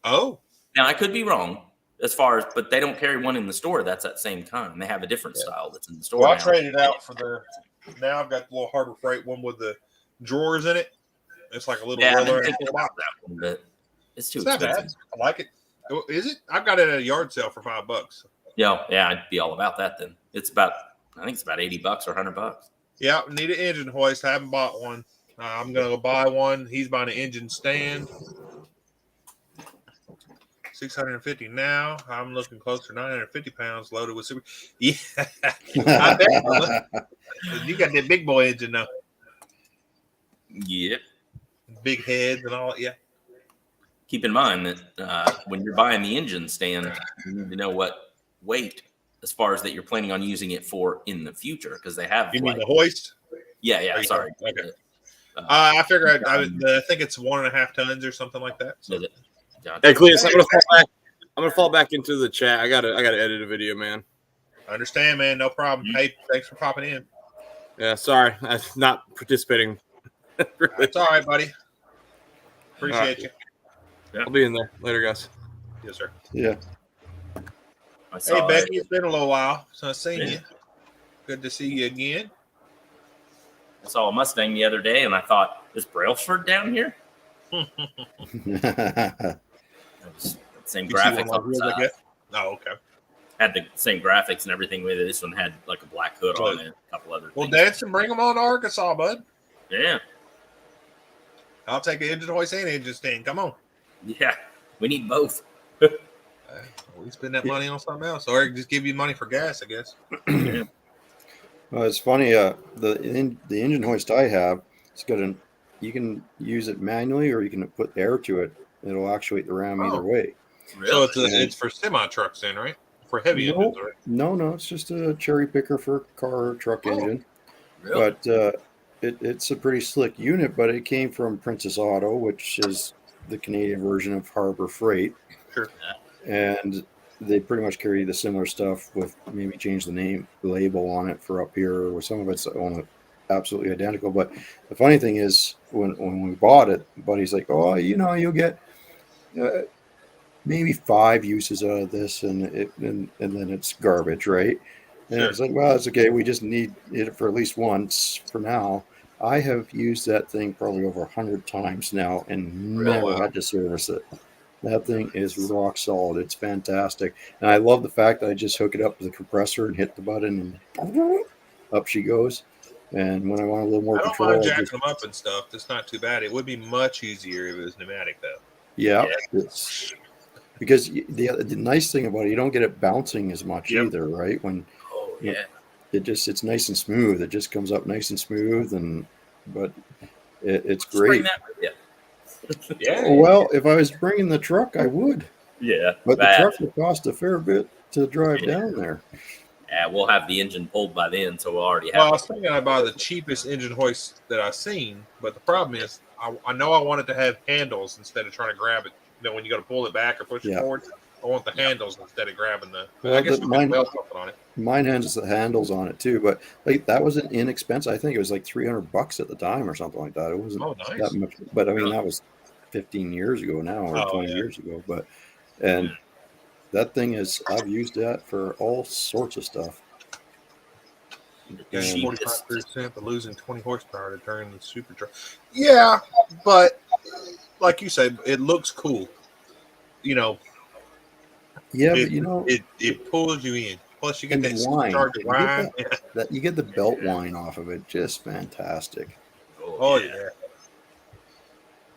Oh, now I could be wrong. But they don't carry one in the store. That's that same kind. They have a different style that's in the store. Well, I traded out for now I've got the little Harbor Freight one with the drawers in it. It's like a little roller. About that one, but it's too expensive. Not bad. I like it. Is it? I've got it at a yard sale for $5. Yeah, I'd be all about that then. I think it's about $80 or $100. Yeah, need an engine hoist. I haven't bought one. I'm gonna go buy one. He's buying an engine stand. $650 now. I'm looking closer, 950 pounds loaded with super. Yeah, I bet. You got that big boy engine now. Yep. Big heads and all. Yeah. Keep in mind that when you're buying the engine stand, you need to know what weight, as far as that you're planning on using it for in the future, because they have. You mean the hoist? Yeah. Sorry. Okay. I figure I think it's 1.5 tons or something like that. So. Is it? Hey, Cletus, I'm gonna fall back into the chat. I gotta edit a video, man. I understand, man. No problem. Hey, thanks for popping in. Yeah, sorry, I'm not participating. Really. It's all right, buddy. Appreciate you. I'll be in there later, guys. Yes, sir. Yeah. I Hey, saw Becky, it's been a little while since I've seen Yeah. you. Good to see you again. I saw a Mustang the other day, and I thought, is Brailsford down here? It was the same You see one graphics like on the yours, I side. guess? Oh, okay. Had the same graphics and everything with it. This one had like a black hood on it, a couple other Well, things. Danson, bring them on to Arkansas, bud. Yeah, I'll take an engine hoist and engine stand. Come on. yeah, we need both. We spend that money on something else, or I can just give you money for gas, I guess. Yeah. Well, it's funny. The engine hoist I have, it's got you can use it manually or you can put air to it. It'll actuate the ram either way. So Really? it's for semi trucks then, right? For heavy engines, right? No, it's just a cherry picker for a car or truck engine. Really? But it's a pretty slick unit. But it came from Princess Auto, which is the Canadian version of Harbor Freight. Sure. And they pretty much carry the similar stuff with maybe change the label on it for up here, with some of it's almost absolutely identical. But the funny thing is, when we bought it, Buddy's like, "Oh, you'll get maybe 5 uses out of this, and then it's garbage, right?" And Sure. it's like, well, it's okay. We just need it for at least once for now. I have used that thing probably over 100 times now and never had to service it. That thing is rock solid. It's fantastic. And I love the fact that I just hook it up to the compressor and hit the button and up she goes. And when I want a little more I don't control, mind jacking them up and stuff. That's not too bad. It would be much easier if it was pneumatic, though. yeah, it's because the nice thing about it, you don't get it bouncing as much either, right? When Oh yeah. it's nice and smooth. It just comes up nice and smooth, but it's Just bring great. that with you. Yeah. Well, if I was bringing the truck, I would. Yeah. But the bad. truck would cost a fair bit to drive Yeah. down there. Yeah, we'll have the engine pulled by then, so we'll already have. Well, I was thinking I'd buy the cheapest engine hoist that I've seen, but the problem is I know I want it to have handles instead of trying to grab it. When you got to pull it back or push it forward, I want the handles instead of grabbing the. Well, I guess we mine- can weld something on it. Mine has the handles on it too, but like that wasn't inexpensive. I think it was like $300 at the time or something like that. It wasn't Oh, nice. that much, but I mean that was 15 years ago now or 20 years ago. But that thing I've used that for all sorts of stuff. Getting And- 45%, but losing 20 horsepower to turn the super truck. Yeah, but like you said, it looks cool. Yeah, it, but it pulls you in. Plus, you get and that the whine. supercharged You whine. get you get the belt whine off of it. Just fantastic. Oh yeah.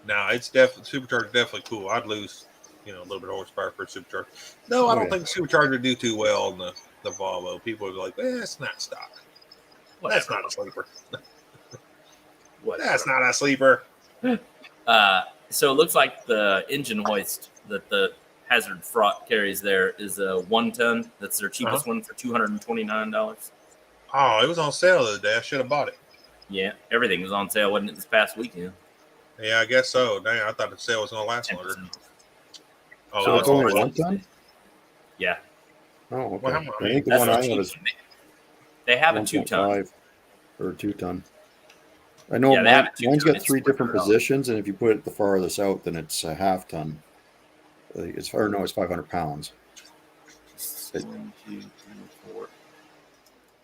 No, it's definitely supercharged. Definitely cool. I'd lose, a little bit of horsepower for a supercharger. No, I don't think supercharger would do too well on the Volvo. People would be like, "It's not stock. That's not a sleeper. That's not a sleeper." So it looks like the engine hoist that the Hazard Fraught carries there is a 1 ton. That's their cheapest one for $229. Oh, it was on sale the other day. I should have bought it. Yeah, everything was on sale, wasn't it, this past weekend? Yeah, I guess so. Dang, I thought the sale was going to last longer. 10%. Oh, So it's only already- 1 ton? Yeah. Oh, okay. Well, I think the That's one the I have is cheapest. They have a 2 ton. 1.5 or 2 ton. I know Yeah, they have a 2 mine's ton. got It's 3 different $400. positions, and if you put it the farthest out, then it's a half ton. It's 500 pounds. 1, 2, 3, 4.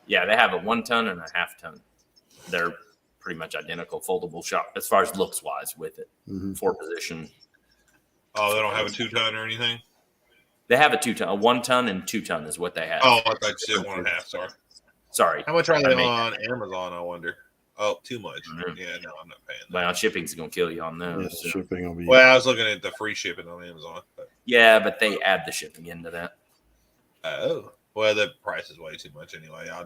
Yeah, they have a 1 ton and a half ton. They're pretty much identical, foldable shop as far as looks wise with it. 4 position. Oh, they don't have a 2 ton or anything? They have a 2 ton, a 1 ton and 2 ton is what they have. Oh, I thought you said 1.5. Sorry. How much are they on Amazon, I wonder? Oh, too much. Mhm. Yeah, no, I'm not paying that. Well, shipping's gonna kill you on those. Yeah, shipping will be. Well, I was looking at the free shipping on Amazon. But... Yeah, but they add the shipping into that. Oh, well, the price is way too much anyway. I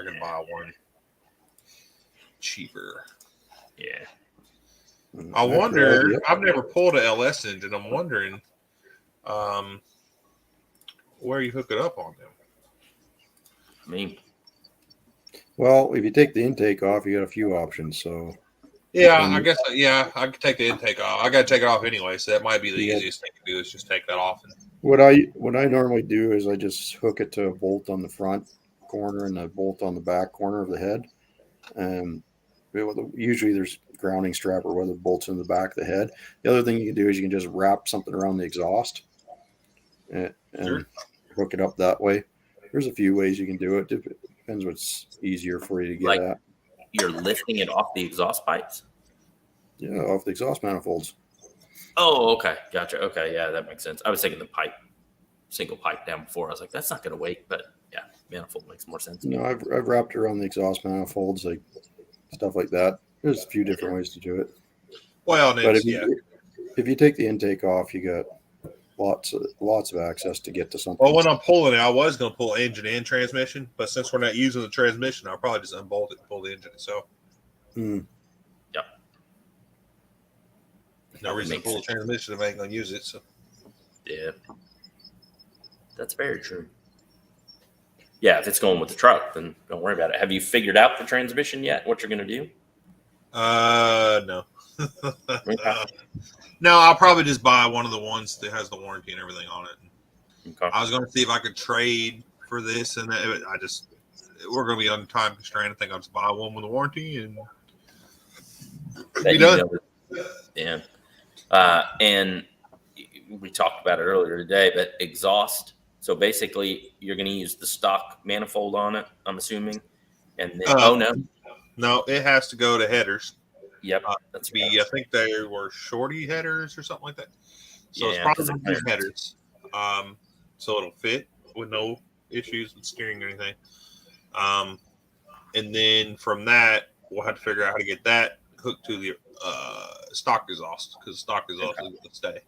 can buy one cheaper. Yeah. I wonder. I've never pulled a LS engine. I'm wondering, where you hook it up on them. I mean, Well, if you take the intake off, you got a few options. So Yeah, I guess. Yeah, I could take the intake off. I got to take it off anyway, so that might be the easiest thing to do is just take that off. what I normally do is I just hook it to a bolt on the front corner and a bolt on the back corner of the head, Usually there's grounding strap or weather bolts in the back of the head. The other thing you can do is you can just wrap something around the exhaust and hook it up that way. There's a few ways you can do it. Depends what's easier for you to get at. You're lifting it off the exhaust pipes? Yeah, off the exhaust manifolds. Oh, okay. Gotcha. Okay. Yeah, that makes sense. I was thinking the single pipe down before. I was like, that's not going to wait. But yeah, manifold makes more sense. No, I've wrapped it around the exhaust manifolds, like stuff like that. There's a few different ways to do it. Well, but if you take the intake off, you got lots of access to get to something. Well, when I'm pulling it, I was going to pull engine and transmission, but since we're not using the transmission, I'll probably just unbolt it and pull the engine itself. Yep. No reason to pull the transmission if I ain't going to use it. So. Yeah. That's very true. Yeah, if it's going with the truck, then don't worry about it. Have you figured out the transmission yet? What you're going to do? No. No, I'll probably just buy one of the ones that has the warranty and everything on it. Okay. I was going to see if I could trade for this and that. We're going to be on time constraint. I think I'll just buy one with a warranty and be done. Yeah. And we talked about it earlier today, but exhaust. So basically, you're going to use the stock manifold on it, I'm assuming. And then, no, it has to go to headers. Yep, I think they were shorty headers or something like that. So it's probably headers. So it'll fit with no issues with steering or anything. And then from that, we'll have to figure out how to get that hooked to the stock exhaust, because stock exhaust is going to stay.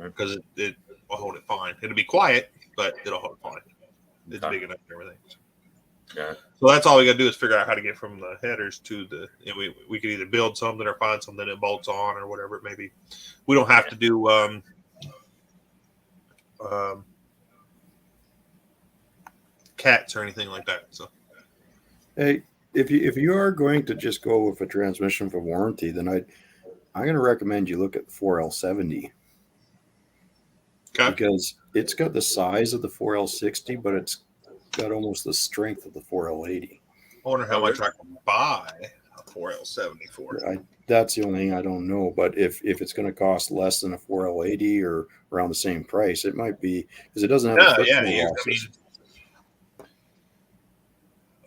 Because it will hold it fine. It'll be quiet, but it'll hold it fine. It's big enough and everything. Yeah. So that's all we got to do is figure out how to get from the headers to the. We could either build something or find something that bolts on or whatever it may be. We don't have to do cats or anything like that. So, hey, if you are going to just go with a transmission for warranty, then I'm going to recommend you look at the 4L70. Okay. Because it's got the size of the 4L60, but it's got almost the strength of the 4L80. I wonder how much I can buy a 4L70 for. That's the only thing I don't know. But if it's going to cost less than a 4L80 or around the same price, it might be, because it doesn't have the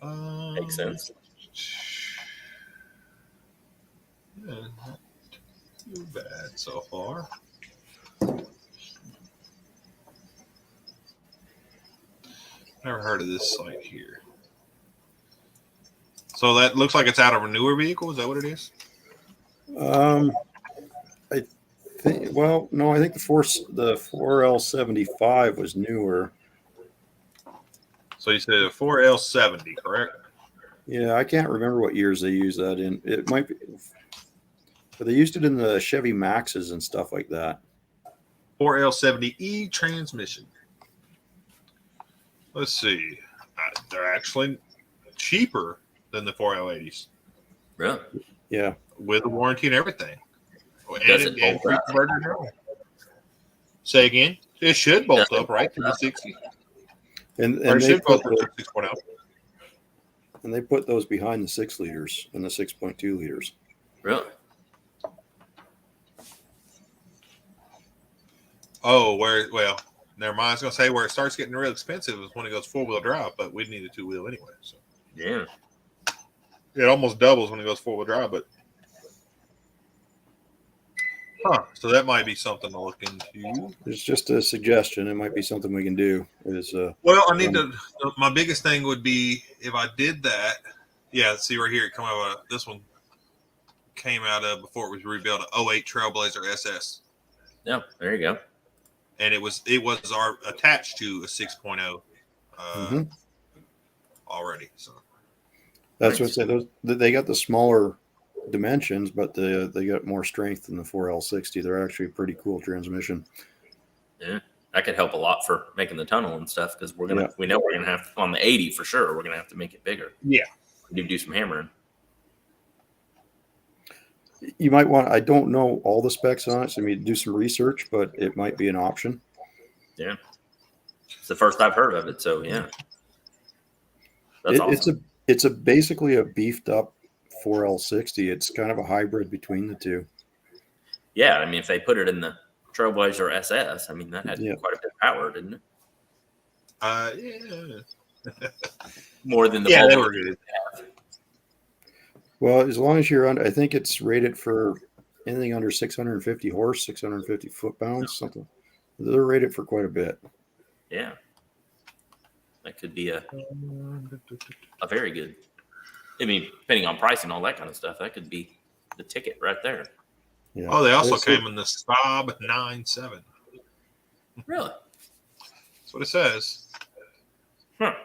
losses. Makes sense. Yeah, not too bad so far. Never heard of this site here. So that looks like it's out of a newer vehicle. Is that what it is? I think. Well, no. I think the 4L75 was newer. So you said a 4L70, correct? Yeah, I can't remember what years they used that in. It might be, but they used it in the Chevy Maxes and stuff like that. 4L70E transmission. Let's see. They're actually cheaper than the 4L80s. Really? Yeah. With a warranty and everything. Does it bolt up? Say again? It should bolt up, right, to the 60. And they put the 6.0. And they put those behind the 6 liters and the 6.2 liters. Really? Oh, never mind. I was going to say where it starts getting real expensive is when it goes 4-wheel drive, but we'd need a 2-wheel anyway. So yeah, it almost doubles when it goes 4-wheel drive, but so that might be something to look into. It's just a suggestion. It might be something we can do. Well, I need to. My biggest thing would be if I did that. Yeah, see right here, it come out of this one came out of before it was rebuilt. An 08 Trailblazer SS. Yeah, there you go. And it was attached to a 6.0 already. So that's what I said. They got the smaller dimensions, but they got more strength than the 4L60. They're actually a pretty cool transmission. Yeah, that could help a lot for making the tunnel and stuff, because we know we're gonna have on the 80 for sure. We're gonna have to make it bigger. Yeah, we need to do some hammering. You might want. I don't know all the specs on it, so you need to do some research, but it might be an option. Yeah, it's the first I've heard of it. So yeah, that's awesome. It's basically a beefed up 4L60. It's kind of a hybrid between the two. Yeah, I mean, if they put it in the Trailblazer SS, I mean, that had Yeah. quite a bit of power, didn't it? Yeah. More than the Yeah, they Volvo. were good. Well, as long as you're under, I think it's rated for anything under 650 horse, 650 foot-pounds, something. They're rated for quite a bit. Yeah. That could be a very good. I mean, depending on price and all that kind of stuff, that could be the ticket right there. Yeah. Oh, they also came in the Saab 9.7. Really? That's what it says. Huh.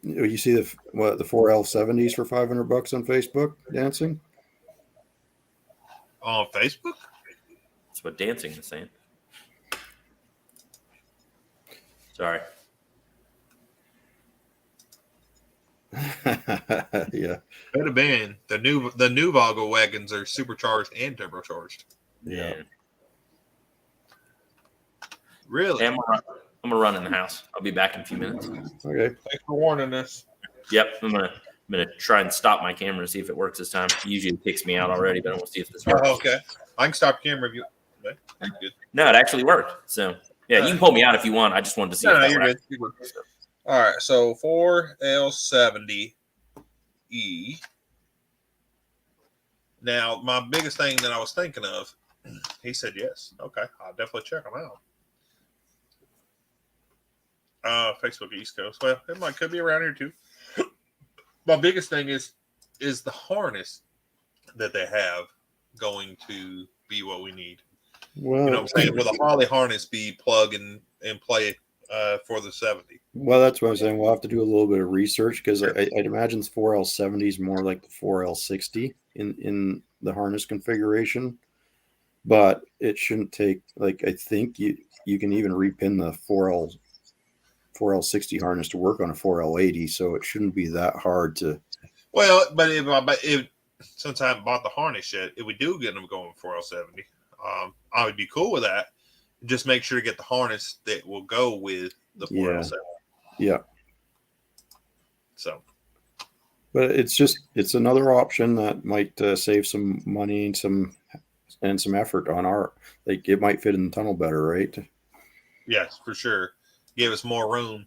You see the 4L70s for $500 on Facebook dancing? On Facebook? That's what dancing is saying. Sorry. Yeah. Could have been. The new Volvo wagons are supercharged and turbocharged. Yeah. Really? Hey, I'm gonna run in the house. I'll be back in a few minutes. Okay. Thanks for warning us. Yep, I'm gonna try and stop my camera to see if it works this time. Usually it kicks me out already, but I want to see if this works. Oh, okay. I can stop camera if you. Okay. You're good. No, it actually worked. So yeah, you can pull me out if you want. I just wanted to see. No, if no, that you're worked. good. You're good. All right. So 4L70E. Now, my biggest thing that I was thinking of, he said yes. Okay, I'll definitely check them out. Facebook East Coast. Well, could be around here too. My biggest thing is the harness that they have going to be what we need. Well, You know what I'm saying? Will the Harley harness be plug and play for the 70? Well, that's what I'm saying. We'll have to do a little bit of research because I'd imagine the 4L70 is more like the 4L60 in the harness configuration, but it shouldn't take I think you can even repin the 4L60 harness to work on a 4L80, so it shouldn't be that hard to. Well, but if since I haven't bought the harness yet, if we do get them going 4L70, I would be cool with that. Just make sure to get the harness that will go with the 4L70. Yeah. So, but it's another option that might save some money and some effort on our. It might fit in the tunnel better, right? yes, for sure. Give us more room,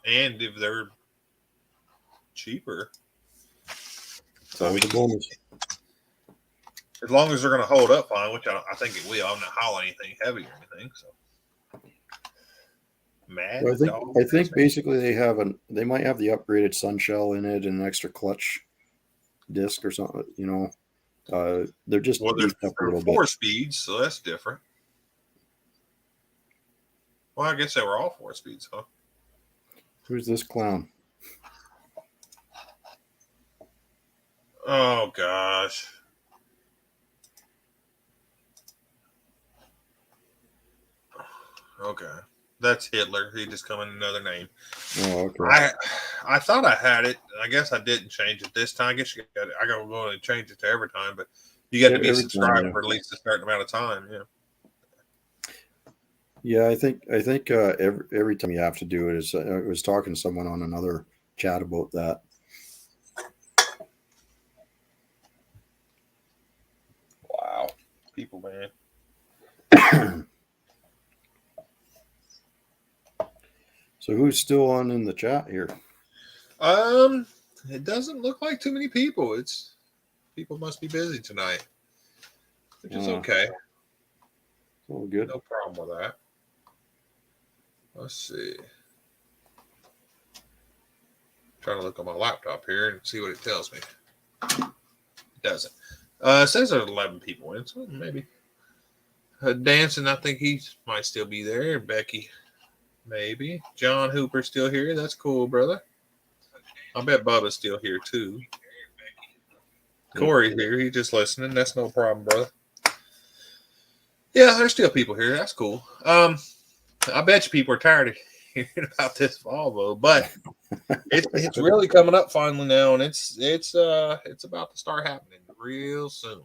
and if they're cheaper, So the bonus. as long as they're going to hold up fine, which I think it will. I'm not hauling anything heavy or anything. So, mad. Well, I think basically they might have the upgraded sun shell in it and an extra clutch disc or something. They're just beefed up a little bit. 4 speeds, so that's different. Well, I guess they were all 4 speeds, huh? Who's this clown? Oh gosh. Okay. That's Hitler. He just come in another name. Oh, okay. I thought I had it. I guess I didn't change it this time. I guess I got to go and change it to every time, but you got to be subscribed for at least a certain amount of time. Yeah. Yeah, I think every time you have to do it is. I was talking to someone on another chat about that. Wow, people, man. So who's still on in the chat here? It doesn't look like too many people. People must be busy tonight, which is okay. All good. No problem with that. Let's see. Trying to look on my laptop here and see what it tells me. It doesn't. It says there's 11 people in, so maybe. Dancing, I think he might still be there. Becky, maybe. John Hooper's still here. That's cool, brother. I bet Bubba's still here too. Corey's here. He's just listening. That's no problem, brother. Yeah, there's still people here. That's cool. I bet you people are tired of hearing about this Volvo, but it's really coming up finally now, and it's about to start happening real soon.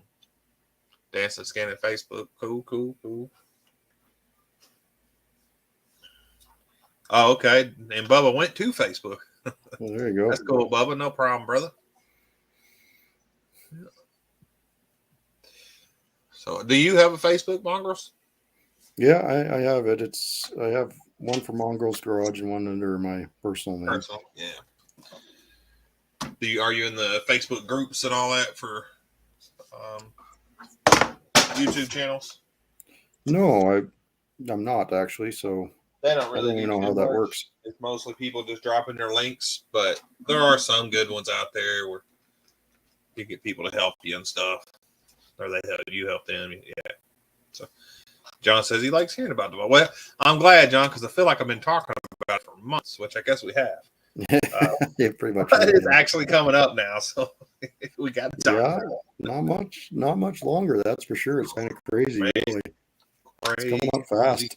Dancing, scanning Facebook. Cool. Oh, okay. And Bubba went to Facebook. Well, there you go. That's cool, Bubba. No problem, brother. Yeah. So, do you have a Facebook, Mongrels? Yeah, I have it. I have one for Mongrel's Garage and one under my personal name. Personal, yeah. Are you in the Facebook groups and all that for YouTube channels? No, I'm not actually. So They don't really I don't even know how that works. It's mostly people just dropping their links, but there are some good ones out there where you get people to help you and stuff, or you help them. Yeah. So John says he likes hearing about them. Well, I'm glad, John, because I feel like I've been talking about it for months, which I guess we have. Yeah, pretty much. But it's actually coming up now, so we got to talk. Yeah, about it. not much longer. That's for sure. It's kind of crazy. Really. It's coming up fast.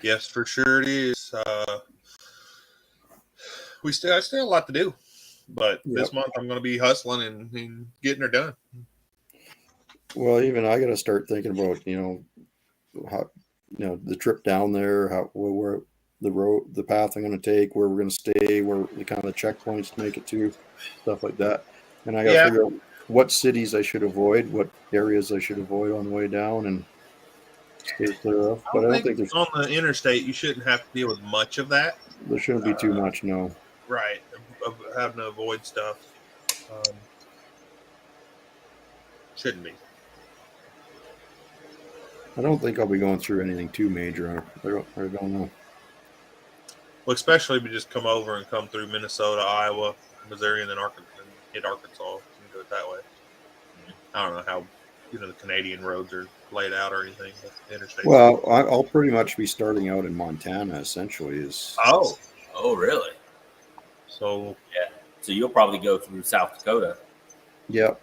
Yes, for sure it is. I still have a lot to do, but this month I'm going to be hustling and getting her done. Well, even I got to start thinking about how the trip down there, where the path I'm going to take, where we're going to stay, where the kind of checkpoints to make it to, stuff like that. And I got to figure out what cities I should avoid, what areas I should avoid on the way down, and stay clear of. But I don't think there's on the interstate you shouldn't have to deal with much of that. There shouldn't be too much, no. Right, of having to avoid stuff. Shouldn't be. I don't think I'll be going through anything too major. I don't know. Well, especially if you just come over and come through Minnesota, Iowa, Missouri, and then hit Arkansas and do it that way. I don't know how the Canadian roads are laid out or anything. But the interstate. Well, I'll pretty much be starting out in Montana. Essentially, Oh, really? So yeah. So you'll probably go through South Dakota. Yep.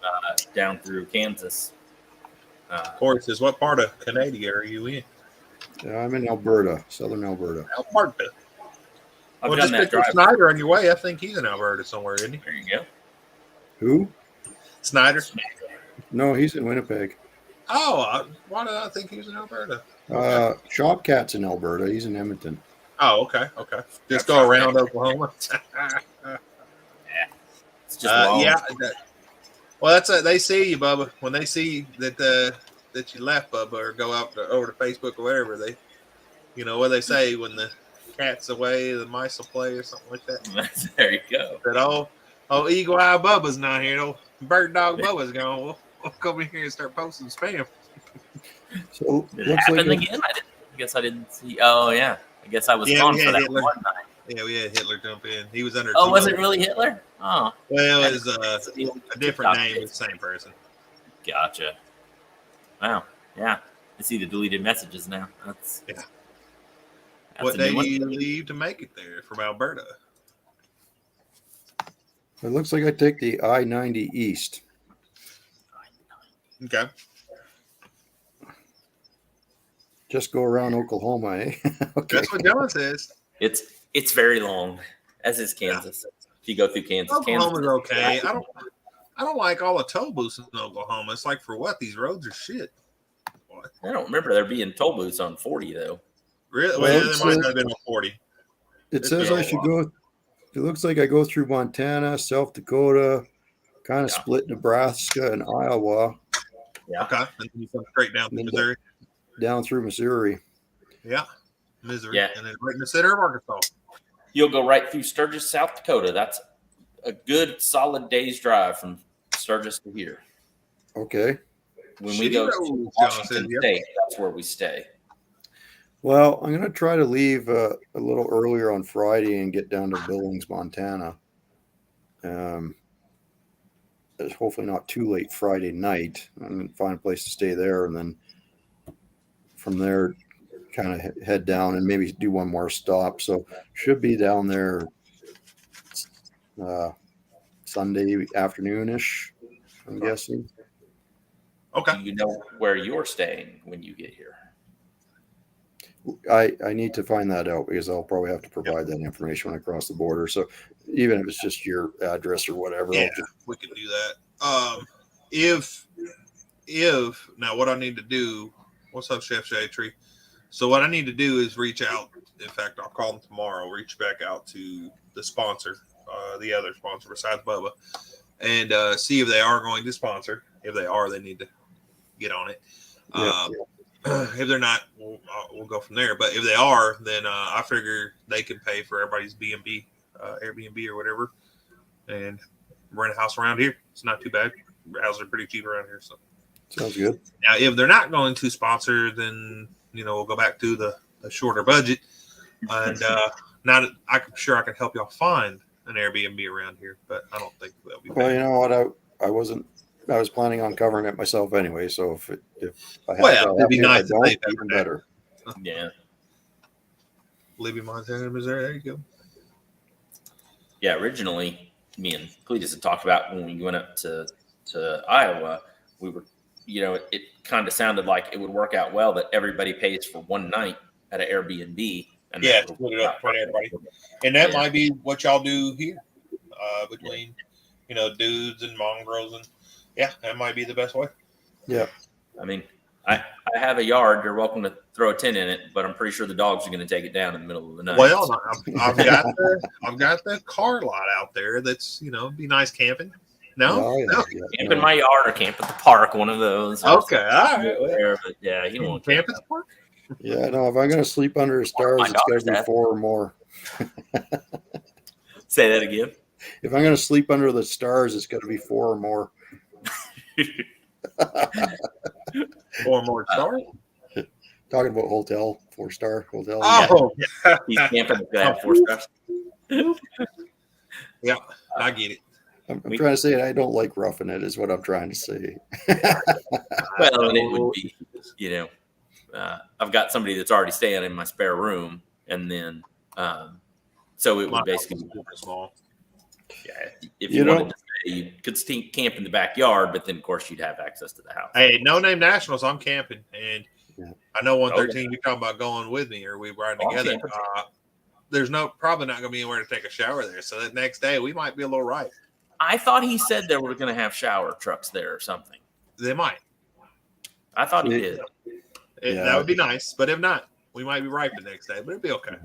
Down through Kansas. Corey says, "What part of Canada are you in?" I'm in Alberta, southern Alberta. Alberta. I've done that drive. Snyder on your way. I think he's in Alberta somewhere, isn't he? There you go. Who? Snyder. No, he's in Winnipeg. Oh, why did I think he was in Alberta? Shopcat's in Alberta. He's in Edmonton. Oh, okay. Just go around Oklahoma. It's just long. Well, that's they see you, Bubba. When they see that you left, Bubba, or go out over to Facebook or whatever, they, what they say when the cat's away, the mice will play or something like that. There you go. That Eagle Eye Bubba's not here. Old Bird Dog Bubba's gone. We'll come in here and start posting spam. So did it happen again? I guess I didn't see. Oh yeah, I guess I was gone for that Hitler. one night. Yeah, we had Hitler jump in. He was under. Oh, was it really Hitler? Oh, well, it was a different name, but the same person. Gotcha. Wow. Yeah, I see the deleted messages now. That's What day do you leave to make it there from Alberta? It looks like I take the I-90 east. Okay. Just go around Oklahoma, eh? Okay. That's what John says. It's very long, as is Kansas. If you go through Kansas, Oklahoma's okay. I don't like all the toll booths in Oklahoma. It's like, for what? These roads are shit. What? I don't remember there being toll booths on 40 though. Really? Well, there might not have been on 40. It says I should go. It looks like I go through Montana, South Dakota, kind of split Nebraska and Iowa. Yeah. Okay. And you come straight down through Missouri. Down through Missouri. Yeah. Missouri. Yeah. And then right in the center of Arkansas. You'll go right through Sturgis, South Dakota. That's a good solid day's drive from Sturgis to here. Okay. When we go to Washington State, that's where we stay. Well, I'm going to try to leave a little earlier on Friday and get down to Billings, Montana. It's hopefully not too late Friday night. I'm going to find a place to stay there, and then from there kind of head down and maybe do one more stop. So should be down there Sunday afternoon-ish, I'm guessing. Okay. Do you know where you're staying when you get here? I need to find that out because I'll probably have to provide that information when I cross the border. So even if it's just your address or whatever, we can do that. If now what I need to do, what's up, Chef Shade Tree? So what I need to do is reach out. In fact, I'll call them tomorrow. Reach back out to the sponsor, the other sponsor besides Bubba, and see if they are going to sponsor. If they are, they need to get on it. If they're not, we'll go from there. But if they are, then I figure they can pay for everybody's B&B, Airbnb or whatever, and rent a house around here. It's not too bad. Houses are pretty cheap around here. So Sounds good. now, if they're not going to sponsor, then we'll go back to the shorter budget. And I'm sure I can help y'all find an Airbnb around here, but I don't think that'll be bad. Well, you know what? I was planning on covering it myself anyway. So if I have Well, it'd be nice I don't, if they even better. Yeah. Libby, Montana, Missouri. There you go. Yeah, originally, me and Cletus had talked about when we went up to Iowa, we were, it kind of sounded like it would work out well that everybody pays for one night at an Airbnb. And Yeah, split it up for everybody. And that might be what y'all do here between, dudes and mongrels. And that might be the best way. Yeah. I mean, I have a yard. You're welcome to throw a tent in it, but I'm pretty sure the dogs are going to take it down in the middle of the night. Well, I've got the car lot out there that's, be nice camping. No? Oh, yeah, No. yeah, Camp in my yard or camp at the park, one of those. Okay, all right. There, but yeah, you don't want Camp at the park? Yeah, no, if I'm going to sleep under the stars, My it's got daughter's to be dad. 4 or more. Say that again. If I'm going to sleep under the stars, it's got to be 4 or more. 4 more stars? Talking about hotel, 4-star hotel. Oh, He's camping at that 4 stars. yeah, I get it. I'm trying to say I don't like roughing it, is what I'm trying to say. Well, and it would be, I've got somebody that's already staying in my spare room, and then, so it would basically, super small. yeah, if you wanted to stay, you could camp in the backyard, but then of course you'd have access to the house. Hey, No Name Nationals, I'm camping, and Yeah. I know 113. You're talking about going with me, or we riding Oh, I'm together. camping. There's probably not going to be anywhere to take a shower there. So that next day we might be a little right. I thought he said they were going to have shower trucks there or something. They might. I thought he did. That would be nice, but if not, we might be right the next day. But it'd be okay.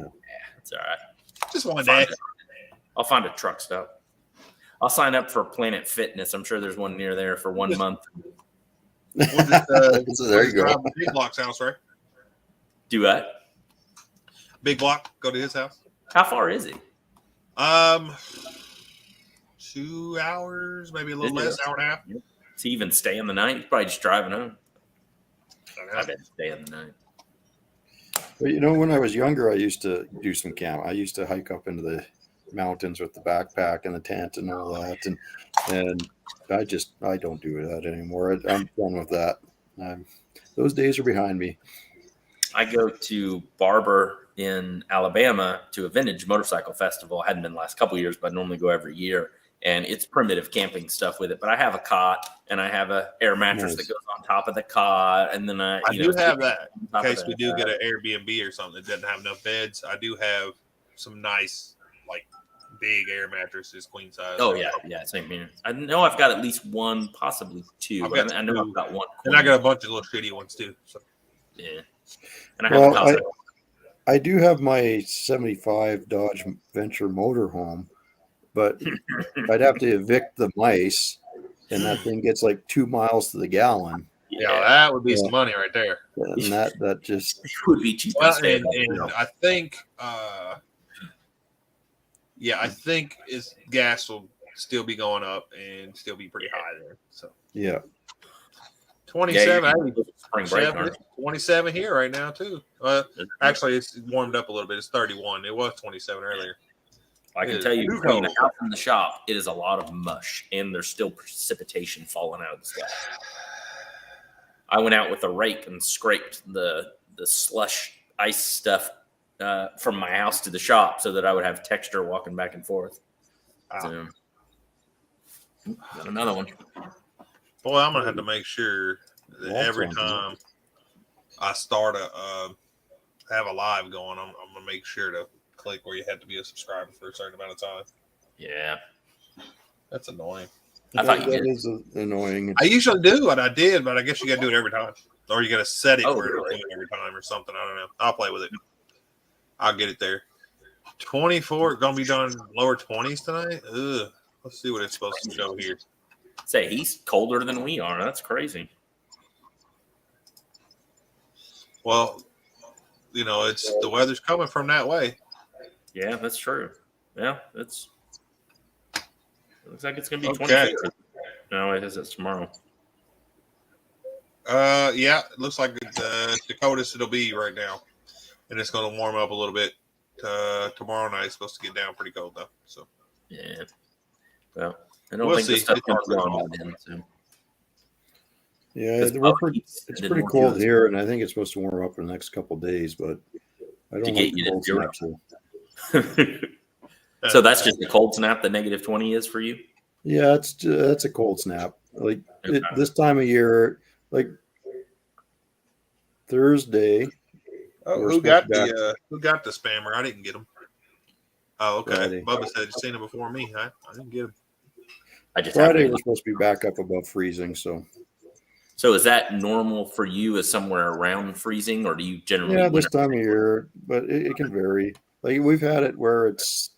It's all right. Just one day. I'll find a truck stop. I'll sign up for Planet Fitness. I'm sure there's one near there for 1 month. We'll just, So there you go. drive to Big Block's house, right? Do what? Big Block, go to his house. How far is it? 2 hours, maybe a little Is it? less, hour and a half. Does he even stay in the night? He's probably just driving home. I bet stay in the night. But when I was younger, I used to do some camp. I used to hike up into the mountains with the backpack and the tent and all that. And I don't do that anymore. I'm done with that. Those days are behind me. I go to Barber in Alabama to a vintage motorcycle festival. I hadn't been the last couple of years, but I normally go every year. And it's primitive camping stuff with it. But I have a cot and I have a air mattress that goes on top of the cot. And then I do have that in case we do that. get an Airbnb or something that doesn't have enough beds. I do have some nice, like, big air mattresses, queen size. Oh, yeah, same here. I know I've got at least one, possibly 2. I know I've got one. And I got a bunch of little shitty ones too. So. Yeah. And I have a house. I do have my 75 Dodge Venture motorhome, but I'd have to evict the mice, and that thing gets like 2 miles to the gallon. Yeah, that would be some money right there. And that just It would be cheap. Well, and I think, gas will still be going up and still be pretty high there. So yeah. 27, spring break, aren't you? 27 here right now too. Actually, it's warmed up a little bit. It's 31. It was 27 earlier. I can tell you, between the house and the shop, it is a lot of mush, and there's still precipitation falling out of the sky. I went out with a rake and scraped the slush ice stuff from my house to the shop so that I would have texture walking back and forth. So, got another one. Boy, I'm gonna have to make sure that every time I start have a live going, I'm gonna make sure to click where you have to be a subscriber for a certain amount of time. Yeah, that's annoying. I thought you that did. is annoying. I usually do what I did, but I guess you got to do it every time. or you got to set it Oh, where really? it'll do it every time or something. I don't know. I'll play with it. I'll get it there. 24 gonna be done lower 20s tonight. Ugh. Let's see what it's supposed to show here. Say he's colder than we are. That's crazy. Well, it's the weather's coming from that way. Yeah, that's true. Yeah, it looks like it's gonna be Okay. 24. No, it is. It's tomorrow. Yeah, it looks like the coldest it'll be right now, and it's going to warm up a little bit. Tomorrow night it's supposed to get down pretty cold though. So Yeah. Well, I don't We'll think see. this stuff It's hard comes to on call. then. So. Yeah, Because it's pretty cold here, and I think it's supposed to warm up in the next couple of days. But I To don't get like the you to cold zero. snap. So. So that's just the cold snap. The -20 is for you. Yeah, that's a cold snap. Like Okay. this time of year, like Thursday. Oh, We're who got supposed to who got the spammer? I didn't get him. Oh, okay. Friday. Bubba said you seen it before me. I didn't get him. I just Friday happened we're to- supposed to be back up above freezing. So So is that normal for you? As somewhere around freezing, or do you generally? yeah, this time of year, but it can vary. Like we've had it where it's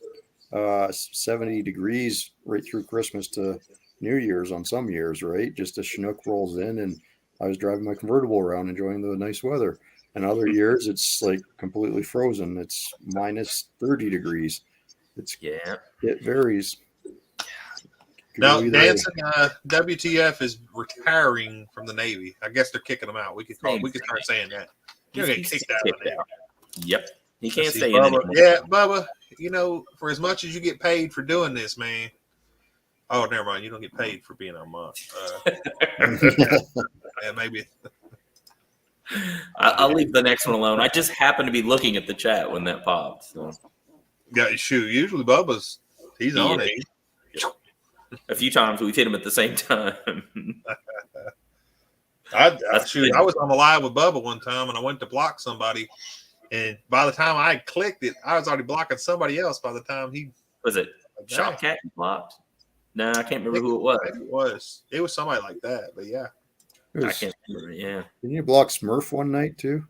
70 degrees right through Christmas to New Year's on some years, right? Just a Chinook rolls in, and I was driving my convertible around enjoying the nice weather. And other years it's like completely frozen. It's minus 30 degrees. It varies. Could Now, go either way. Dancing WTF is retiring from the Navy. I guess they're kicking him out. We could start saying that. You're gonna get kicked out of the Navy. Yep, he can't Let's see, stay in Bubba. anymore. Yeah, Bubba. For as much as you get paid for doing this, man. Oh, never mind. You don't get paid for being our month. Yeah, maybe. I'll leave the next one alone. I just happened to be looking at the chat when that popped. So. Yeah, shoot. Usually he's on it. A few times we've hit him at the same time. I was on the live with Bubba one time, and I went to block somebody, and by the time I clicked it, I was already blocking somebody else. By the time he Was it Shopcat you blocked? No, I can't remember who it was. It was somebody like that, but yeah, I can't remember. Yeah, Didn't you block Smurf one night too?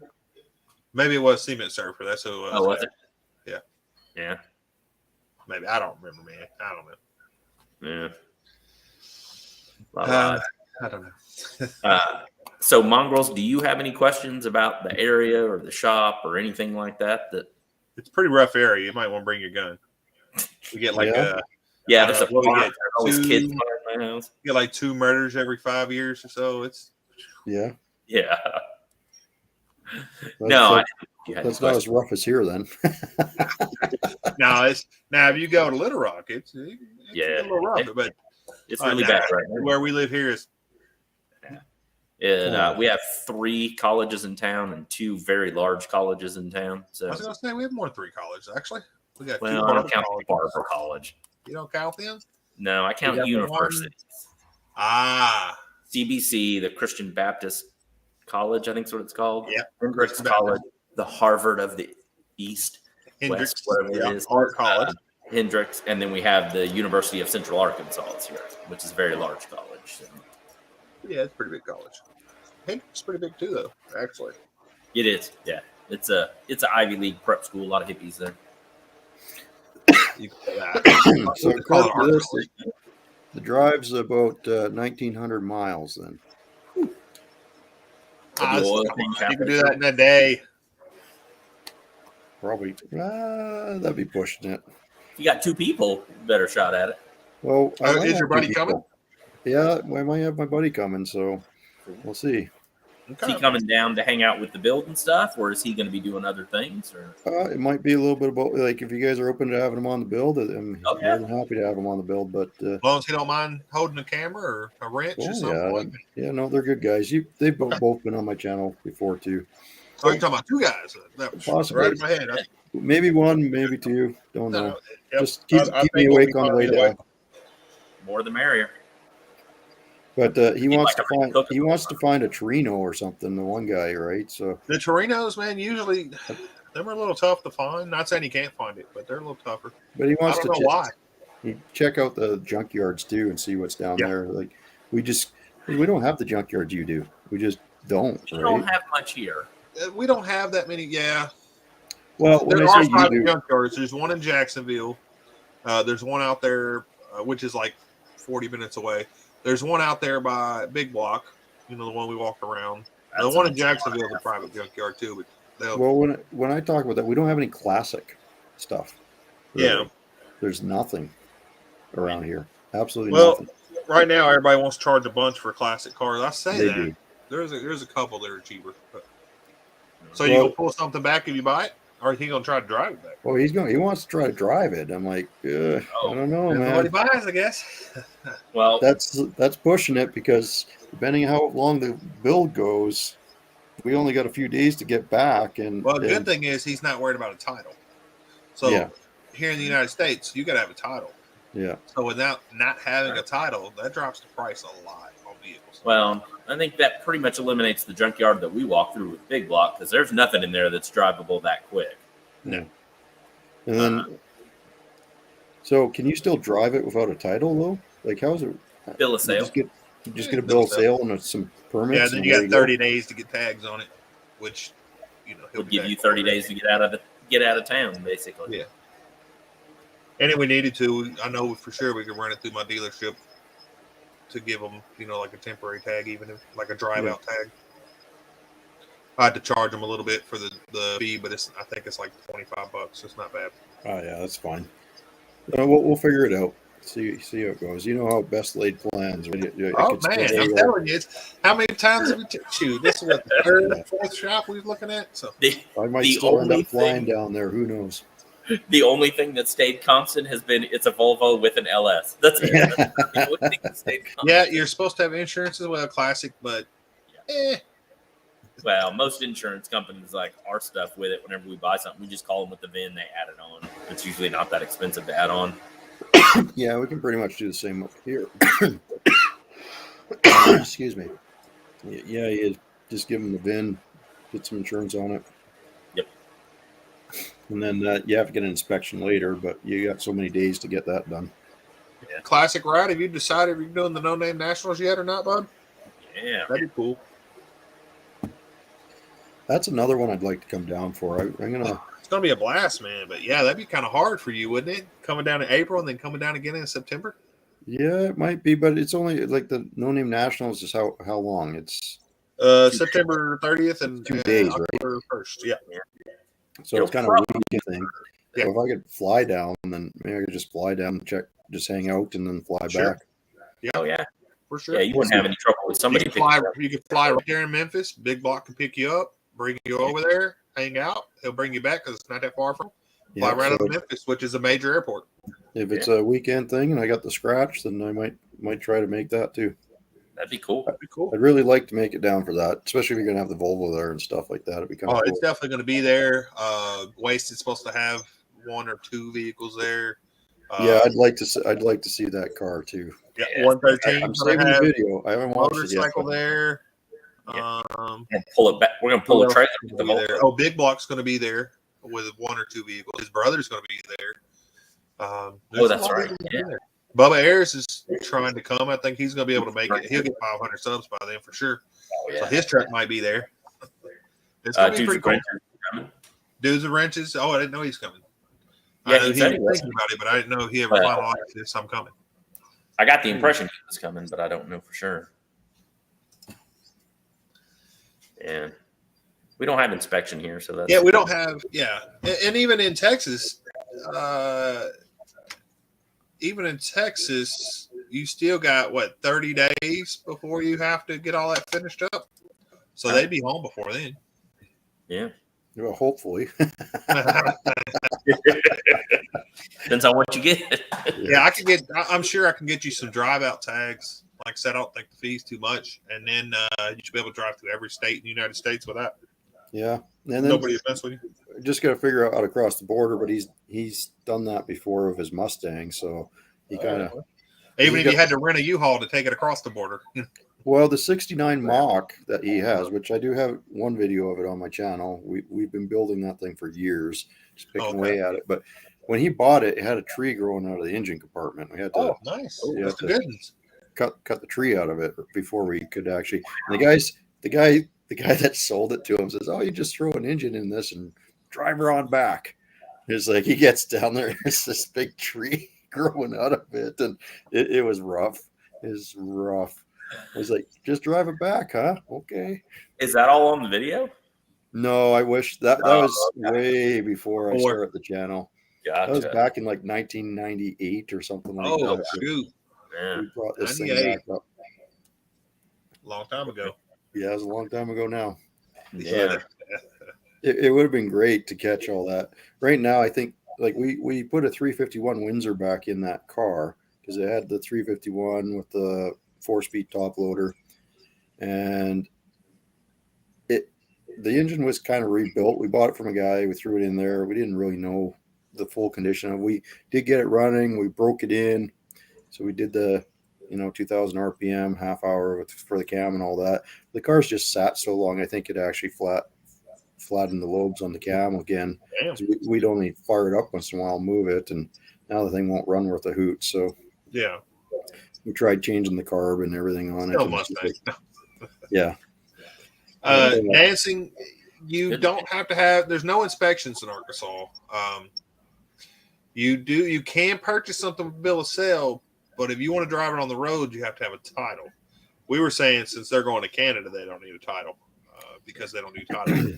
maybe it was Cement Surfer. That's who it was. oh, was it? Yeah, maybe I don't remember, man. I don't know. Yeah. I don't know. So, Mongrels, do you have any questions about the area or the shop or anything like that? It's a pretty rough area. You might want to bring your gun. We get like there's a what we farm. get, There's always kids in my house. you get like 2 murders every 5 years or so. It's Yeah. Yeah. That's, No, that's not as rough as here then. now if you go to Little Rock, it's a little rough, but it's really bad right now. where we live here is. And we have 3 colleges in town and 2 very large colleges in town. So, I was going to say we have more than 3 colleges actually. We got well, I don't count the Barber College. You don't count them? No, I count got the universities. CBC, the Christian Baptist College, I think is what it's called. Yeah, Hendrix College, the Harvard of the East, Hendrix, West, whatever it is. Art College. Hendrix, and then we have the University of Central Arkansas here, which is a very large college. So. Yeah, it's a pretty big college. Hendrix is pretty big too, though. Actually, It is, yeah. It's an Ivy League prep school. A lot of hippies there. you can say that. So They call it according to art this, college. the drive's about 1,900 miles then. You can do that in a day. Probably. That'd be pushing it. You got 2 people, better shot at it. Well, I might Is have your two buddy people. coming? Yeah, I might have my buddy coming, so we'll see. Is he coming down to hang out with the build and stuff, or is he going to be doing other things? Or It might be a little bit about, like, if you guys are open to having him on the build, I'm more than happy to have him on the build. But As long as he don't mind holding a camera or a wrench or something. yeah, no, they're good guys. They've both been on my channel before too. Oh, you're talking about 2 guys? That was Possibly. right in my head. Maybe 1, maybe 2. Don't know. Yep. Just keep I me think awake we'll on the be way fine down. more the merrier. But he wants like to a find cooker. he wants to find a Torino or something. The one guy, right? So The Torinos, man, usually them are a little tough to find. Not saying you can't find it, but they're a little tougher. but he I wants don't to know why. check out the junkyards too and see what's down there. Like we don't have the junkyards you do. We just don't, We right? don't have much here. We don't have that many. Yeah. Well, when There I are say you private do, junkyards. There's one in Jacksonville. There's one out there, which is like 40 minutes away. There's one out there by Big Block, the one we walked around. The That's one in a- Jacksonville is a private junkyard too, but well, when I talk about that, we don't have any classic stuff. yeah. Really. There's nothing around here. Absolutely Well, nothing. right now everybody wants to charge a bunch for classic cars. I say They that do. there's a couple that are cheaper. But. So Well, you gonna pull something back if you buy it, or he gonna try to drive it back? Well, he wants to try to drive it. I'm like, I don't know, That's what he man. buys, I guess. Well, That's pushing it because depending on how long the build goes, we only got a few days to get back. And Well, the good thing is he's not worried about a title. So Yeah. here in the United States, you got to have a title. yeah, So without not having a title, that drops the price a lot on vehicles. well, I think that pretty much eliminates the junkyard that we walk through with Big Block because there's nothing in there that's drivable that quick. and then so can you still drive it without a title though? Like how's it? Bill of You sale. just get a bill of sale and some permits. Yeah, then and you there got go. 30 days to get tags on it, which he'll Would be give back you 30 for. days to get out of town, basically. Yeah. And if we needed to, I know for sure we could run it through my dealership to give them, like a temporary tag, even if like a drive out tag. I had to charge them a little bit for the fee, but I think it's like $25. It's not bad. Oh yeah, that's fine. We'll figure it out. See how it goes. You know how best laid plans. Right? Oh man, I'm telling you, how many times have we shoot? This is what the third or fourth shop we was looking at. So I might The still end only up flying thing- down there. Who knows? The only thing that stayed constant has been it's a Volvo with an LS. That's it. That's the only thing that stayed constant. yeah, you're supposed to have insurance as well, classic, but Well, most insurance companies like our stuff with it. Whenever we buy something, we just call them with the VIN. They add it on. It's usually not that expensive to add on. Yeah, we can pretty much do the same up here. Excuse me. Yeah, you just give them the VIN, get some insurance on it. Yep. And then you have to get an inspection later, but you got so many days to get that done. classic ride. Have you decided if you're doing the No Name Nationals yet or not, bud? Yeah. That'd be cool. That's another one I'd like to come down for. I'm gonna. It's gonna be a blast, man. But yeah, that'd be kind of hard for you, wouldn't it? Coming down in April and then coming down again in September. Yeah, it might be, but it's only like the No Name Nationals is how long? It's September 30th and 2 days, right? October 1st. Yeah. So it's kind of a weekend thing. Yeah. So if I could fly down, then maybe I could just fly down, check, just hang out, and then fly Sure. back. Yeah, Oh yeah. for sure. Yeah. You wouldn't have any trouble with somebody you picking can you up. fly right there in Memphis. Big Block can pick you up, bring you over there, hang out. He'll bring you back because it's not that far from. Fly Yeah, right so out of Memphis, which is a major airport. if it's a weekend thing and I got the scratch, then I might try to make that too. That'd be cool. That'd be cool. I'd really like to make it down for that, especially if you're gonna have the Volvo there and stuff like that. It'd be kind Oh, of cool. it's definitely going to be there. Wasted's supposed to have 1 or 2 vehicles there. Yeah, I'd like to see that car too. Yeah, Yeah. 113. I'm saving the video. I haven't watched it yet. Motorcycle but- there. Yeah. And pull it back. We're gonna pull Who a else trailer is with the gonna be there? Volvo. Oh, Big Block's going to be there with 1 or 2 vehicles. His brother's going to be there. There's that's a lot of right. people Yeah. there. Bubba Ayers is trying to come. I think he's going to be able to make it. He'll get 500 subs by then for sure. Oh, So yeah. his truck might be there. It's going to be Dude's pretty cool. Renters coming. Dudes and Wrenches. Oh, I didn't know he's coming. Yeah, I know he he said was he was. thinking about it, but I didn't know he ever Well, finalized this. I'm coming. I got the impression he was coming, but I don't know for sure. And we don't have inspection here, so that's Yeah, we don't have. Yeah, and even in Texas, you still got 30 days before you have to get all that finished up. So they'd be home before then. Yeah. Well, hopefully. Depends on what you get. Yeah, I'm sure I can get you some drive out tags. Like I said, I don't think the fee's too much, and then you should be able to drive through every state in the United States without Yeah, and then nobody to mess with you. just got to figure out how to cross the border. But he's done that before of his Mustang, so he kind of. Even if you had to rent a U-Haul to take it across the border. Well, the 69 Mach that he has, which I do have one video of it on my channel. We've been building that thing for years, just picking away at it. But when he bought it, it had a tree growing out of the engine compartment. We had to Nice. Yeah, That's the good ones. cut the tree out of it before we could actually. And the guys the guy that sold it to him says, "Oh, you just throw an engine in this and drive her on back." It's like he gets down there, there's this big tree growing out of it, and it was rough. It was rough. I was like, "Just drive it back, huh?" Okay. Is that all on the video? No, I wish that was way before I Or- started the channel. That was Gotcha. back in like 1998 or something like Oh, that. shoot. Yeah. We brought this thing 98. back up. Long time ago. Yeah, it was a long time ago now. Yeah. It would have been great to catch all that. Right now, I think like we put a 351 Windsor back in that car because it had the 351 with the 4-speed top loader, and the engine was kind of rebuilt. We bought it from a guy. We threw it in there. We didn't really know the full condition of it. We did get it running. We broke it in. So we did the, 2000 RPM, half hour for the cam and all that. The car's just sat so long. I think it actually flattened the lobes on the cam again. Damn. We'd only fire it up once in a while, move it, and now the thing won't run worth a hoot. So Yeah. we tried changing the carb and everything on Still it. Mustang. Yeah. Dancing, you don't have to have. There's no inspections in Arkansas. You can purchase something with bill of sale, but if you want to drive it on the road, you have to have a title. We were saying since they're going to Canada, they don't need a title because they don't need title.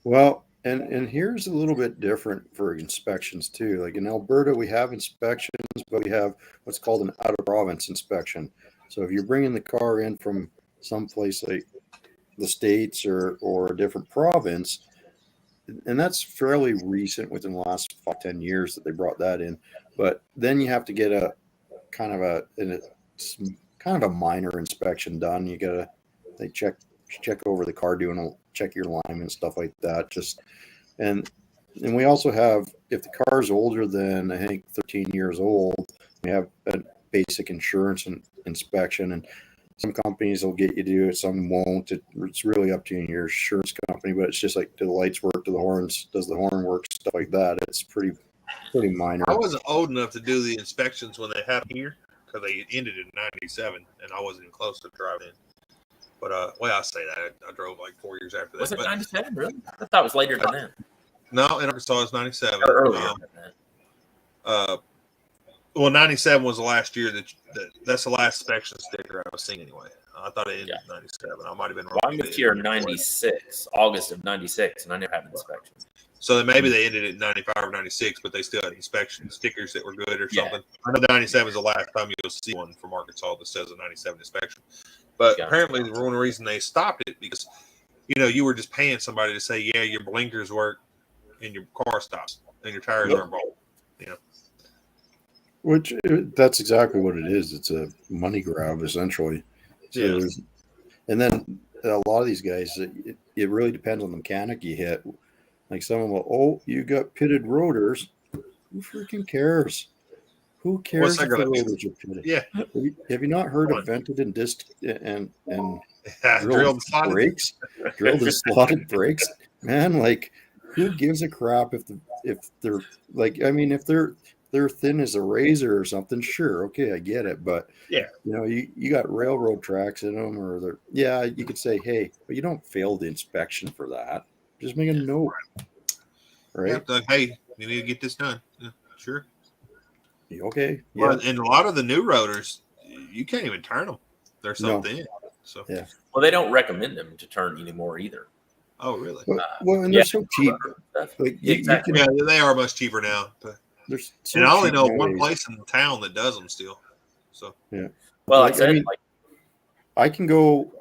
Well, and here's a little bit different for inspections too. Like in Alberta, we have inspections, but we have what's called an out of province inspection. So if you're bringing the car in from someplace like the States or a different province, and that's fairly recent within the last 5-10 years that they brought that in. But then you have to get a kind of a minor inspection done. You gotta check over the car, check your alignment and stuff like that. And we also have, if the car is older than I think 13 years old, we have a basic insurance inspection, and some companies will get you to do it, some won't. It's really up to you and your insurance company, but it's just like, do the lights work? Do the horns? Does the horn work? Stuff like that. It's pretty minor. I wasn't old enough to do the inspections when they had them here because they ended in '97, and I wasn't even close to driving in. But I say that I drove like 4 years after that. Was it But 97? Really? I thought it was later than that. no, in Arkansas it's '97. Or earlier than that. Well, 97 was the last year that's the last inspection sticker I was seeing anyway. I thought it ended in 97. I might have been wrong. Well, I moved here in 96, August of 96, and I never had an inspection. So then maybe they ended it in 95 or 96, but they still had inspection stickers that were good or Yeah. something. I know 97 is the last time you'll see one from Arkansas that says a 97 inspection. But apparently the one reason they stopped it because, you were just paying somebody to say, yeah, your blinkers work and your car stops and your tires aren't bald. Which that's exactly what it is. It's a money grab essentially. So and then a lot of these guys, it really depends on the mechanic you hit. Like some of them, oh, you got pitted rotors. Who freaking cares? Who cares if the rotors are pitted? Yeah. Have you not heard of vented and disc and drilled and slotted brakes? Drilled and slotted brakes? Man, like who gives a crap if they're like, I mean, if they're thin as a razor or something, sure, okay, I get it. But you got railroad tracks in them, or you could say, hey, but you don't fail the inspection for that. Just make a note, right? Yeah, like, hey, you need to get this done. Yeah, sure. Okay. Yeah. Well, and a lot of the new rotors, you can't even turn them. They're so thin. So well, they don't recommend them to turn anymore either. Oh, really? Well, and they're so cheap. Like, exactly. They are much cheaper now. But and I only know one place in town that does them still. So well, I can go.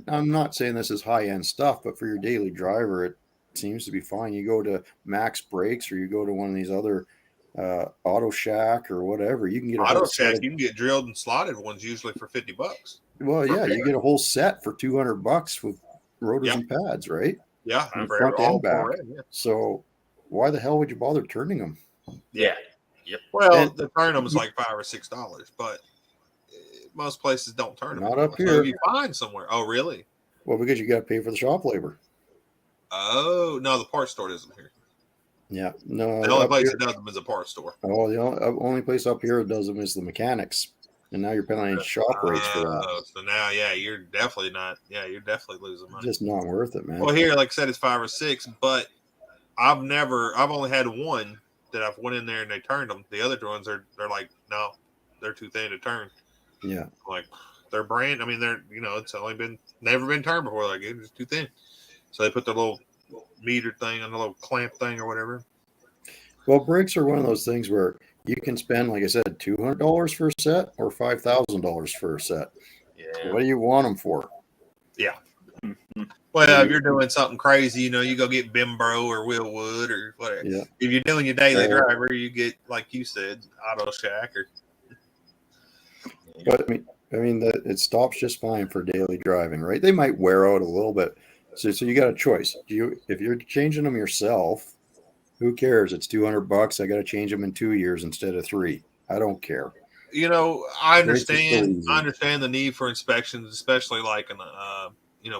I'm not saying this is high end stuff, but for your daily driver, it seems to be fine. You go to Max Brakes, or you go to one of these other Auto Shack or whatever. You can get Auto Shack. You can get drilled and slotted ones usually for $50. Well, yeah, you get a whole set for $200 with rotors and pads, right? Yeah, front and back. So why the hell would you bother turning them? Yeah. Yep. Well, the turn them is like $5 or $6, but most places don't turn them. Not up here. So you find somewhere. Oh, really? Well, because you got to pay for the shop labor. Oh no, the parts store doesn't here. Yeah, no. The only place that does them is a parts store. Oh, the only place up here that does them is the mechanics. And now you're paying shop rates for that. So now, yeah, you're definitely not. Yeah, you're definitely losing money. Just not worth it, man. Well, here, like I said, it's 5 or 6, but I've only had one that I've went in there and they turned them. The other ones they're like, no, they're too thin to turn. Yeah. Like they're brand. I mean, it's never been turned before. Like it's too thin. So they put the little meter thing on the little clamp thing or whatever. Well, brakes are one of those things where you can spend, like I said, $200 for a set or $5,000 for a set. Yeah. What do you want them for? Yeah. Well, if you're doing something crazy, you go get Bimbro or Willwood or whatever. Yeah. If you're doing your daily driver, you get, like you said, Auto Shack or. But I mean it stops just fine for daily driving, right? They might wear out a little bit. So you got a choice. If you're changing them yourself, who cares? It's $200. I got to change them in 2 years instead of 3. I don't care. I understand. I understand the need for inspections, especially like in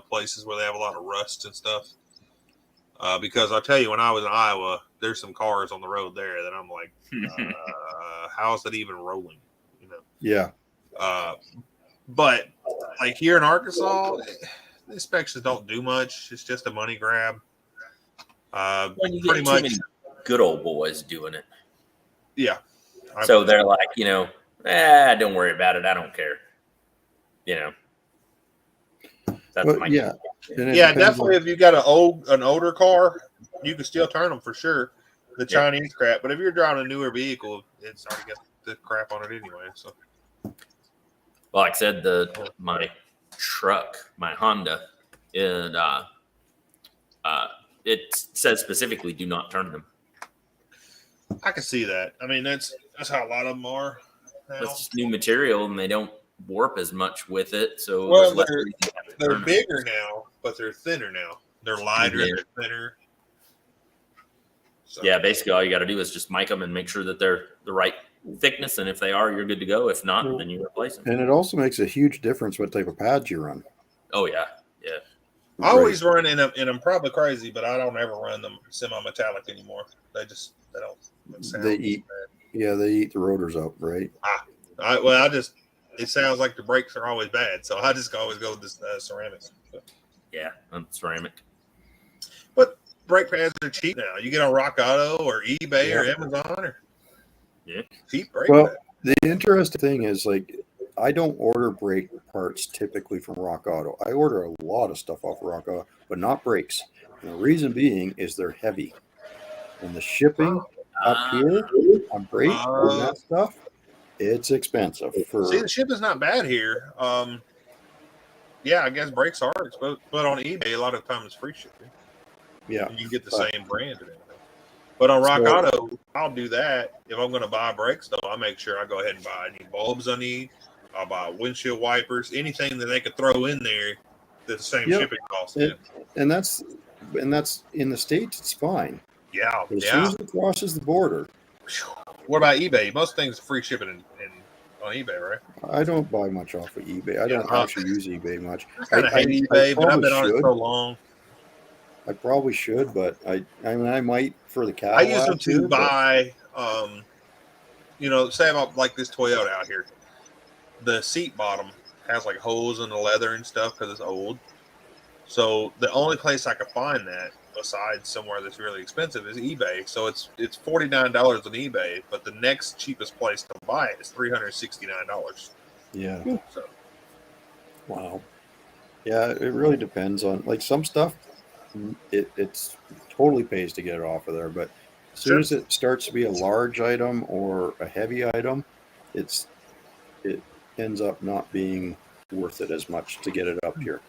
places where they have a lot of rust and stuff. Because I'll tell you, when I was in Iowa, there's some cars on the road there that I'm like, how is that even rolling? Yeah. But like here in Arkansas, the inspections don't do much. It's just a money grab. When you pretty get too much many good old boys doing it. Yeah. So they're like, don't worry about it. I don't care. That's But my yeah. Yeah, definitely. If you got an older car, you can still turn them for sure. The Chinese crap. But if you're driving a newer vehicle, it's already got the crap on it anyway. So, well, like I said, my truck, my Honda, it says specifically, do not turn them. I can see that. I mean, that's how a lot of them are now. It's just new material, and they don't warp as much with it. So well, they're bigger now, but they're thinner now. They're lighter, they're thinner. So. Yeah, basically all you got to do is just mic them and make sure that they're the right thickness, and if they are, you're good to go. If not, then you replace them. And it also makes a huge difference what type of pads you run. Oh yeah, yeah. I always run and I'm probably crazy, but I don't ever run them semi-metallic anymore. They don't. They eat. Yeah, they eat the rotors up, right? It sounds like the brakes are always bad, so I just always go with this ceramic. Yeah, ceramic. But brake pads are cheap now. You get on Rock Auto or eBay or Amazon or cheap brake pads. The interesting thing is, like, I don't order brake parts typically from Rock Auto. I order a lot of stuff off of Rock Auto, but not brakes. And the reason being is they're heavy. And the shipping up here on brake and that stuff, it's expensive. See, the shipping's not bad here. I guess brakes are expensive, but on eBay, a lot of times it's free shipping. Yeah. And you can get the same brand and everything. But on Rock Auto, I'll do that. If I'm going to buy brakes, though, I make sure I go ahead and buy any bulbs I need. I'll buy windshield wipers, anything that they could throw in there that's the same shipping cost. And that's in the States, it's fine. Yeah. But as soon as it crosses the border. What about eBay? Most things are free shipping on eBay, right? I don't buy much off of eBay. I don't actually use eBay much. I hate eBay, but I've been on it so long. I probably should, but I might for the Cadillac. I use them to buy, say about like this Toyota out here. The seat bottom has like holes in the leather and stuff because it's old. So the only place I could find that besides somewhere that's really expensive is eBay. So it's $49 on eBay, but the next cheapest place to buy it is $369. Yeah. So. Wow. Yeah, it really depends on, like, some stuff. It's totally pays to get it off of there, but as soon as it starts to be a large item or a heavy item, it ends up not being worth it as much to get it up here.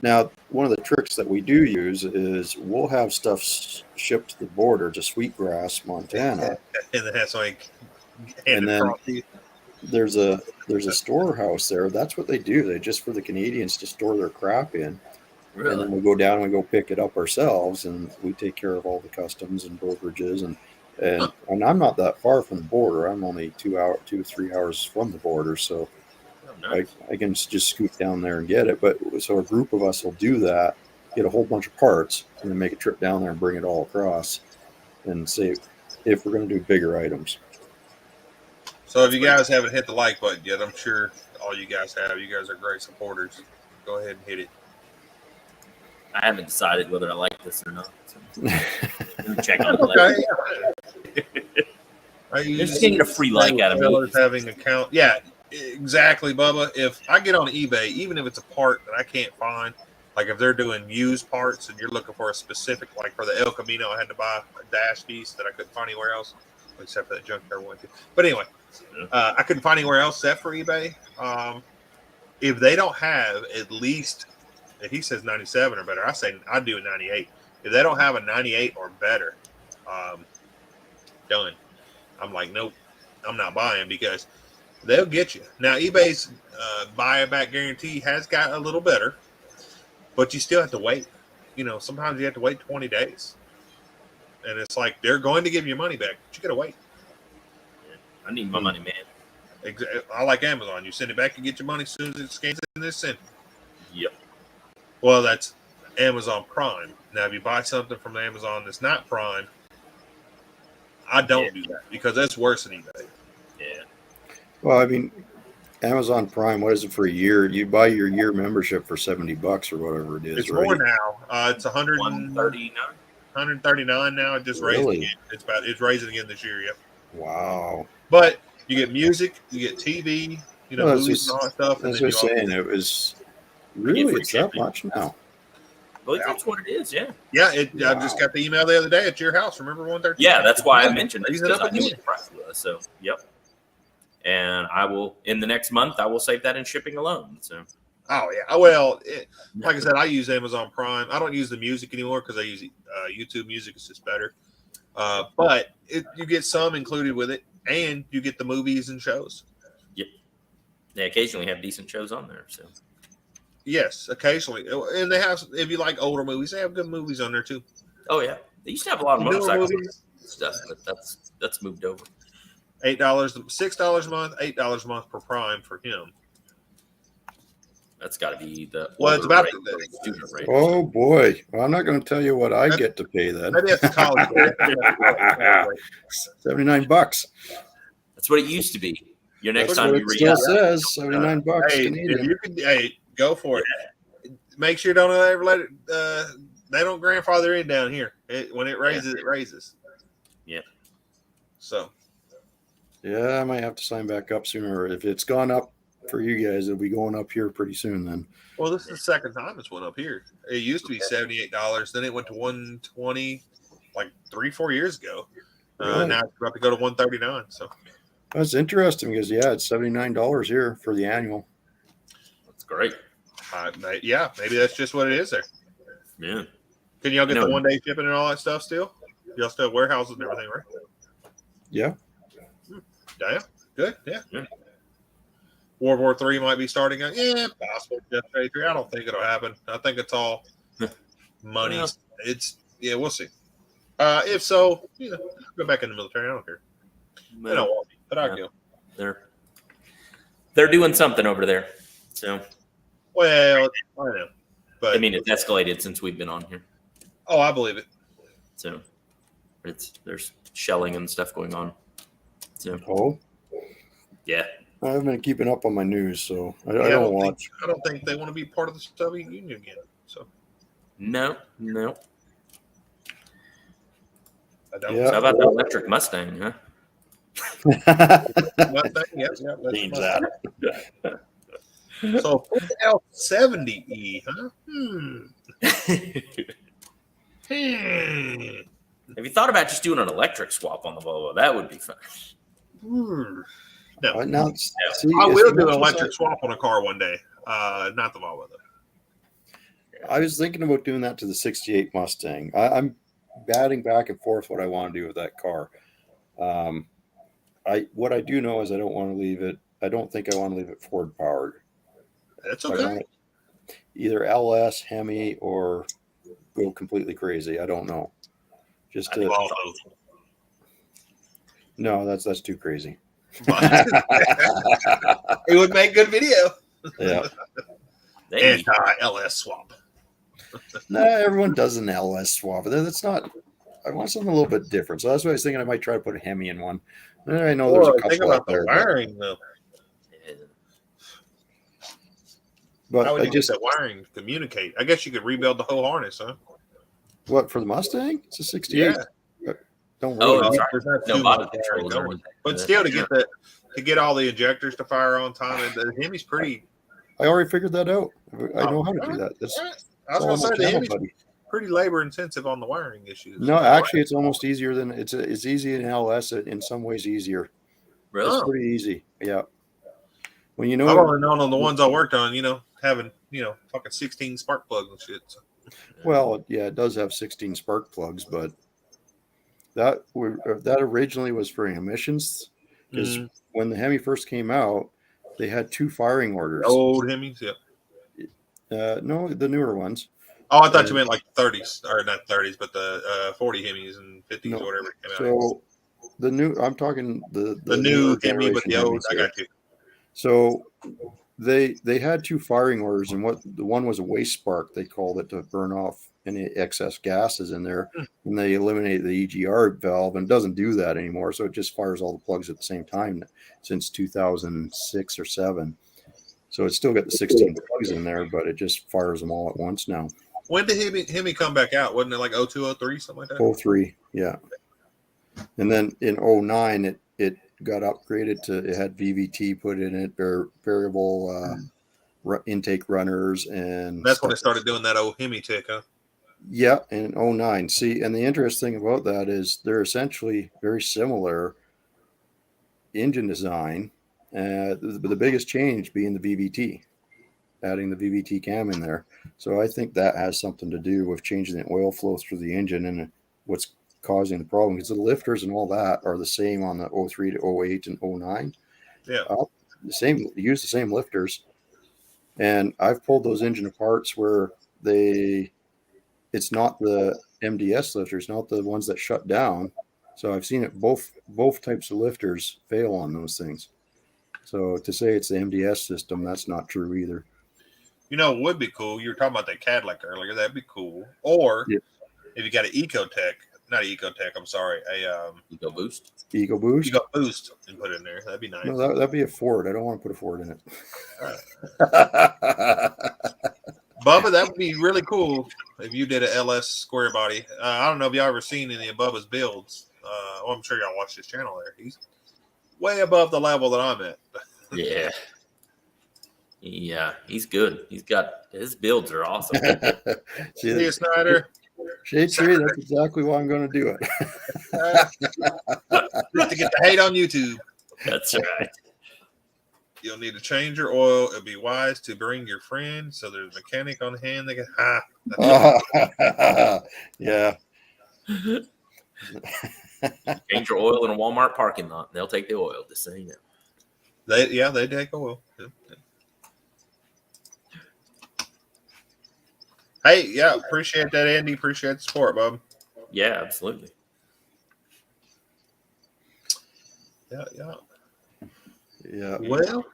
Now, one of the tricks that we do use is we'll have stuff shipped to the border to Sweetgrass, Montana, and then there's a storehouse there. That's what they do. They just for the Canadians to store their crap in. Really? And then we go down and we go pick it up ourselves, and we take care of all the customs and brokerages. And I'm not that far from the border. I'm only 2 to 3 hours from the border, so nice. I can just scoot down there and get it. But so a group of us will do that, get a whole bunch of parts, and then make a trip down there and bring it all across, and say if we're going to do bigger items. So if you guys haven't hit the like button yet, I'm sure all you guys have. You guys are great supporters. Go ahead and hit it. I haven't decided whether I like this or not. So let me check on it Okay. later. Just getting a free like out of me. Having account. Yeah, exactly, Bubba. If I get on eBay, even if it's a part that I can't find, like if they're doing used parts and you're looking for a specific, like for the El Camino, I had to buy a dash piece that I couldn't find anywhere else, except for that junkyard one. But anyway, I couldn't find anywhere else except for eBay. If they don't have at least, if he says 97 or better, I say I'd do a 98. If they don't have a 98 or better, done. I'm like, nope, I'm not buying, because they'll get you. Now, eBay's buyback guarantee has got a little better, but you still have to wait. You know, sometimes you have to wait 20 days. And it's like, they're going to give you money back, but you got to wait. I need my money, man. I like Amazon. You send it back and get your money as soon as it scans in this send. Yep. Well, that's Amazon Prime. Now, if you buy something from Amazon that's not Prime, I don't do that, because that's worse than eBay. Yeah. Well, I mean, Amazon Prime, what is it for a year? You buy your year membership for $70 or whatever it is. It's right? more now. It's 139. 139 now. It just raised again. It's raising again this year. Yep. Wow. But you get music, you get TV, you know, movies and all that stuff. That's what I'm saying. It was really, it's that much now. Well, that's what it is, yeah. Yeah, I just got the email the other day at your house. Remember 113? Yeah, that's why I mentioned it, because I knew again. what the price was. So, yep. And I will, in the next month, I will save that in shipping alone. So. Oh, yeah. Well, like I said, I use Amazon Prime. I don't use the music anymore because I use YouTube Music. It's just better. But you get some included with it, and you get the movies and shows. Yep. They occasionally have decent shows on there. So. Yes, occasionally. And they have, if you like older movies, they have good movies on there too. Oh, yeah. They used to have a lot of motorcycle stuff, but that's moved over. $8, $6 a month, $8 a month per Prime for him. That's got to be the it's about rate, student rate. Oh boy, well, I'm not going to tell you what I get to pay then. Maybe that's the college rate. $79. That's what it used to be. Your next That's time what you it still read says $79 Hey, Canadian. if you can, go for it. Make sure don't ever let it. They don't grandfather in down here. When it raises, it raises. Yeah. So. Yeah, I might have to sign back up sooner. If it's gone up for you guys, it'll be going up here pretty soon then. Well, this is the second time it's went up here. It used to be $78. Then it went to $120 like 3-4 years ago. Now it's about to go to $139. So that's interesting because it's $79 here for the annual. That's great. Yeah, maybe that's just what it is there. Yeah. Can y'all get the 1-day shipping and all that stuff still? Y'all still have warehouses and everything, right? Yeah. Damn. Good. Yeah. World War III might be starting. Yeah, possible. I don't think it'll happen. I think it's all money. Yeah. We'll see. If so, go back in the military. I don't care. They don't want me, but I go. They're doing something over there. So. Well, I know. But I mean, it's escalated since we've been on here. Oh, I believe it. So there's shelling and stuff going on. So yeah. I haven't been keeping up on my news, so I don't watch. I don't think they want to be part of the Soviet Union again. So no. I don't. Yeah. How about the electric Mustang, huh? Mustang, yes, Needs that. So L70E, huh? Have you thought about just doing an electric swap on the Volvo? That would be fun. No. Now, see, I will do an electric swap on a car one day. Not the Volvo, though. I was thinking about doing that to the 68 Mustang. I'm batting back and forth what I want to do with that car. What I do know is I don't want to leave it. I don't think I want to leave it Ford powered. That's okay. Either LS, Hemi, or go completely crazy. I don't know. Just to no, that's too crazy. It would make good video. Yeah. Anti-LS swap. No, everyone does an LS swap. That's not. I want something a little bit different. So that's why I was thinking I might try to put a Hemi in one. I know there's a Boy, couple think out about the there, wiring though. but How would I you just get that wiring to communicate? I guess you could rebuild the whole harness, huh? what for the Mustang? It's a '68. Yeah. Don't Oh, really. that's right. There's not No too body much controls or wiring going. anything. But still, to get all the injectors to fire on time, and the Hemi's pretty. I already figured that out. I know how to do alright, that. That's alright. I it's was all gonna on my say the channel, Hemi's buddy. pretty labor intensive on the wiring issues. No, actually, it's almost easier than it's easy in LS. In some ways, easier. Really? It's pretty easy. Yeah. When you I've know, only known on the ones I worked on, having fucking 16 spark plugs and shit. So. well, yeah, it does have 16 spark plugs, but that originally was for emissions because when the Hemi first came out, they had 2 firing orders. Old Hemis, yeah. No, the newer ones. Oh, I thought you meant like 30s, or not 30s, but the 40 Hemis and 50s or whatever came out. So the new, I'm talking the new Hemi, but generation the old, Hemis I here. got you. So they had 2 firing orders, and the one was a waste spark, they called it, to burn off any excess gases in there. And they eliminated the EGR valve, and it doesn't do that anymore. So it just fires all the plugs at the same time since 2006 or 7. So it's still got the 16 plugs in there, but it just fires them all at once now. When did Hemi come back out? Wasn't it like 02, 03, something like that? 03, yeah. And then in 09, it got upgraded to, it had VVT put in it, or variable intake runners, and that's when it started doing that old Hemi tick, huh? Yeah, in 09. See, and the interesting about that is they're essentially very similar engine design. The biggest change being the VVT, adding the VVT cam in there. So I think that has something to do with changing the oil flow through the engine and what's causing the problem, because the lifters and all that are the same on the 03 to 08 and 09. Yeah. Use the same lifters. And I've pulled those engine parts where it's not the MDS lifters, not the ones that shut down. So I've seen it both types of lifters fail on those things. So to say it's the MDS system, that's not true either. It would be cool. You were talking about that Cadillac earlier. That'd be cool. Or if you got an I'm sorry, Eco Boost. Eco Boost? Eco Boost and put it in there. That'd be nice. No, that'd be a Ford. I don't want to put a Ford in it. Bubba, that would be really cool if you did an LS square body. I don't know if y'all ever seen any of Bubba's builds. I'm sure y'all watch his channel there. He's way above the level that I'm at. Yeah. Yeah, he's good. His builds are awesome. See, Snyder. Shade Tree, that's exactly why I'm going to do it. Just to get the hate on YouTube. That's right. You'll need to change your oil. It'd be wise to bring your friend so there's a mechanic on hand. They can yeah. Change your oil in a Walmart parking lot. They'll take the oil, just so you know. They take oil. Yeah. Hey, yeah, appreciate that, Andy. Appreciate the support, Bob. Yeah, absolutely. Yeah. Well,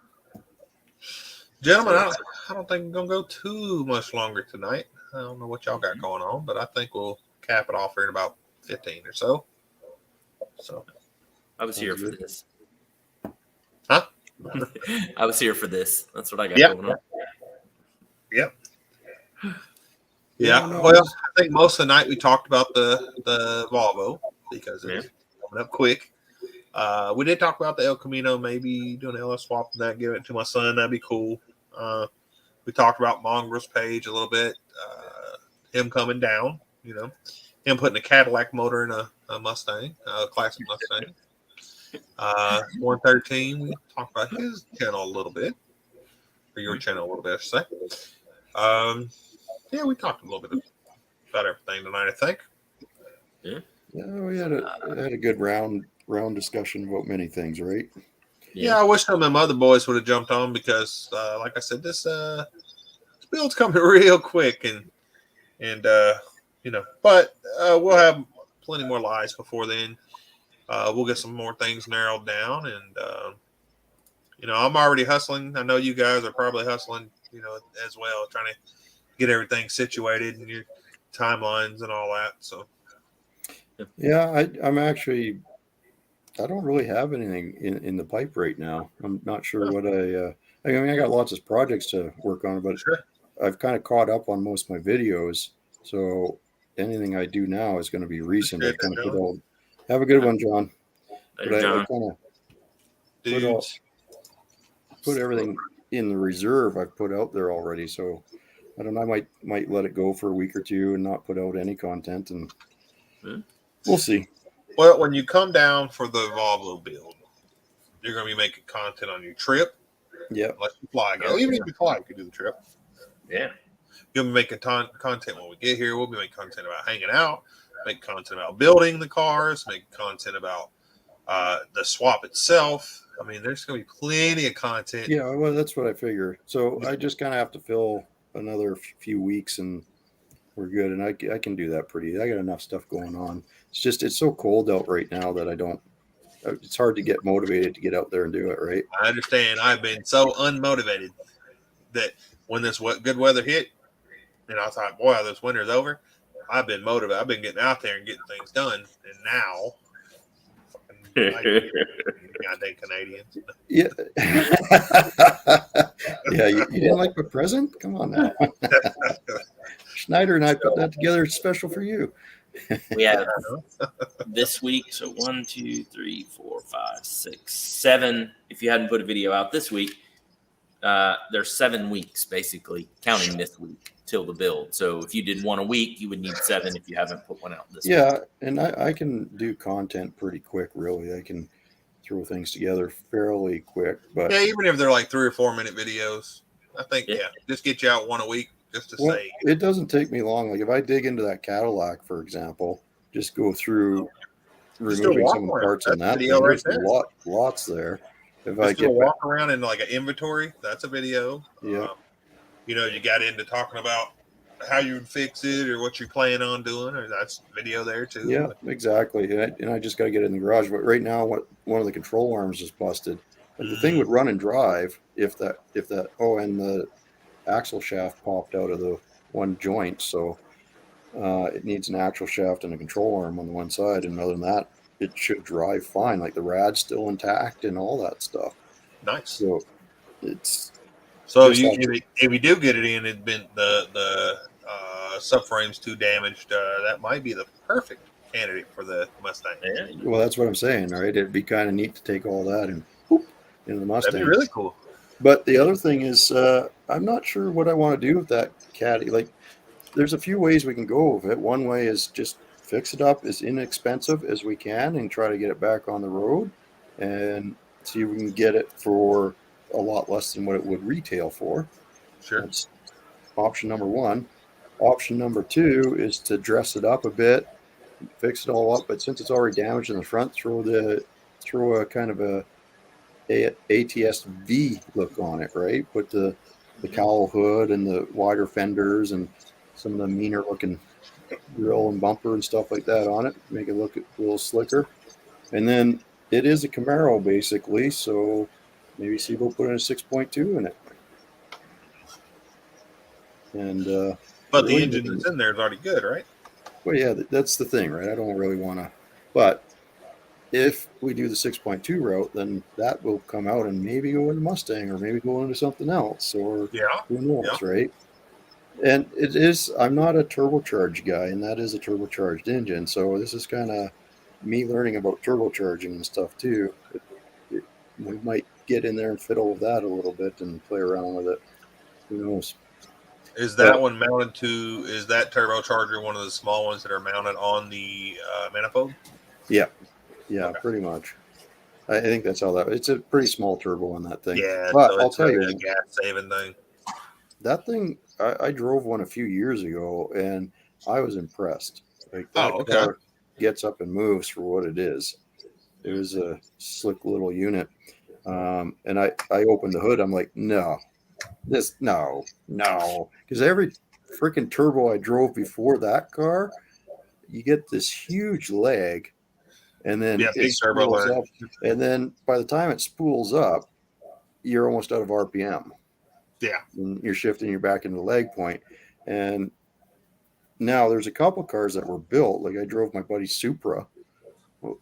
gentlemen, I don't think I'm gonna go too much longer tonight. I don't know what y'all got going on, but I think we'll cap it off here in about 15 or so. So I was here for this. Huh? I was here for this. That's what I got going on. Yep. Yeah. Well, I think most of the night we talked about the Volvo because it's coming up quick. We did talk about the El Camino, maybe doing an LS swap and that, giving it to my son. That'd be cool. We talked about Mongrel's page a little bit. Him coming down, him putting a Cadillac motor in a Mustang, a classic Mustang. 113, we talked about his channel a little bit, or your channel a little bit, I should say. We talked a little bit about everything tonight, I think. Yeah, we had a good round discussion about many things, right? Yeah, I wish some of them other boys would have jumped on because, like I said, this build's coming real quick, and but we'll have plenty more lives before then. We'll get some more things narrowed down, and I'm already hustling. I know you guys are probably hustling, as well, trying to get everything situated and your timelines and all that. So, yeah, I'm actually I don't really have anything in the pipe right now. I'm not sure what I mean, I got lots of projects to work on, but Sure. I've kind of caught up on most of my videos. So anything I do now is going to be recent. I Appreciate kind that, of put John. all, have a good one, John. But Later, I John. kind of Dudes. put everything in the reserve I've put out there already. So I don't know, I might let it go for a week or two and not put out any content, and we'll see. Well, when you come down for the Volvo build, you're going to be making content on your trip. Yeah. Unless you fly, Gail. Even if you fly, you can do the trip. Yeah. You'll be making content when we get here. We'll be making content about hanging out, make content about building the cars, make content about the swap itself. I mean, there's going to be plenty of content. Yeah, well, that's what I figured. So I just kind of have to fill another few weeks and we're good. And I can do that I got enough stuff going on. It's just, it's so cold out right now that it's hard to get motivated to get out there and do it, right? I understand. I've been so unmotivated that when this good weather hit, and I thought, boy, this winter's over. I've been motivated. I've been getting out there and getting things done. And now, goddamn Canadians. Yeah. Yeah, you didn't like my present? Come on now. Schneider and I put that together special for you. We have this week, so 1, 2, 3, 4, 5, 6, 7. If you hadn't put a video out this week, there's 7 weeks basically, counting this week till the build. So if you did one a week, you would need 7 if you haven't put one out this week. Yeah, and I can do content pretty quick, really. I can throw things together fairly quick. But yeah, even if they're like 3 or 4 minute videos, I think just get you out one a week just to say. It doesn't take me long. Like if I dig into that Cadillac, for example, just go through removing some of the parts on that. Video right There's there. Lots there. If Just I do a get walk around in like an inventory, that's a video. Yeah. You got into talking about how you would fix it or what you plan on doing, or that's video there too. Yeah, exactly. And I just got to get it in the garage. But right now, one of the control arms is busted. But the thing would run and drive if that. And the axle shaft popped out of the one joint, so it needs an axle shaft and a control arm on the one side. And other than that, it should drive fine. Like the rad's still intact and all that stuff. Nice. So it's. So if you do get it in, it'd been the subframe's too damaged. That might be the perfect candidate for the Mustang. Yeah. Well, that's what I'm saying, right? It'd be kind of neat to take all that and whoop into the Mustang. That'd be really cool. But the other thing is, I'm not sure what I want to do with that caddy. Like, there's a few ways we can go with it. One way is just fix it up as inexpensive as we can and try to get it back on the road and see if we can get it for a lot less than what it would retail for. Sure. That's option number one. Option number two is to dress it up a bit, fix it all up. But since it's already damaged in the front, throw a kind of a ATS V look on it, right? Put the cowl hood and the wider fenders and some of the meaner looking grill and bumper and stuff like that on it. Make it look a little slicker. And then it is a Camaro basically, so maybe we'll put in a 6.2 in it. And but the engine that's in there is already good, right? Well, yeah, that's the thing, right? I don't really want to, but if we do the 6.2 route, then that will come out and maybe go into Mustang or maybe go into something else, or who knows, right? And it is, I'm not a turbocharged guy, and that is a turbocharged engine. So this is kind of me learning about turbocharging and stuff too. We might get in there and fiddle with that a little bit and play around with it. Who knows? Is that one mounted to? Is that turbocharger one of the small ones that are mounted on the manifold? Yeah, okay. Pretty much. I think that's how that. It's a pretty small turbo on that thing. Yeah, but so I'll tell you, a gas saving thing. That thing, I drove one a few years ago, and I was impressed. Like that car gets up and moves for what it is. It was a slick little unit, and I opened the hood. I'm like, no, because every freaking turbo I drove before that car, you get this huge lag, and then it spools up, and then by the time it spools up, you're almost out of RPM. Yeah, and you're shifting, you're back into the lag point. And now there's a couple cars that were built. Like I drove my buddy's Supra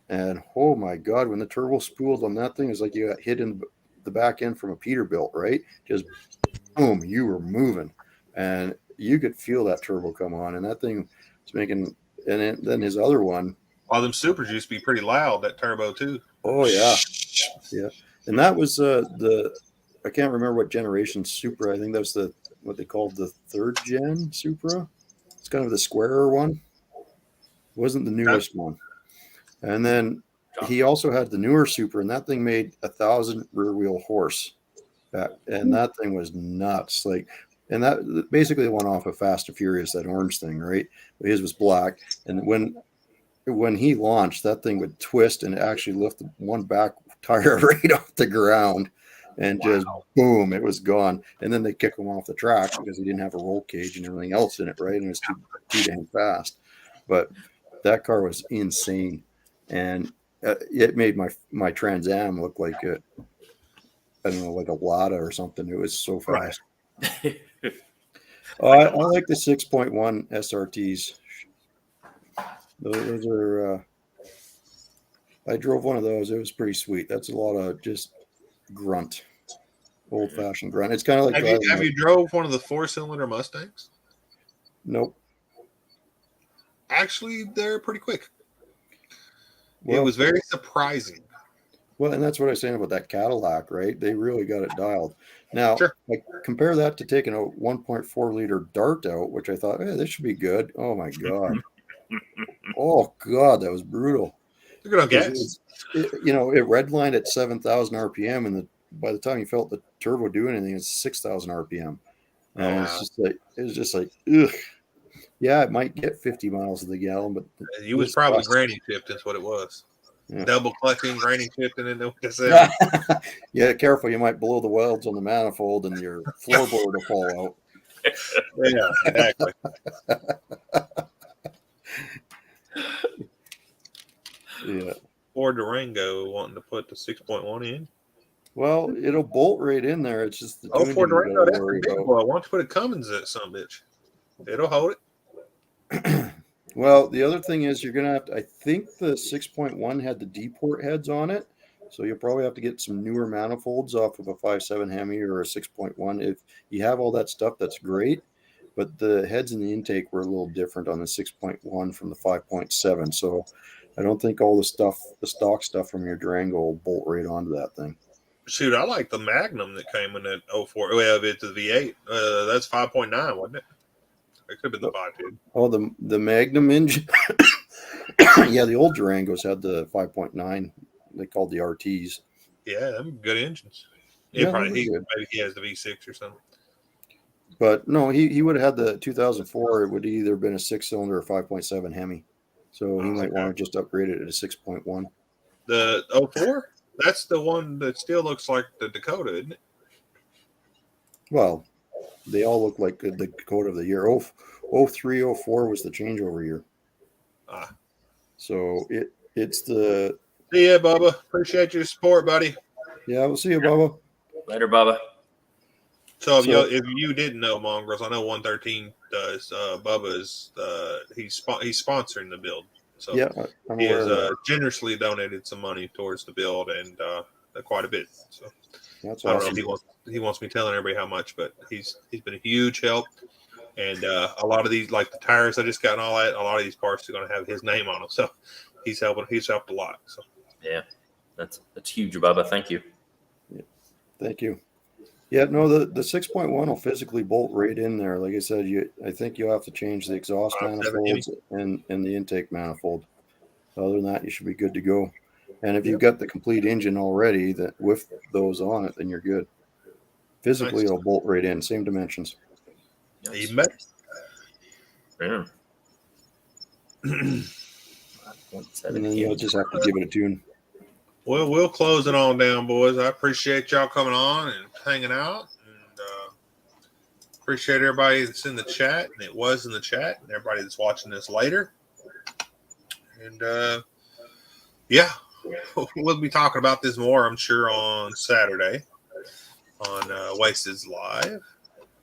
And oh my God, when the turbo spooled on that thing, it's like you got hit in the back end from a Peterbilt, right? Just boom, you were moving, and you could feel that turbo come on, and that thing was making. And then his other one, All them supers used to be pretty loud. That turbo too. oh yeah, yeah, and that was I can't remember what generation Supra. I think that was what they called the 3rd gen Supra. It's kind of the squarer one. It wasn't the newest one. And then he also had the newer Supra, and that thing made 1,000 rear wheel horse. And that thing was nuts. And that basically went off of Fast and Furious, that orange thing, right? His was black. And when he launched, that thing would twist and actually lift one back tire right off the ground, and just boom, it was gone. And then they kick him off the track because he didn't have a roll cage and everything else in it, right? And it was too damn fast. But that car was insane, and it made my Trans Am look like I don't know, like a Lada or something. It was so fast. I like the 6.1 SRTs. Those are. I drove one of those. It was pretty sweet. That's a lot of just grunt, old-fashioned grunt. It's kind of like. Have you drove one of the 4-cylinder Mustangs? Nope. Actually, they're pretty quick. Well, it was very surprising. Well, and that's what I was saying about that Cadillac, right? They really got it dialed. Now, like, compare that to taking a 1.4 liter Dart out, which I thought, this should be good. Oh my God. Oh God, that was brutal. You're good on gas. It redlined at 7,000 RPM, and by the time you felt the turbo do anything, it's 6,000 RPM. And it was just like, ugh. Yeah, it might get 50 miles to the gallon, but you was probably granny shift. That's what it was. Yeah. Double clutching, granny shifting in the cassette. Yeah, careful. You might blow the welds on the manifold and your floorboard will fall out. Yeah, exactly. Yeah. Or Durango wanting to put the 6.1 in. Well, it'll bolt right in there. It's just the Ford Durango, that's the big boy. Why don't you put a Cummins at some bitch? It'll hold it. Well, the other thing is you're going to have to, I think the 6.1 had the D-port heads on it. So you'll probably have to get some newer manifolds off of a 5.7 Hemi or a 6.1. If you have all that stuff, that's great. But the heads in the intake were a little different on the 6.1 from the 5.7. So I don't think all the stock stuff from your Durango will bolt right onto that thing. Shoot, I like the Magnum that came in that 04. Well, it's the V8. That's 5.9, wasn't it? It could have been the 5.2. Oh, the Magnum engine. Yeah, the old Durangos had the 5.9. They called the RTs. Yeah, them good engines. Maybe he has the V6 or something. But no, he would have had the 2004. It would have either been a 6-cylinder or 5.7 Hemi. So he might want to just upgrade it to a 6.1. The 04? That's the one that still looks like the Dakota, isn't it? Well, they all look like the Dakota of the year. 03, 04 was the changeover year. So it's the... See ya, Bubba. Appreciate your support, buddy. Yeah, we'll see you, Bubba. Later, Bubba. So if you didn't know, Mongrels, I know 113 does. Bubba is he's sponsoring the build. So yeah, he has generously donated some money towards the build and quite a bit. So that's I don't awesome. know if he wants me telling everybody how much, but he's been a huge help. And a lot of these, like the tires I just got and all that, a lot of these parts are going to have his name on them. So he's helped a lot. So yeah, that's huge, Bubba. Thank you. Yeah, thank you. Yeah, no, the 6.1 will physically bolt right in there. Like I said, I think you'll have to change the exhaust manifolds and the intake manifold. Other than that, you should be good to go. And if you've got the complete engine already that with those on it, then you're good. Physically, it'll bolt right in, same dimensions. Even better. Yeah. And then you'll just have to give it a tune. Well, we'll close it on down, boys. I appreciate y'all coming on and hanging out. And appreciate everybody that's in the chat. And it was in the chat. And everybody that's watching this later. And, we'll be talking about this more, I'm sure, on Saturday on Wasted Live.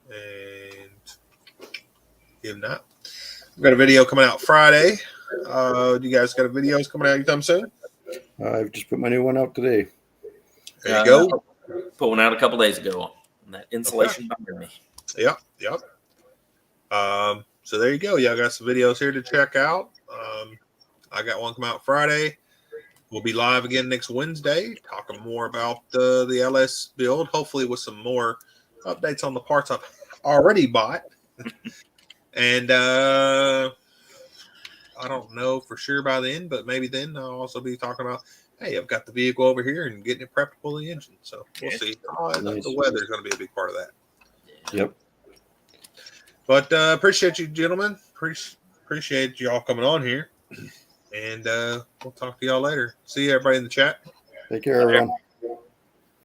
And if not, we've got a video coming out Friday You guys got videos coming out anytime soon? I've just put my new one out today. There you go. Put one out a couple days ago. And that insulation bothered me. Yep. So there you go. Y'all got some videos here to check out. I got one come out Friday. We'll be live again next Wednesday, talking more about the LS build, hopefully with some more updates on the parts I've already bought. And I don't know for sure by then, but maybe then I'll also be talking about, hey, I've got the vehicle over here and getting it prepped to pull the engine. So we'll see. Nice. The weather is going to be a big part of that. Yep. But appreciate you, gentlemen. Appreciate y'all coming on here. And we'll talk to y'all later. See you, everybody in the chat. Take care, everyone.